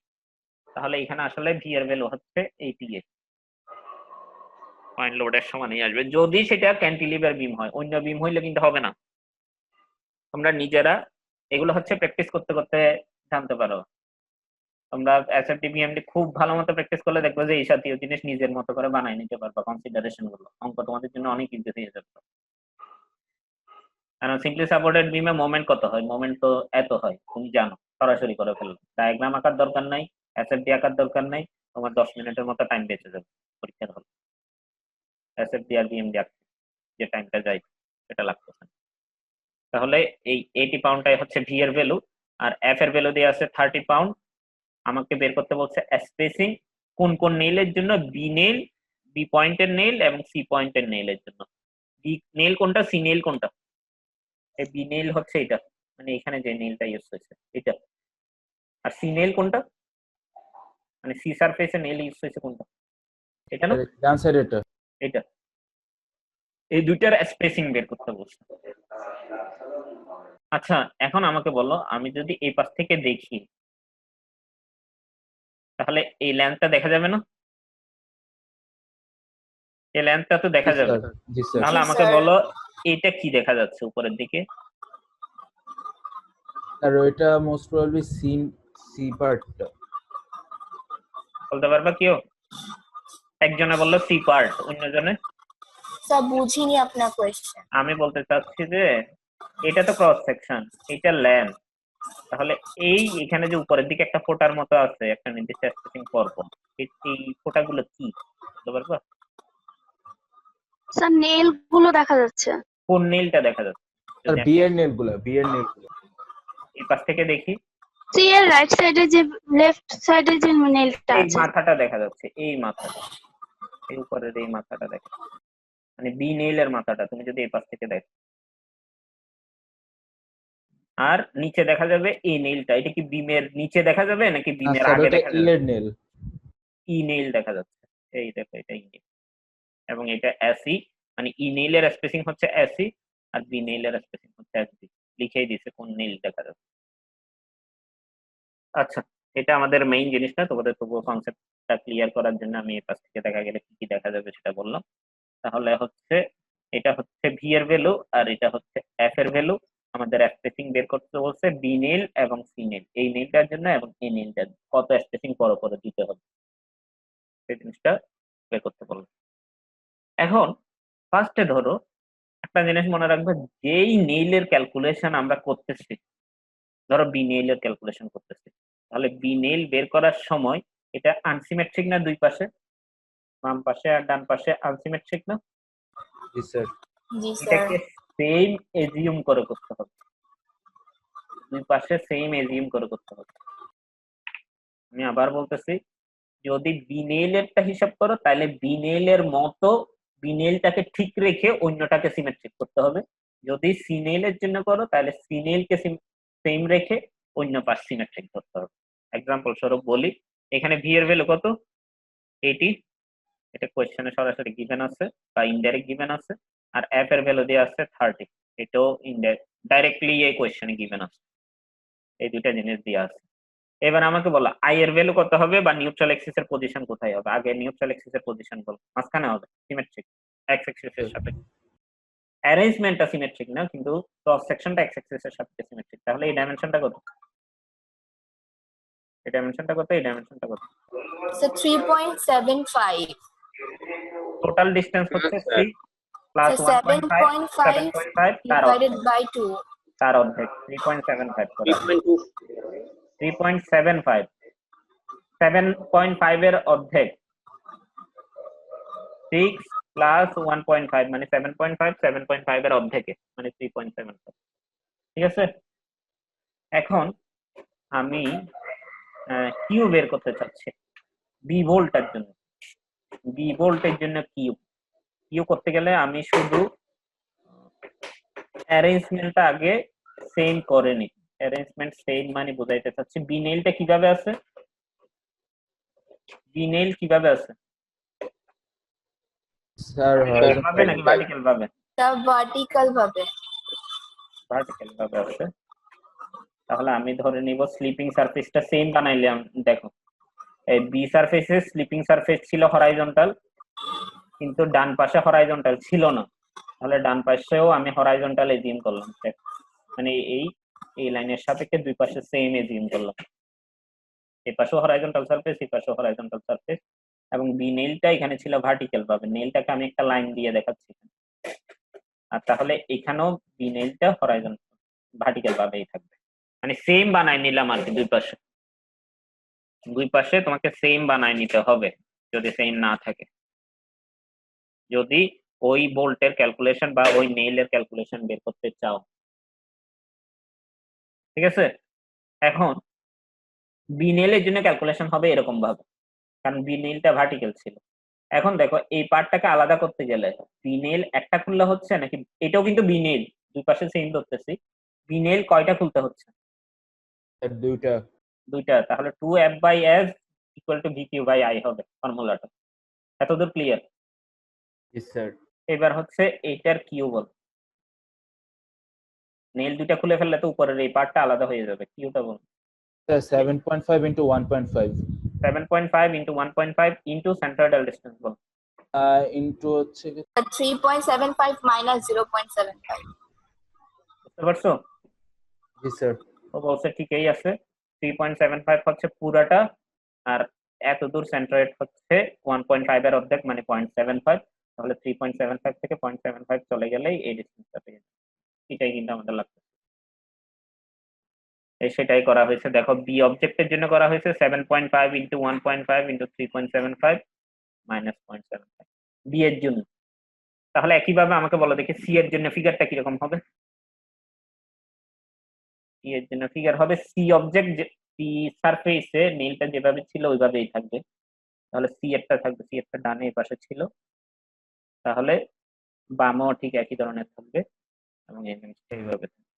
Speaker 1: তাহলে এখানে আসলে ভি এর ভ্যালু হচ্ছে এই পি এ, পয়েন্ট লোডের সমানই আসবে যদি সেটা ক্যান্টিলিভার বিম হয়। অন্য বিম হইলে কিন্তু হবে না। তোমরা নিজেরা এগুলো হচ্ছে প্র্যাকটিস করতে করতে জানতে পারো। তোমরা এসএফটি বিএমডি খুব ভালো মতো প্র্যাকটিস করলে দেখবে যে এই জাতীয় জিনিস নিজের মতো করে বানাই নিতে পারবা। কনসিডারেশন গুলো অঙ্ক তোমাদের জন্য অনেক ইজি হয়ে যাবে। কারণ সিম্পলি সাপোর্টেড বিমে মোমেন্ট কত হয়? মোমেন্ট তো এত হয়, তুমি জানো, সরাসরি করে ফেলবে। ডায়াগ্রাম আঁকার দরকার নাই, এসএফডি আঁকার দরকার নাই, তোমার 10 মিনিটের মতো টাইম বেঁচে যাবে পরীক্ষার হলে। এসএফডি আর বিএমডি আঁকতে যে টাইমটা যায় সেটা লাগতেছে। তাহলে এই 80 পাউন্ডটাই হচ্ছে ভি এর ভ্যালু, আর এফ এর ভ্যালু দিয়ে আছে 30 পাউন্ড। আমাকে বের করতে বলছে স্পেসিং কোন কোন নেইলের জন্য, বি নেইল, বি পয়েন্টের নেইল এবং সি পয়েন্টের নেইলের জন্য। বি নেইল কোনটা, সি নেইল কোনটা? এই বি নেইল হচ্ছে এটা, মানে এখানে যে নেইলটা ইউজ হয়েছে এটা। আর সি নেইল কোনটা, মানে সি সারফেসে নেইল ইউজ হয়েছে কোনটা, এটা না
Speaker 4: ডান সাইড এটা।
Speaker 1: এটা। এই দুইটার স্পেসিং বের করতে বলছে। আচ্ছা এখন আমাকে বলো, আমি যদি এই পাশ থেকে দেখি তাহলে এই লেন্থটা দেখা যাবে না? এই লেন্থটা তো দেখা যাবে।
Speaker 4: জি স্যার।
Speaker 1: তাহলে
Speaker 2: জি,
Speaker 1: আমাকে
Speaker 2: স্যার।
Speaker 1: বলো এটা কি দেখা যাচ্ছে উপরের দিকে?
Speaker 4: আর ওইটা মোস্ট প্রবাবলি সি পার্টটা।
Speaker 1: বলতে পারবা কেউ? একজনে বললো সি পার্ট, অন্যজনে?
Speaker 2: স্যার বুঝিনি আপনার কোয়েশ্চেন।
Speaker 1: আমি বলতে চাচ্ছি যে এটা তো ক্রস সেকশন, এটা লেন্থ, তাহলে এই এখানে যে উপরের দিকে একটা ফোটার মতো আছে একটা নির্দিষ্ট স্পেসিং পরপর, এই ফোটাগুলো কি বলতে পারবা?
Speaker 11: স্যার নেল গুলো দেখা যাচ্ছে।
Speaker 1: কোন নেইলটা দেখা যাচ্ছে?
Speaker 4: আর
Speaker 1: যদি
Speaker 4: বিয়ের নেলগুলো, বিয়ের নেলগুলো।
Speaker 1: এই পাশ থেকে দেখি,
Speaker 11: সি এর রাইট সাইডে যে লেফট সাইডে যে নেলটা
Speaker 1: এই
Speaker 11: আছে।
Speaker 1: মাথাটা দেখা যাচ্ছে, এই মাথাটা, এই উপরের এই মাথাটা দেখা যাচ্ছে, মানে বি নেইলের মাথাটা তুমি যদি এই পাশ থেকে দেখো। আর নিচে দেখা যাবে এই নেইলটা, এটা কি বিমের নিচে দেখা যাবে নাকি বিমের
Speaker 4: স্যার
Speaker 1: আগে
Speaker 4: ওটা
Speaker 1: দেখা
Speaker 4: ই
Speaker 1: যাবে?
Speaker 4: এর নেল।
Speaker 1: ই নেইল দেখা যাচ্ছে, এই দেখো এটা ই নেইল, এবং এটা এসি, মানে ই নেইলের স্পেসিং হচ্ছে এসি আর বি নেইলের স্পেসিং হচ্ছে এসবি। লিখেই দিছে কোন নেইল দেখা যাচ্ছে। আচ্ছা এটা আমাদের মেইন জিনিসটা, তোমাদের তবুও কনসেপ্টটা ক্লিয়ার করার জন্য আমি এই পাশ থেকে দেখা গেলে কি কি দেখা যাবে সেটা বললাম। তাহলে হচ্ছে এটা হচ্ছে ভি এর ভ্যালু আর এটা হচ্ছে এফ এর ভ্যালু। আমাদের স্পেসিং বের করতে বলছে বি নেইল এবং সি নেইল, এই নেইলটার জন্য এবং এই নেইলটার কত স্পেসিং পরে দিতে হবে সেই জিনিসটা বের করতে বলবে। এখন ফার্স্টে ধরো একটা জিনিস মনে রাখবে, যেই নেইলের ক্যালকুলেশন আমরা করতেছি, ধরো বি নেইলের ক্যালকুলেশন করতেছি, তাহলে বি নেইল বের করার সময় এটা আনসিমেট্রিক না? দুই পাশে, বাম পাশে আর ডান পাশে আনসিমেট্রিক না?
Speaker 4: জি স্যার।
Speaker 2: জি স্যার।
Speaker 1: এটাকে সেম এজিউম করে করতে হবে, দুই পাশে সেম এজিউম করে করতে হবে। আমি আবার বলতেছি, যদি বি নেইলেরটা হিসাব করো তাহলে বি নেইলের মতো বি নেইলটাকে ঠিক রেখে অন্যটাকে সিমেট্রিক করতে হবে। যদি সি নেইলের জন্য করো তাহলে সি নেইলকে সেম রেখে অন্য পাশ সিমেট্রিক করতে হবে। এক্সাম্পল স্বরূপ বলি, এখানে ভি এর ভ্যালু কত? 80, এটা কোয়েশ্চেনে সরাসরি গিভেন আছে বা ইনডাইরেক্ট গিভেন আছে। আর এফ এর ভ্যালু দিয়ে আছে 30, এটাও ডাইরেক্টলি এই কোয়েশ্চেনে গিভেন আছে। এই দুইটা জিনিস দিয়ে আছে। এবার আমাকে বলো আই এর ভ্যালু কত হবে বা নিউট্রাল এক্সিস এর পজিশন কোথায় হবে? আগে নিউট্রাল এক্সিস এর পজিশন বল, মাঝখানে হবে সিমেট্রিক, এক্স এক্সিস এর সাথে। অ্যারেঞ্জমেন্টটা সিমেট্রিক না, কিন্তু ক্রস সেকশনটা এক্স এক্সিস এর সাথে সিমেট্রিক। তাহলে এই ডাইমেনশনটা কত? এই ডাইমেনশনটা কত? এই ডাইমেনশনটা কত?
Speaker 2: স্যার 3.75।
Speaker 1: টোটাল ডিসটেন্স হচ্ছে 3 প্লাস
Speaker 2: স্যার
Speaker 1: 1.5,
Speaker 2: 7.5
Speaker 1: 7.5 তার
Speaker 2: ডিভাইডেড
Speaker 1: অর্ধেক,
Speaker 2: বাই 2।
Speaker 1: তার অর্ধেক 3.75 করে
Speaker 6: 3.2
Speaker 1: 3.75, 7.5 এর অর্ধেক 6 প্লাস 1.5 মানে 7.5, 7.5 এর অর্ধেকে মানে 3.75। ঠিক আছে, এখন আমি কিউ বের করতে চাচ্ছি বি ভোল্টের জন্য। বি ভোল্টের জন্য কিউ করতে গেলে আমি শুধু অ্যারেঞ্জমেন্টটা আগে সেম করে নি। অ্যারেঞ্জমেন্ট সেম মানে বোঝাইতে চাচ্ছি বি নেইলটা কিভাবে আছে, বি নেইল কিভাবে আছে?
Speaker 4: স্যার
Speaker 1: ভাবে নাকি ভার্টিক্যাল ভাবে?
Speaker 2: স্যার ভার্টিক্যাল ভাবে।
Speaker 1: ভার্টিক্যাল ভাবে আছে। তাহলে আমি ধরে নিব স্লিপিং সারফেসটা সেম বানাইলাম। দেখো এই বি সারফেসে স্লিপিং সারফেস ছিল হরাইজন্টাল, কিন্তু ডান পাশে হরাইজন্টাল ছিল না। তাহলে ডান পাশেও আমি হরাইজন্টাল এজিউম করলাম, মানে এই লাইনের সাপেক্ষে দুই পাশে সেম এজিউম করলাম। এই পাশেও হরাইজন্টাল সারফেস, এই পাশেও হরাইজন্টাল সারফেস, এবং বি নেইলটা এখানে ছিল ভার্টিক্যাল ভাবে। নেইলটাকে আমি একটা লাইন দিয়ে দেখাচ্ছি। আর তাহলে এখানেও বি নেইলটা হরাইজন্টাল ভার্টিক্যাল ভাবেই থাকবে, মানে সেম বানাই নিলাম আর কি। দুই পাশে তোমাকে সেম বানাই নিতে হবে যদি সেম না থাকে, যদি ওই বোল্টের ক্যালকুলেশন বা ওই নেইলের ক্যালকুলেশন বের করতে চাও। ঠিক আছে, এখন বি নেইলের জন্য ক্যালকুলেশন হবে এরকম ভাবে, কারণ বি নেইলটা ভার্টিক্যাল ছিল। এখন দেখো এই পার্টটাকে আলাদা করতে গেলে বি নেইল একটা খুললে হচ্ছে নাকি, এটাও কিন্তু বি নেইল, দুই পাশে সেম ধরতেছি, বি নেইল কয়টা খুলতে হচ্ছে?
Speaker 4: স্যার দুইটা।
Speaker 1: দুইটা। তাহলে 2f/s ইকুয়াল টু vq/i হবে ফর্মুলাটা। এতদূর ক্লিয়ার?
Speaker 4: জি স্যার।
Speaker 1: এবার হচ্ছে এইটার কিউবল। নেইল দুইটা খুলে ফেললে তো উপরের এই পার্টটা আলাদা হয়ে যাবে। কিউটা বল।
Speaker 4: Sir 7.5 into 1.5
Speaker 1: 7.5 into 1.5 into centroidal distance বল।
Speaker 4: ইনটু হচ্ছে
Speaker 2: 3.75 minus 0.75.
Speaker 1: বুঝতে পারছো?
Speaker 4: জি স্যার।
Speaker 1: ও বলছে ঠিকই আছে। 3.75 হচ্ছে পুরাটা, আর এত দূর সেন্ট্রয়েড হচ্ছে 1.5 এর অর্ধেক মানে 0.75। তাহলে 3.75 থেকে 0.75 চলে গেলেই এই ডিসটেন্সটা পেয়ে যাবে। এটাই কিন্তু আমাদের লাগবে। সেটাই করা হয়েছে। দেখো বি অবজেক্টের জন্য করা হয়েছে 7.5 ইন্টু 1.5 ইন্টু 3.75 মাইনাস 0.75 বি এর জন্য। তাহলে একইভাবে আমাকে বলো দেখি সি এর জন্য ফিগারটা কিরকম হবে? সি এর জন্য ফিগার হবে সি অবজেক্ট, সি সারফেসে নীলটা যেভাবে ছিল ওইভাবেই থাকবে। তাহলে সি এরটা থাকবে, সি এরটা ডানে এই পাশে ছিল, তাহলে বামও ঠিক একই ধরনের থাকবে এবং এই জিনিসটা এইভাবে থাকবে।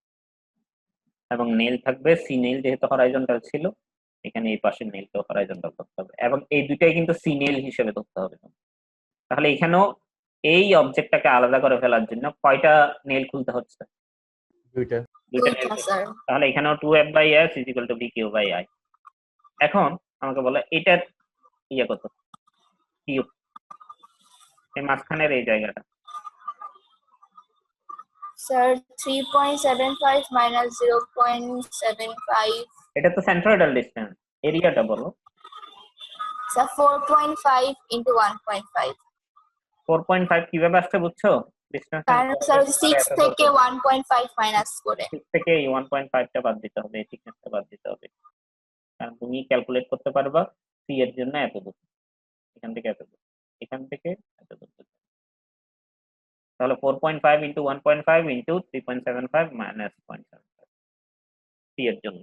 Speaker 1: এবং নেল থাকবে সি নেল, যেহেতু হরাইজন্টাল ছিল এখানে এই পাশের নেলটাও হরাইজন্টাল করতে হবে এবং এই দুইটাই কিন্তু সি নেল হিসেবে ধরতে হবে। তাহলে এখানেও এই অবজেক্টটাকে আলাদা করে ফেলার জন্য কয়টা নেল খুলতে হচ্ছে?
Speaker 4: দুইটা।
Speaker 1: দুইটা নেল। তাহলে এখানেও 2f/s ইকুয়াল টু vq/i। এখন আমাকে বলো এটার ইয়ে কত? কিউব। এই মাঝখানের এই জায়গাটা
Speaker 2: Sir, 3.75 minus 0.75.
Speaker 1: এটা তো সেন্ট্রয়েডাল ডিসটেন্স। এরিয়াটা বলো।
Speaker 2: Sir, 4.5 into 1.5.
Speaker 1: 4.5 কিভাবে আসছে বুঝছো? ডিসটেন্স
Speaker 2: কারণ স্যার 6 থেকে 1.5 মাইনাস করে
Speaker 1: 6 থেকে এই 1.5 টা বাদ দিতে হবে, এই থিকনেসটা বাদ দিতে হবে। কারণ তুমি ক্যালকুলেট করতে পারবা সি এর জন্য এত দূর, এখান থেকে এত দূর, এখান থেকে এত দূর। তাহলে 4.5 ইন্টু 1.5 ইন্টু 3.75 মাইনাস 0.75 সি এর জন্য।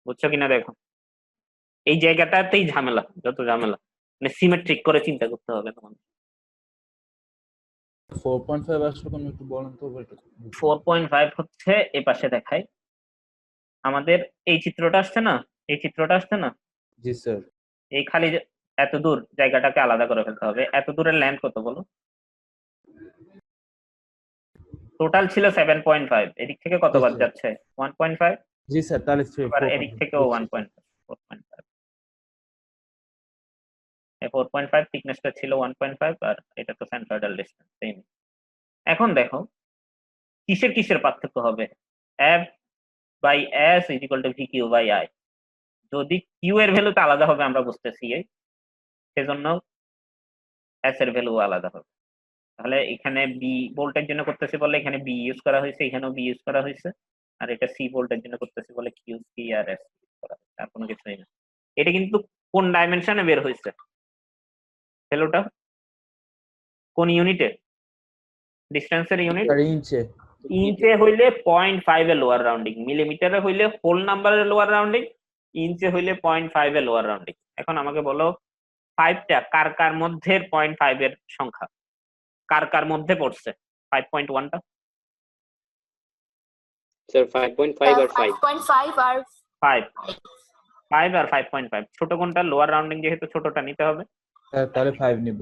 Speaker 1: বুঝছো কিনা দেখো, এই জায়গাটাতেই ঝামেলা, যত ঝামেলা মানে সিমেট্রিক করে চিন্তা করতে হবে তোমাদের।
Speaker 4: 4.5 আসলে কোন একটু বলেন তো এটা।
Speaker 1: 4.5 হচ্ছে এই পাশে দেখাই আমাদের এই চিত্রটা আসছে না, এই চিত্রটা আসছে না।
Speaker 4: জি স্যার।
Speaker 1: এই খালি এত দূর জায়গাটাকে আলাদা করে ফেলতে হবে। এত দূরের লেন্থ কত বলো? টোটাল ছিল 7.5, এদিক থেকে কত বাদ যাচ্ছে? 1.5।
Speaker 4: জি স্যার, তাহলে
Speaker 1: এবার এদিক থেকেও 1.5, 4.5। এই 4.5 থিকনেসটা ছিল 1.5 আর এটা তো সেন্ট্রয়েডাল ডিসটেন্স সেম। এখন দেখো কিসের কিসের পার্থক্য হবে? f/s equal to vq/i। যদি q এর ভ্যালু তো আলাদা হবে আমরা বুঝতেছি, সেজন্য s এর ভ্যালু আলাদা হবে। তাহলে এখানে বি ভোল্টের জন্য করতেছি বলে এখানে বি ইউজ করা হয়েছে, এখানেও বি ইউজ করা হয়েছে, আর এটা সি ভোল্টের জন্য করতেছি বলে কিউ সি আর এস করা হয়েছে, আর কোনো কিছুই না। এটা কিন্তু কোন ডাইমেনশনে বের হয়েছে ভ্যালুটা? কোন ইউনিটে? ডিসটেন্সের ইউনিট
Speaker 4: ইঞ্চে।
Speaker 1: ইঞ্চে হইলে 0.5 এর লোয়ার রাউন্ডিং, মিলিমিটারে হইলে হোল নাম্বারের লোয়ার রাউন্ডিং, ইঞ্চে হইলে 0.5 এর লোয়ার রাউন্ডিং। এখন আমাকে বলো 5টা কার কার মধ্যে 0.5 এর সংখ্যা কার কার মধ্যে পড়ছে? 5.1টা
Speaker 6: স্যার 5.5 আর 5
Speaker 2: 5.5 আর
Speaker 1: 5 5 আর 5.5 ছোট কোনটা? লোয়ার রাউন্ডিং যেহেতু ছোটটা নিতে হবে,
Speaker 4: তাহলে 5 নিব।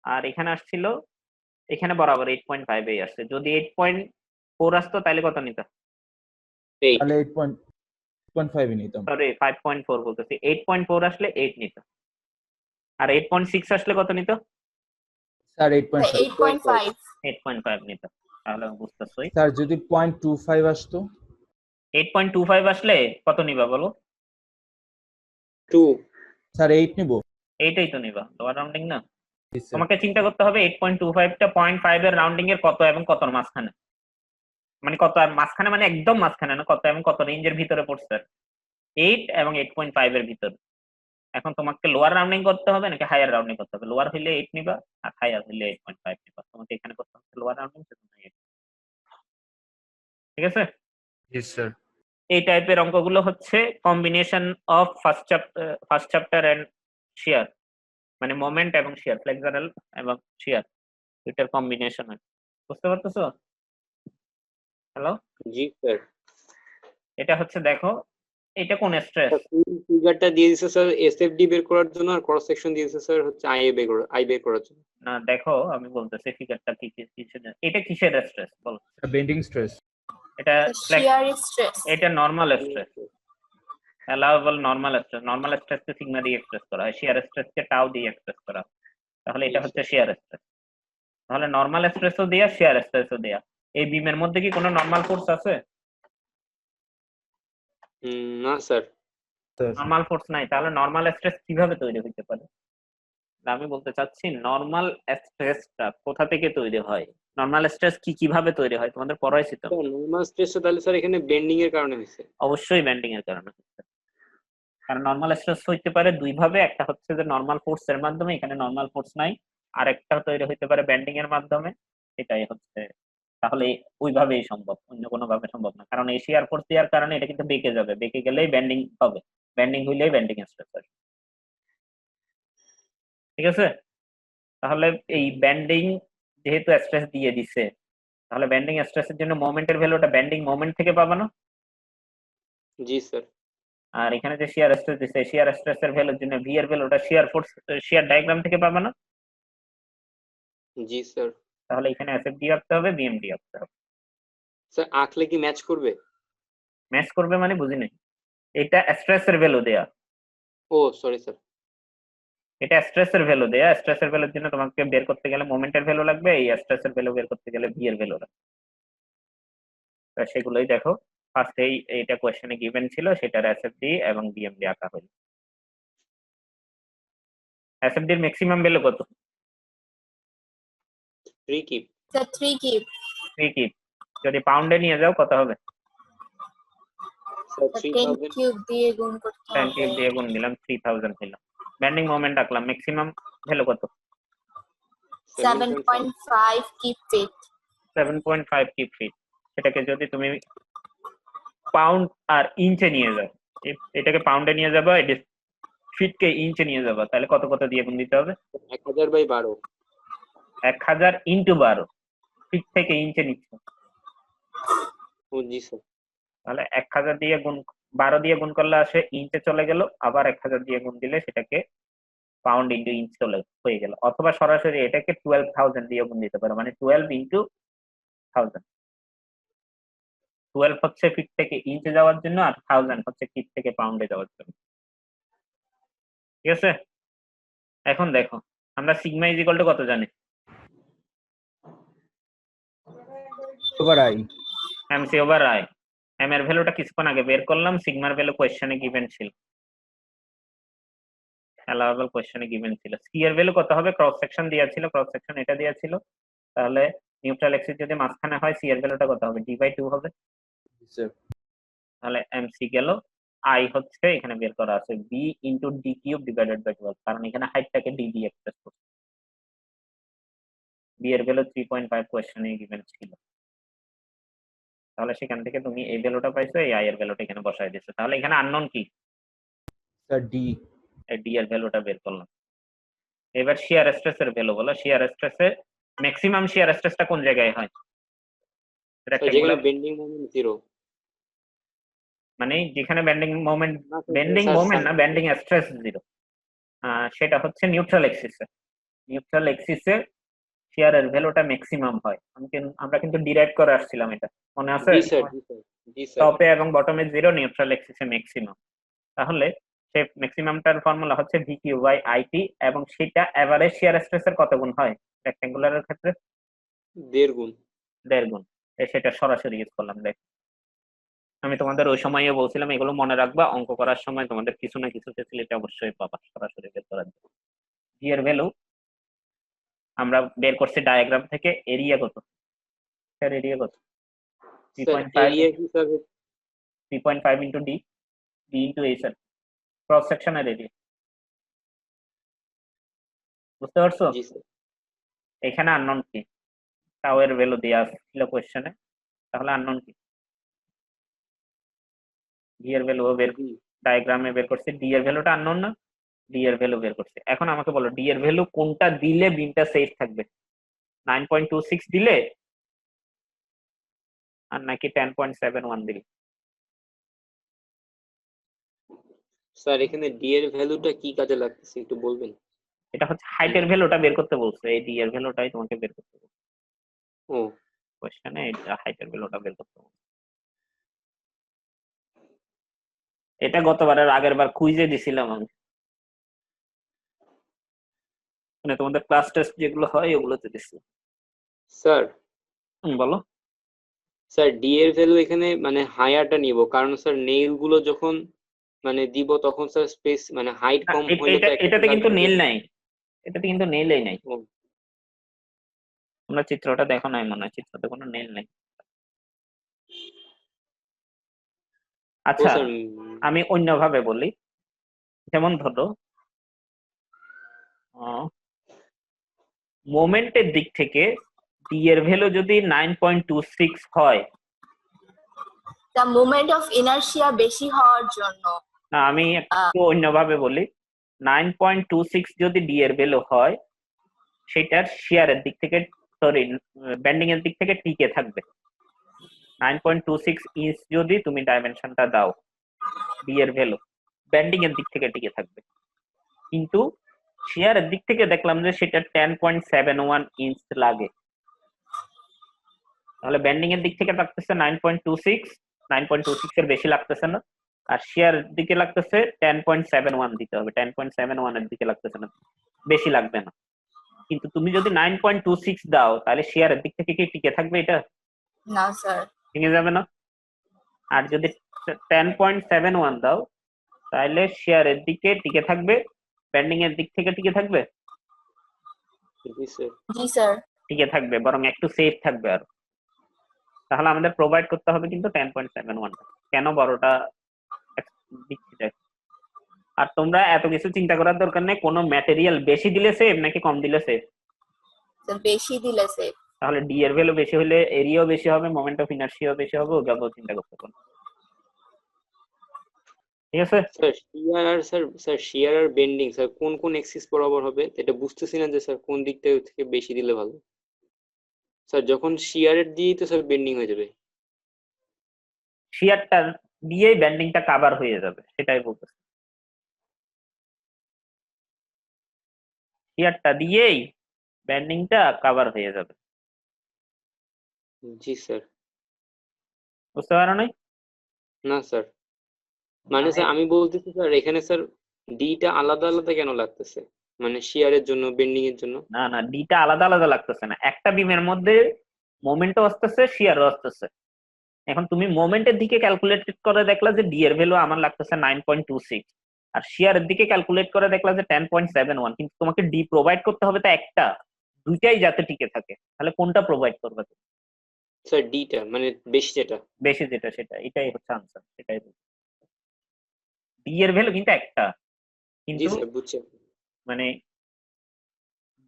Speaker 1: আর এখানে আসছিল এখানে বরাবর 8.5 এই আসছে। যদি 8.4 আসতো তাহলে কত নিত?
Speaker 4: তাহলে 8.5 নিতাম।
Speaker 1: সরি 5.4 বলতেছি, 8.4 আসলে 8 নিত, আর 8.6 আসলে কত নিত?
Speaker 4: স্যার 8.5।
Speaker 1: 8.5 নিত। তাহলে বুঝতেছই।
Speaker 4: স্যার যদি 0.25 আসতো?
Speaker 1: 8.25 আসলে কত নিবা বলো?
Speaker 6: 2।
Speaker 4: স্যার 8 নিব।
Speaker 1: এইটাই তো নিবা, লোয়ার রাউন্ডিং না। তোমাকে চিন্তা করতে হবে 8.25 টা 0.5 এর রাউন্ডিং এর কত এবং কতর মাঝখানে, মানে কত আর মাঝখানে মানে একদম মাঝখানে না, কত এবং কত রেঞ্জের ভিতরে পড়ছে? 8 এবং 8.5 এর ভিতরে। এখন তোমাকে লোয়ার রাউন্ডিং করতে হবে নাকি হায়ার রাউন্ডিং করতে হবে? লোয়ার হইলে 8 নিবা আর হায়ার হইলে 8.5 নিবা। তোমাকে এখানে করতে হবে লোয়ার রাউন্ডিং, ঠিক আছে?
Speaker 4: জি স্যার।
Speaker 1: এই টাইপের অঙ্কগুলো হচ্ছে combination of first chapter and shear, মানে মোমেন্ট এবং শিয়ার, ফ্লেক্সারাল এবং শিয়ার, এটার কম্বিনেশন। বুঝতে পারতেছো? হ্যালো?
Speaker 6: জি স্যার।
Speaker 1: এটা হচ্ছে দেখো এটা কোন স্ট্রেস,
Speaker 6: ফিগারটা দিয়ে দিছে স্যার এসএফডি বের করার জন্য, আর ক্রস সেকশন দিয়েছে স্যার হচ্ছে আই বের করার জন্য।
Speaker 1: না দেখো আমি বলতেছি ফিগারটা কি কিসের এটা কিসের স্ট্রেস বল?
Speaker 4: Bending stress.
Speaker 1: এটা
Speaker 2: shear stress.
Speaker 1: এটা normal stress, allowable normal stress. Normal স্ট্রেসকে সিগমা দিয়ে এক্সপ্রেস করা হয়, শিয়ার স্ট্রেসকে টাউ দিয়ে এক্সপ্রেস করা হয়। তাহলে এটা হচ্ছে শিয়ার স্ট্রেস। তাহলে নরমাল স্ট্রেসও দেয়া, শিয়ার স্ট্রেসও দেয়া। এই বিমের মধ্যে কি কোনো নরমাল ফোর্স আছে?
Speaker 6: না স্যার,
Speaker 1: নরমাল ফোর্স নাই। তাহলে নরমাল স্ট্রেস কিভাবে তৈরি হতে পারে? আমি বলতে চাচ্ছি নরমাল স্ট্রেসটা কোথা থেকে তৈরি হয়, নরমাল স্ট্রেস কিভাবে তৈরি হয় তোমাদের পড়াইছি তো।
Speaker 6: নরমাল স্ট্রেসটা তাহলে স্যার এখানে বেন্ডিং এর কারণে হয়েছে।
Speaker 1: অবশ্যই বেন্ডিং এর কারণে হচ্ছে, কারণ নরমাল স্ট্রেস হইতে পারে দুই ভাবে। একটা হচ্ছে যে নরমাল ফোর্স এর মাধ্যমে, এখানে নরমাল ফোর্স নাই। আর একটা তৈরি হইতে পারে বেন্ডিং এর মাধ্যমে, এটাই হচ্ছে। তাহলে ওইভাবেই সম্ভব, অন্য কোনো ভাবে সম্ভব না। কারণ এই শিয়ার ফোর্স দেওয়ার কারণে এটা কিন্তু বেঁকে যাবে, বেঁকে গেলেই বেন্ডিং হবে, বেন্ডিং হইলেই বেন্ডিং স্ট্রেস হবে। ঠিক আছে? তাহলে এই বেন্ডিং যেহেতু স্ট্রেস দিয়ে দিছে, তাহলে বেন্ডিং স্ট্রেসের জন্য মোমেন্টের ভ্যালুটা বেন্ডিং মোমেন্ট থেকে পাবা না?
Speaker 6: জি স্যার।
Speaker 1: আর এখানে যে শিয়ার স্ট্রেস দিছে, শিয়ার স্ট্রেসের ভ্যালুর জন্য ভি এর ভ্যালুটা শিয়ার ফোর্স, শিয়ার ডায়াগ্রাম থেকে পাবা না?
Speaker 6: জি স্যার।
Speaker 1: তাহলে এখানে এসএফডি আঁকতে হবে, বিএমডি আঁকতে হবে।
Speaker 6: স্যার আঁকলে কি ম্যাচ করবে?
Speaker 1: ম্যাচ করবে মানে বুঝি নাই। এটা স্ট্রেসের ভ্যালু দেয়া,
Speaker 6: ও সরি স্যার।
Speaker 1: এটা স্ট্রেসের ভ্যালু দেয়া। স্ট্রেসের ভ্যালুর জন্য তোমাকে বের করতে গেলে মোমেন্টের ভ্যালু লাগবে, এই স্ট্রেসের ভ্যালু বের করতে গেলে ভি এর ভ্যালু লাগবে। সেগুলোই দেখো ফার্স্ট এইটা কোশ্চেনে গিভেন ছিল, সেটার এসএফডি এবং বিএমডি আঁকা হলো। এসএফডির ম্যাক্সিমাম ভ্যালু কত?
Speaker 6: 3 কিপ।
Speaker 2: The 3 kip.
Speaker 1: 3 কিপ। যদি পাউন্ডে নিয়ে যাও কত হবে?
Speaker 6: স্যার
Speaker 2: 10
Speaker 6: 3000।
Speaker 2: cube দিয়ে গুণ করতে
Speaker 1: 10 কিউব
Speaker 2: হবে।
Speaker 1: দিয়ে গুণ দিলাম, 3000 হলো। বেন্ডিং মোমেন্ট আঁকলাম, ম্যাক্সিমাম ভ্যালু কত?
Speaker 2: 7.5 kip feet.
Speaker 1: 7.5 keep fit. সেটাকে যদি তুমি পাউন্ড আর ইঞ্চে নিয়ে যাও, এটাকে পাউন্ডে নিয়ে যাবা, এটা ফিটকে ইঞ্চে নিয়ে যাবা, তাহলে কত কত দিয়ে গুণ দিতে হবে?
Speaker 6: 1000/12।
Speaker 1: 1000 ইন্টু 12, ফিট থেকে ইঞ্চে নিচ্ছ।
Speaker 6: ও জি স্যার।
Speaker 1: তাহলে 1000 দিয়ে গুণ 12 দিয়ে গুণ করলে আসে ইঞ্চে চলে গেল, আবার 1000 দিয়ে গুণ দিলে সেটাকে পাউন্ড ইন্টু ইঞ্চ চলে হয়ে গেল। অথবা সরাসরি এটাকে 12000 দিয়ে গুণ দিতে পারো, মানে 12 ইন্টু 1000। 12 হচ্ছে ফিট থেকে ইঞ্চে যাওয়ার জন্য, আর 1000 হচ্ছে ফিট থেকে পাউন্ডে যাওয়ার জন্য। ঠিক আছে? এখন দেখো আমরা সিগমা ইজ ইকুয়াল টু কত জানি?
Speaker 4: Over I.
Speaker 1: MC over I. M এর ভ্যালুটা কিছুক্ষণ আগে বের করলাম, সিগমার ভ্যালু কোশ্চেনে গিভেন ছিল, অ্যালাউয়েবল কোশ্চেনে গিভেন ছিল। সি এর ভ্যালু কত হবে? ক্রস সেকশন দেওয়া ছিল, ক্রস সেকশন এটা দেওয়া ছিল। তাহলে নিউট্রাল এক্সিস যদি মাঝখানে হয়, সি এর ভ্যালুটা কত হবে? ডি/2 হবে। তাহলে এমসি গেল। আই হচ্ছে এখানে বের করা আছে B into D cube divided by 12, কারণ এখানে হাইটটাকে ডি দিয়ে এক্সপ্রেস করছে। বি এর ভ্যালু 3.5 কোশ্চেনে গিভেন ছিল। তাহলে সেখান থেকে তুমি এই ভ্যালুটা পাইছো, এই আই এর ভ্যালুটা এখানে বসাই দিছো। তাহলে এখানে আননোন কি?
Speaker 4: Sir D.
Speaker 1: এই ডি এর ভ্যালুটা বের করলাম। এবার শিয়ার স্ট্রেসের ভ্যালু বলো। শিয়ার স্ট্রেসে ম্যাক্সিমাম শিয়ার স্ট্রেসটা কোন জায়গায় হয়?
Speaker 6: যেখানে বেন্ডিং মোমেন্ট 0,
Speaker 1: মানে যেখানে বেন্ডিং মোমেন্ট,
Speaker 6: না, স্যার,
Speaker 1: বেন্ডিং
Speaker 6: স্যার,
Speaker 1: মোমেন্ট না,
Speaker 6: স্যার।
Speaker 1: বেন্ডিং স্ট্রেস 0, সেটা হচ্ছে নিউট্রাল এক্সিসে। নিউট্রাল এক্সিসে শিয়ারের ভ্যালুটা ম্যাক্সিমাম হয়। আমরা কিন্তু ডিরাইভ করে আসছিলাম, এটা মনে আছে?
Speaker 6: জি স্যার, জি স্যার, জি স্যার।
Speaker 1: টপে এবং বটমে 0, নিউট্রাল এক্সিসে ম্যাক্সিমাম। তাহলে সেই ম্যাক্সিমামটার ফর্মুলা হচ্ছে ভি কিউ বাই আইটি, এবং সেটা এভারেজ শিয়ার স্ট্রেসের কত গুণ হয় রেক্ট্যাঙ্গুলারের ক্ষেত্রে?
Speaker 6: 1.5 গুণ।
Speaker 1: 1.5 গুণ। সেটা সরাসরি ইউজ করলাম। দেখ আমি তোমাদের ওই সময়ে বলছিলাম এগুলো মনে রাখবা, অঙ্ক করার সময় তোমাদের কিছু না কিছু ফেসিলিটি অবশ্যই পাবা সরাসরি বের করার জন্য। জি এর ভ্যালু আমরা বের করছি ডায়াগ্রাম থেকে। এরিয়া কত? স্যার এরিয়া কত? 3.5 ইন্টু ডি, ডি ইন্টু এই স্যার ক্রস সেকশনের এরিয়া। বুঝতে পারছো?
Speaker 6: জি স্যার।
Speaker 1: এখানে আননোন কি? টাও এর ভ্যালু দেওয়া ছিল কোশ্চেনে, তাহলে আননোন কি? ডি এর ভ্যালু বের, ডায়াগ্রামে বের করছি। ডি এর ভ্যালুটা আননোন না, ডি এর ভ্যালু বের করছি। এখন আমাকে বলো ডি এর ভ্যালু কোনটা দিলে বিমটা সেফ থাকবে? 9.26 দিলে আর নাকি 10.71 দিলে?
Speaker 6: স্যার এখানে ডি এর ভ্যালুটা কি কাজে লাগতেছে একটু বলবেন?
Speaker 1: এটা হচ্ছে হাইটের ভ্যালুটা বের করতে বলছে, এই ডি এর ভ্যালুটাই তোমাকে বের করতে বলছে
Speaker 6: ও
Speaker 1: কোশ্চেনে, এটা হাইটের ভ্যালুটা বের করতে বলছে। এটা গতবারের আগের বার কুইজে দিছিলাম আমি, মানে তোমাদের ক্লাস টেস্ট যেগুলো হয় ওগুলোতে দিছি।
Speaker 6: স্যার,
Speaker 1: বলো।
Speaker 6: স্যার ডি এর ভ্যালু এখানে মানে হায়ারটা নিব, কারণ স্যার নেইল গুলো যখন মানে দিব তখন স্যার স্পেস মানে হাইট
Speaker 1: না,
Speaker 6: কম হইলে তো একটা
Speaker 1: এটাতে কিন্তু
Speaker 6: থাকবে
Speaker 1: নীল
Speaker 6: যে-
Speaker 1: নাই, এটাতে কিন্তু নীলই নাই।
Speaker 6: ও,
Speaker 1: তোমরা চিত্রটা দেখো নাই মনে হয়, চিত্রতে কোনো নীল নেই।
Speaker 6: ও
Speaker 1: আচ্ছা,
Speaker 6: স্যার
Speaker 1: আমি অন্যভাবে বলি, যেমন ধরো মোমেন্টের দিক থেকে ডি এর ভ্যালু যদি 9.26 হয়,
Speaker 2: দ্য মোমেন্ট অফ ইনার্শিয়া বেশি হওয়ার জন্য
Speaker 1: না আমি একটু অন্যভাবে বলি, 9.26 যদি ডি এর ভ্যালু হয়, সেটার শিয়ারের দিক থেকে, সরি বেন্ডিং এর দিক থেকে টিকে থাকবে। 9.26 ইঞ্চ যদি তুমি ডাইমেনশনটা দাও, ডি এর ভ্যালু বেন্ডিং এর দিক থেকে টিকে থাকবে, কিন্তু শিয়ারের দিক থেকে দেখলাম যে সেটা 10.71 ইঞ্চ লাগে। তাহলে বেন্ডিং এর দিক থেকে লাগতেছে 9.26 এর বেশি লাগতেছে না, আর শিয়ার দিকে লাগতেছে 10.71 দিতে হবে, 10.71 এর দিকে লাগতেছে না, বেশি লাগবে না। কিন্তু তুমি যদি 9.26 দাও, তাহলে শিয়ারের দিক থেকে কি টিকে থাকবে? এটা
Speaker 2: না স্যার।
Speaker 1: ভেঙে যাবে না। আর যদি 10.71 দাও, তাহলে শিয়ারের দিকে টিকে থাকবে, বেন্ডিং এর দিক থেকে টিকে থাকবে,
Speaker 6: জি স্যার।
Speaker 2: জি স্যার।
Speaker 1: টিকে থাকবে, বরং একটু সেফ থাকবে আর। তাহলে আমাদের প্রোভাইড করতে হবে কিন্তু 10.71। কেন বড়টা দিচ্ছি দেখ। আর তোমরা এত কিছু চিন্তা করার দরকার নেই, কোনো ম্যাটেরিয়াল বেশি দিলে সেফ নাকি কম দিলে সেফ।
Speaker 2: বেশি দিলে সেফ।
Speaker 1: তাহলে ডি এর ভ্যালু বেশি হলে এরিয়াও বেশি হবে, মোমেন্ট অফ ইনার্শিয়াও বেশি হবে, ওগুলো চিন্তা করতে পারো। ঠিক আছে
Speaker 6: স্যার শিয়ার আর স্যার শিয়ার আর বেন্ডিং স্যার কোন কোন এক্সিস বরাবর হবে এটা বুঝতেছি না যে স্যার কোন দিকটা থেকে বেশি দিলে ভালো। স্যার যখন শিয়ারের দিয়েই তো স্যার বেন্ডিং হয়ে যাবে।
Speaker 1: শিয়ারটা দিয়েই ব্যান্ডিংটা কভার হয়ে যাবে, সেটাই বলতেছি। শিয়ারটা দিয়েই ব্যান্ডিংটা কভার হয়ে যাবে।
Speaker 6: জি স্যার।
Speaker 1: বুঝতে পারো নাই?
Speaker 6: না স্যার, মানে স্যার আমি বলতেছি স্যার এখানে স্যার ডিটা আলাদা আলাদা কেন লাগতেছে, মানে শিয়ারের জন্য বেন্ডিং এর জন্য?
Speaker 1: না না, ডিটা আলাদা আলাদা লাগতেছে না, একটা বিমের মধ্যে মোমেন্টও আসতেছে, শিয়ারও আসতেছে। এখন তুমি মোমেন্টের দিকে ক্যালকুলেট করে দেখলা যে ডি এর ভ্যালু আমার লাগতেছে 9.26, আর শিয়ারের দিকে ক্যালকুলেট করে দেখলা যে 10.71, কিন্তু তোমাকে ডি প্রোভাইড করতে হবে তো একটা, দুইটাই যাতে টিকে থাকে। তাহলে কোনটা প্রোভাইড করবে?
Speaker 6: স্যার ডিটা মানে বেশি যেটা।
Speaker 1: বেশি যেটা, সেটা, এটাই হচ্ছে আনসার, সেটাই। ডি এর ভ্যালু কিন্তু একটা,
Speaker 6: জি
Speaker 1: কিন্তু
Speaker 6: স্যার বুঝছি।
Speaker 1: মানে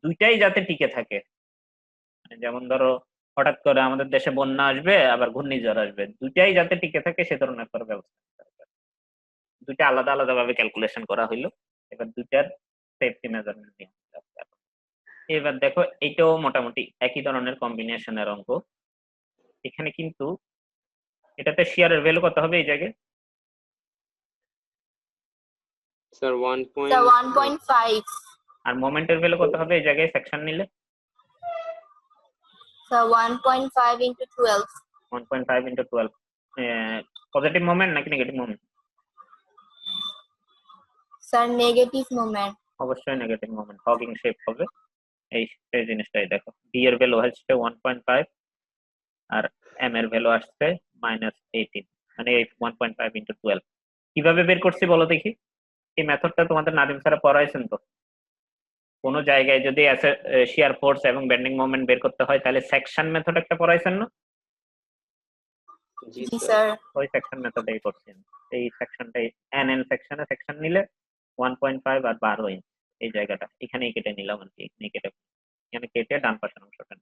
Speaker 1: দুইটাই যাতে টিকে থাকে। মানে যেমন ধরো হঠাৎ করে আমাদের দেশে বন্যা আসবে, আবার ঘূর্ণিঝড় আসবে, দুইটাই যাতে টিকে থাকে সে ধরনের একটা ব্যবস্থা নিতে হবে। দুইটা আলাদা আলাদা ভাবে ক্যালকুলেশন করা হইলো, এবার দুইটার সেফটি মেজারমেন্ট নিয়ে আসতে হবে। এবার দেখো, এইটাও মোটামুটি একই ধরনের কম্বিনেশনের অঙ্ক। এখানে কিন্তু এটাতে শিয়ারের ভ্যালু কত হবে এই জায়গায়?
Speaker 6: Sir
Speaker 2: sir 1.5।
Speaker 1: আর মোমেন্টের ভ্যালু কত হবে এই জায়গায় সেকশন নিলে?
Speaker 2: Sir 1.5 into 12।
Speaker 1: 1.5 into 12, positive moment নাকি negative moment?
Speaker 2: Sir negative moment.
Speaker 1: অবশ্যই নেগেটিভ মোমেন্ট, হগিং শেপ হবে। এই জিনিসটাই দেখো, ডি এর ভ্যালু হচ্ছে 1.5 আর এম এর ভ্যালু আসছে -18, মানে 1.5 into 12। কিভাবে বের করছি বলো দেখি? এই মেথডটা তোমাদের নাদিম স্যার পড়াইছেন তো। কোনো জায়গায় যদি শিয়ার ফোর্স এবং বেন্ডিং মোমেন্ট বের করতে হয়, তাহলে সেকশন মেথড একটা পড়াইছেন না?
Speaker 6: জি
Speaker 2: জি
Speaker 6: স্যার।
Speaker 2: স্যার।
Speaker 1: ওই সেকশন মেথডেই করছেন। এই সেকশনটাই এন সেকশনে সেকশন নিলে 1.5 আর 12 ইঞ্চ, এই জায়গাটা এখানেই কেটে নিলাম আর কি, এখানে কেটে ডান পাশের অংশটা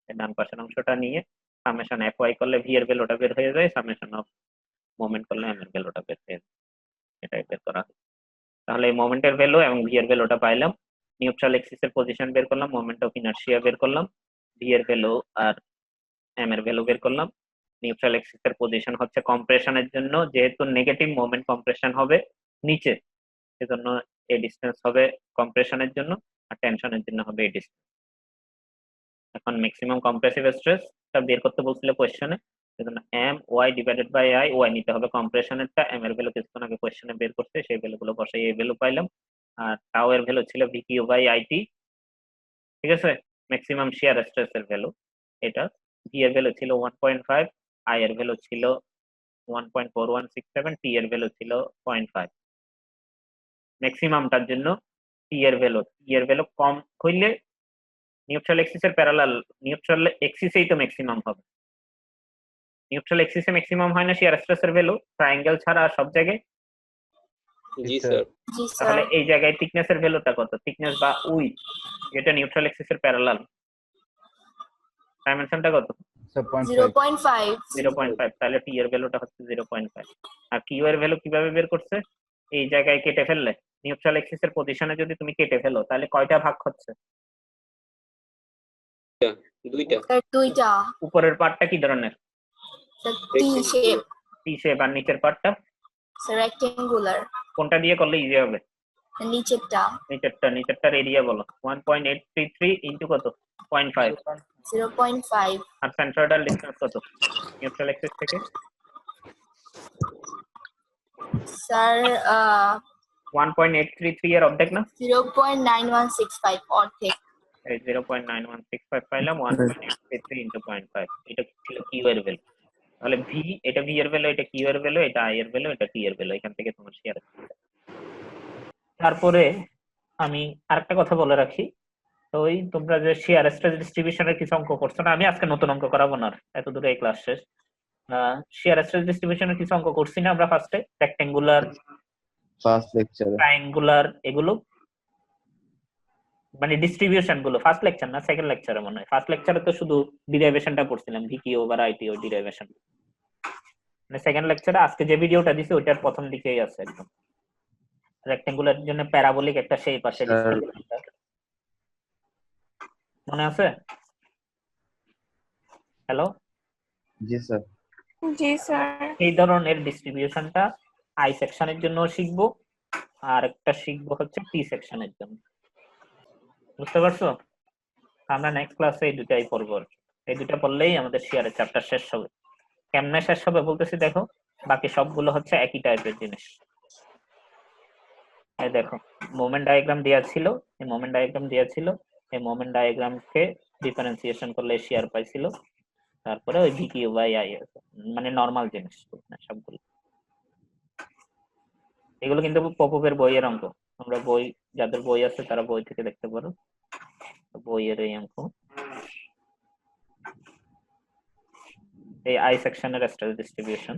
Speaker 1: ডান পাশের অংশটা নিয়ে সামেশন এফ ওয়াই করলে ভি এর ভ্যালুটা বের হয়ে যায়, সামেশন অফ মোমেন্ট করলে এম এর ভ্যালুটা বের হয়ে যায়, এটাই বের করা হয়। তাহলে এই মোমেন্টের ভ্যালু এবং ভি এর ভ্যালুটা পাইলাম, নিউট্রাল এক্সিস এর পজিশন বের করলাম, মোমেন্ট অফ ইনারশিয়া বের করলাম, ভি এর ভ্যালু আর এম এর ভ্যালু বের করলাম। নিউট্রাল এক্সিস এর পজিশন হচ্ছে কম্প্রেশনের জন্য, যেহেতু নেগেটিভ মোমেন্ট কম্প্রেশন হবে, নিচে, সেজন্য এই ডিসটেন্স হবে কম্প্রেশনের জন্য আর টেনশনের জন্য হবে এই ডিসটেন্স। এখন ম্যাক্সিমাম কম্প্রেসিভ স্ট্রেসটা বের করতে বলছিল কোশ্চেনে, সেজন্য M Y divided by I, Y নিতে হবে কম্প্রেশনেরটা, এম এর ভ্যালু কিছুক্ষণ আগে কোশ্চেনে বের করতে, সেই ভ্যালুগুলো বসাই এই ভ্যালু পাইলাম। আর টাও এর ভ্যালু ছিল ভি কিউ বাই আইটি, ঠিক আছে, ম্যাক্সিমাম শিয়ার স্ট্রেসের ভ্যালু এটা। ভি এর ভ্যালু ছিল 1.5, আই এর ভ্যালু ছিল 1.4167, টি এর ভ্যালু ছিল 0.5। ম্যাক্সিমামটার জন্য টি এর ভ্যালু কম হইলে নিউট্রাল এক্সিসের প্যারালাল, নিউট্রাল এক্সিসেই তো ম্যাক্সিমাম হবে। নিউট্রাল এক্সিসে ম্যাক্সিমাম হয় না শিয়ার স্ট্রেসের ভ্যালু, ট্রায়াঙ্গেল ছাড়া আর সব জায়গায়।
Speaker 6: জি স্যার।
Speaker 2: জি
Speaker 1: তাহলে
Speaker 2: স্যার।
Speaker 1: এই জায়গায় থিকনেসের ভ্যালুটা কত? থিকনেস বা উইথ যেটা নিউট্রাল এক্সিসের প্যারালাল, ডাইমেনশনটা কত?
Speaker 4: স্যার
Speaker 2: 0.5।
Speaker 1: 0.5। তাহলে টি এর ভ্যালুটা হচ্ছে 0.5। আর কিউ এর ভ্যালু কিভাবে বের করছে? এই জায়গায় কেটে ফেললে, নিউট্রাল এক্সিসের পজিশনে যদি তুমি কেটে ফেলো তাহলে কয়টা ভাগ হচ্ছে?
Speaker 6: দুইটা।
Speaker 2: স্যার দুইটা।
Speaker 1: উপরের পার্টটা কি ধরনের?
Speaker 2: Sir T shape.
Speaker 1: T shape. আর নিচের পার্টটা
Speaker 2: স্যার রেক্টেঙ্গুলার।
Speaker 1: কোনটা দিয়ে করলে ইজি হবে?
Speaker 2: নিচেরটা।
Speaker 1: নিচেরটার এরিয়া বলো। 1.833 ইনটু কত? 0.5।
Speaker 2: 0.5।
Speaker 1: আর সেন্ট্রয়েডাল ডিসটেন্স কত নিউট্রাল এক্সিস থেকে?
Speaker 2: স্যার
Speaker 1: 1.833 এর অর্ধেক না?
Speaker 2: 0.9165 অর্ধেক।
Speaker 1: এই 0.9165 পাইলাম, 1.833 ইনটু 0.5। এটা ছিল কিউ এর ভ্যালু। তাহলে ভি, এটা ভি এর ভ্যালু, এটা কিউ এর ভ্যালু, এটা আই এর ভ্যালু, এটা টি এর ভ্যালু। এখান থেকে তোমার শেয়ার। তারপরে আমি আরেকটা কথা বলে রাখি, তো ওই তোমরা যে শেয়ার স্ট্রেস ডিস্ট্রিবিউশনের কিছু অঙ্ক করছো না, আমি আজকে নতুন অঙ্ক করাবো না, এত দূরে এই ক্লাস শেষ। শেয়ার স্ট্রেস ডিস্ট্রিবিউশনের কিছু অঙ্ক করছি না আমরা ফার্স্টে? রেক্টেঙ্গুলার,
Speaker 5: ফার্স্ট লেকচারে
Speaker 1: ট্রায়াঙ্গুলার, এগুলো মানে ডিস্ট্রিবিউশন গুলো ফার্স্ট লেকচার না, সেকেন্ড লেকচারে মনে হয়। ফার্স্ট লেকচারে তো শুধু ডিরাইভেশনটা পড়ছিলাম, ভিকি ওভার আইটি, ওই ডিরাইভেশন। মানে সেকেন্ড লেকচারে আজকে যে ভিডিওটা দিছি ওইটার প্রথম দিকেই আছে একদম। রেক্টেঙ্গুলার জন্য প্যারাবোলিক একটা শেপ আছে, মনে আছে? হ্যালো,
Speaker 5: জি স্যার।
Speaker 8: জি স্যার।
Speaker 1: এই ধরনের ডিস্ট্রিবিউশনটা আই সেকশনের জন্য শিখবো, আর একটা শিখবো হচ্ছে টি সেকশনের জন্য। বুঝতে পারছো? আমরা নেক্সট ক্লাসে এই দুটাই পড়বো। এই দুটা পড়লেই আমাদের শেয়ারের চ্যাপ্টার শেষ হবে। কেমনে শেষ হবে বলতেছি দেখো, বাকি সবগুলো হচ্ছে একই টাইপের জিনিস। এই দেখো, মোমেন্ট ডায়াগ্রাম দেওয়া ছিল, এই মোমেন্ট ডায়াগ্রাম দেওয়া ছিল, এই মোমেন্ট ডায়াগ্রামকে ডিফারেন্সিয়েশন করলে শেয়ার পাইছিল, তারপরে ওই ভিকিউ বাই আই মানে নরমাল জিনিস সবগুলো। এগুলো কিন্তু পপুপের বইয়ের অঙ্ক, আমরা বই, যাদের বই আছে তারা বই থেকে দেখতে পারো, বইয়ের এই অঙ্ক। এই আই সেকশনের স্ট্রেস ডিস্ট্রিবিউশন,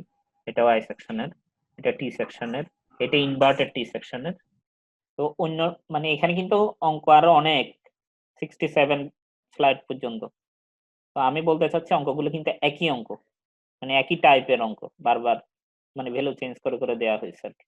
Speaker 1: এটাও আই সেকশনের, এটা টি সেকশনের, এটা ইনভার্টেড টি সেকশনের। তো অন্য মানে এখানে কিন্তু অঙ্ক আরো অনেক, 67 স্লাইড পর্যন্ত। তো আমি বলতে চাচ্ছি অঙ্কগুলো কিন্তু একই অঙ্ক, মানে একই টাইপের অঙ্ক, বারবার মানে ভ্যালু চেঞ্জ করে করে দেওয়া হয়েছে আর কি।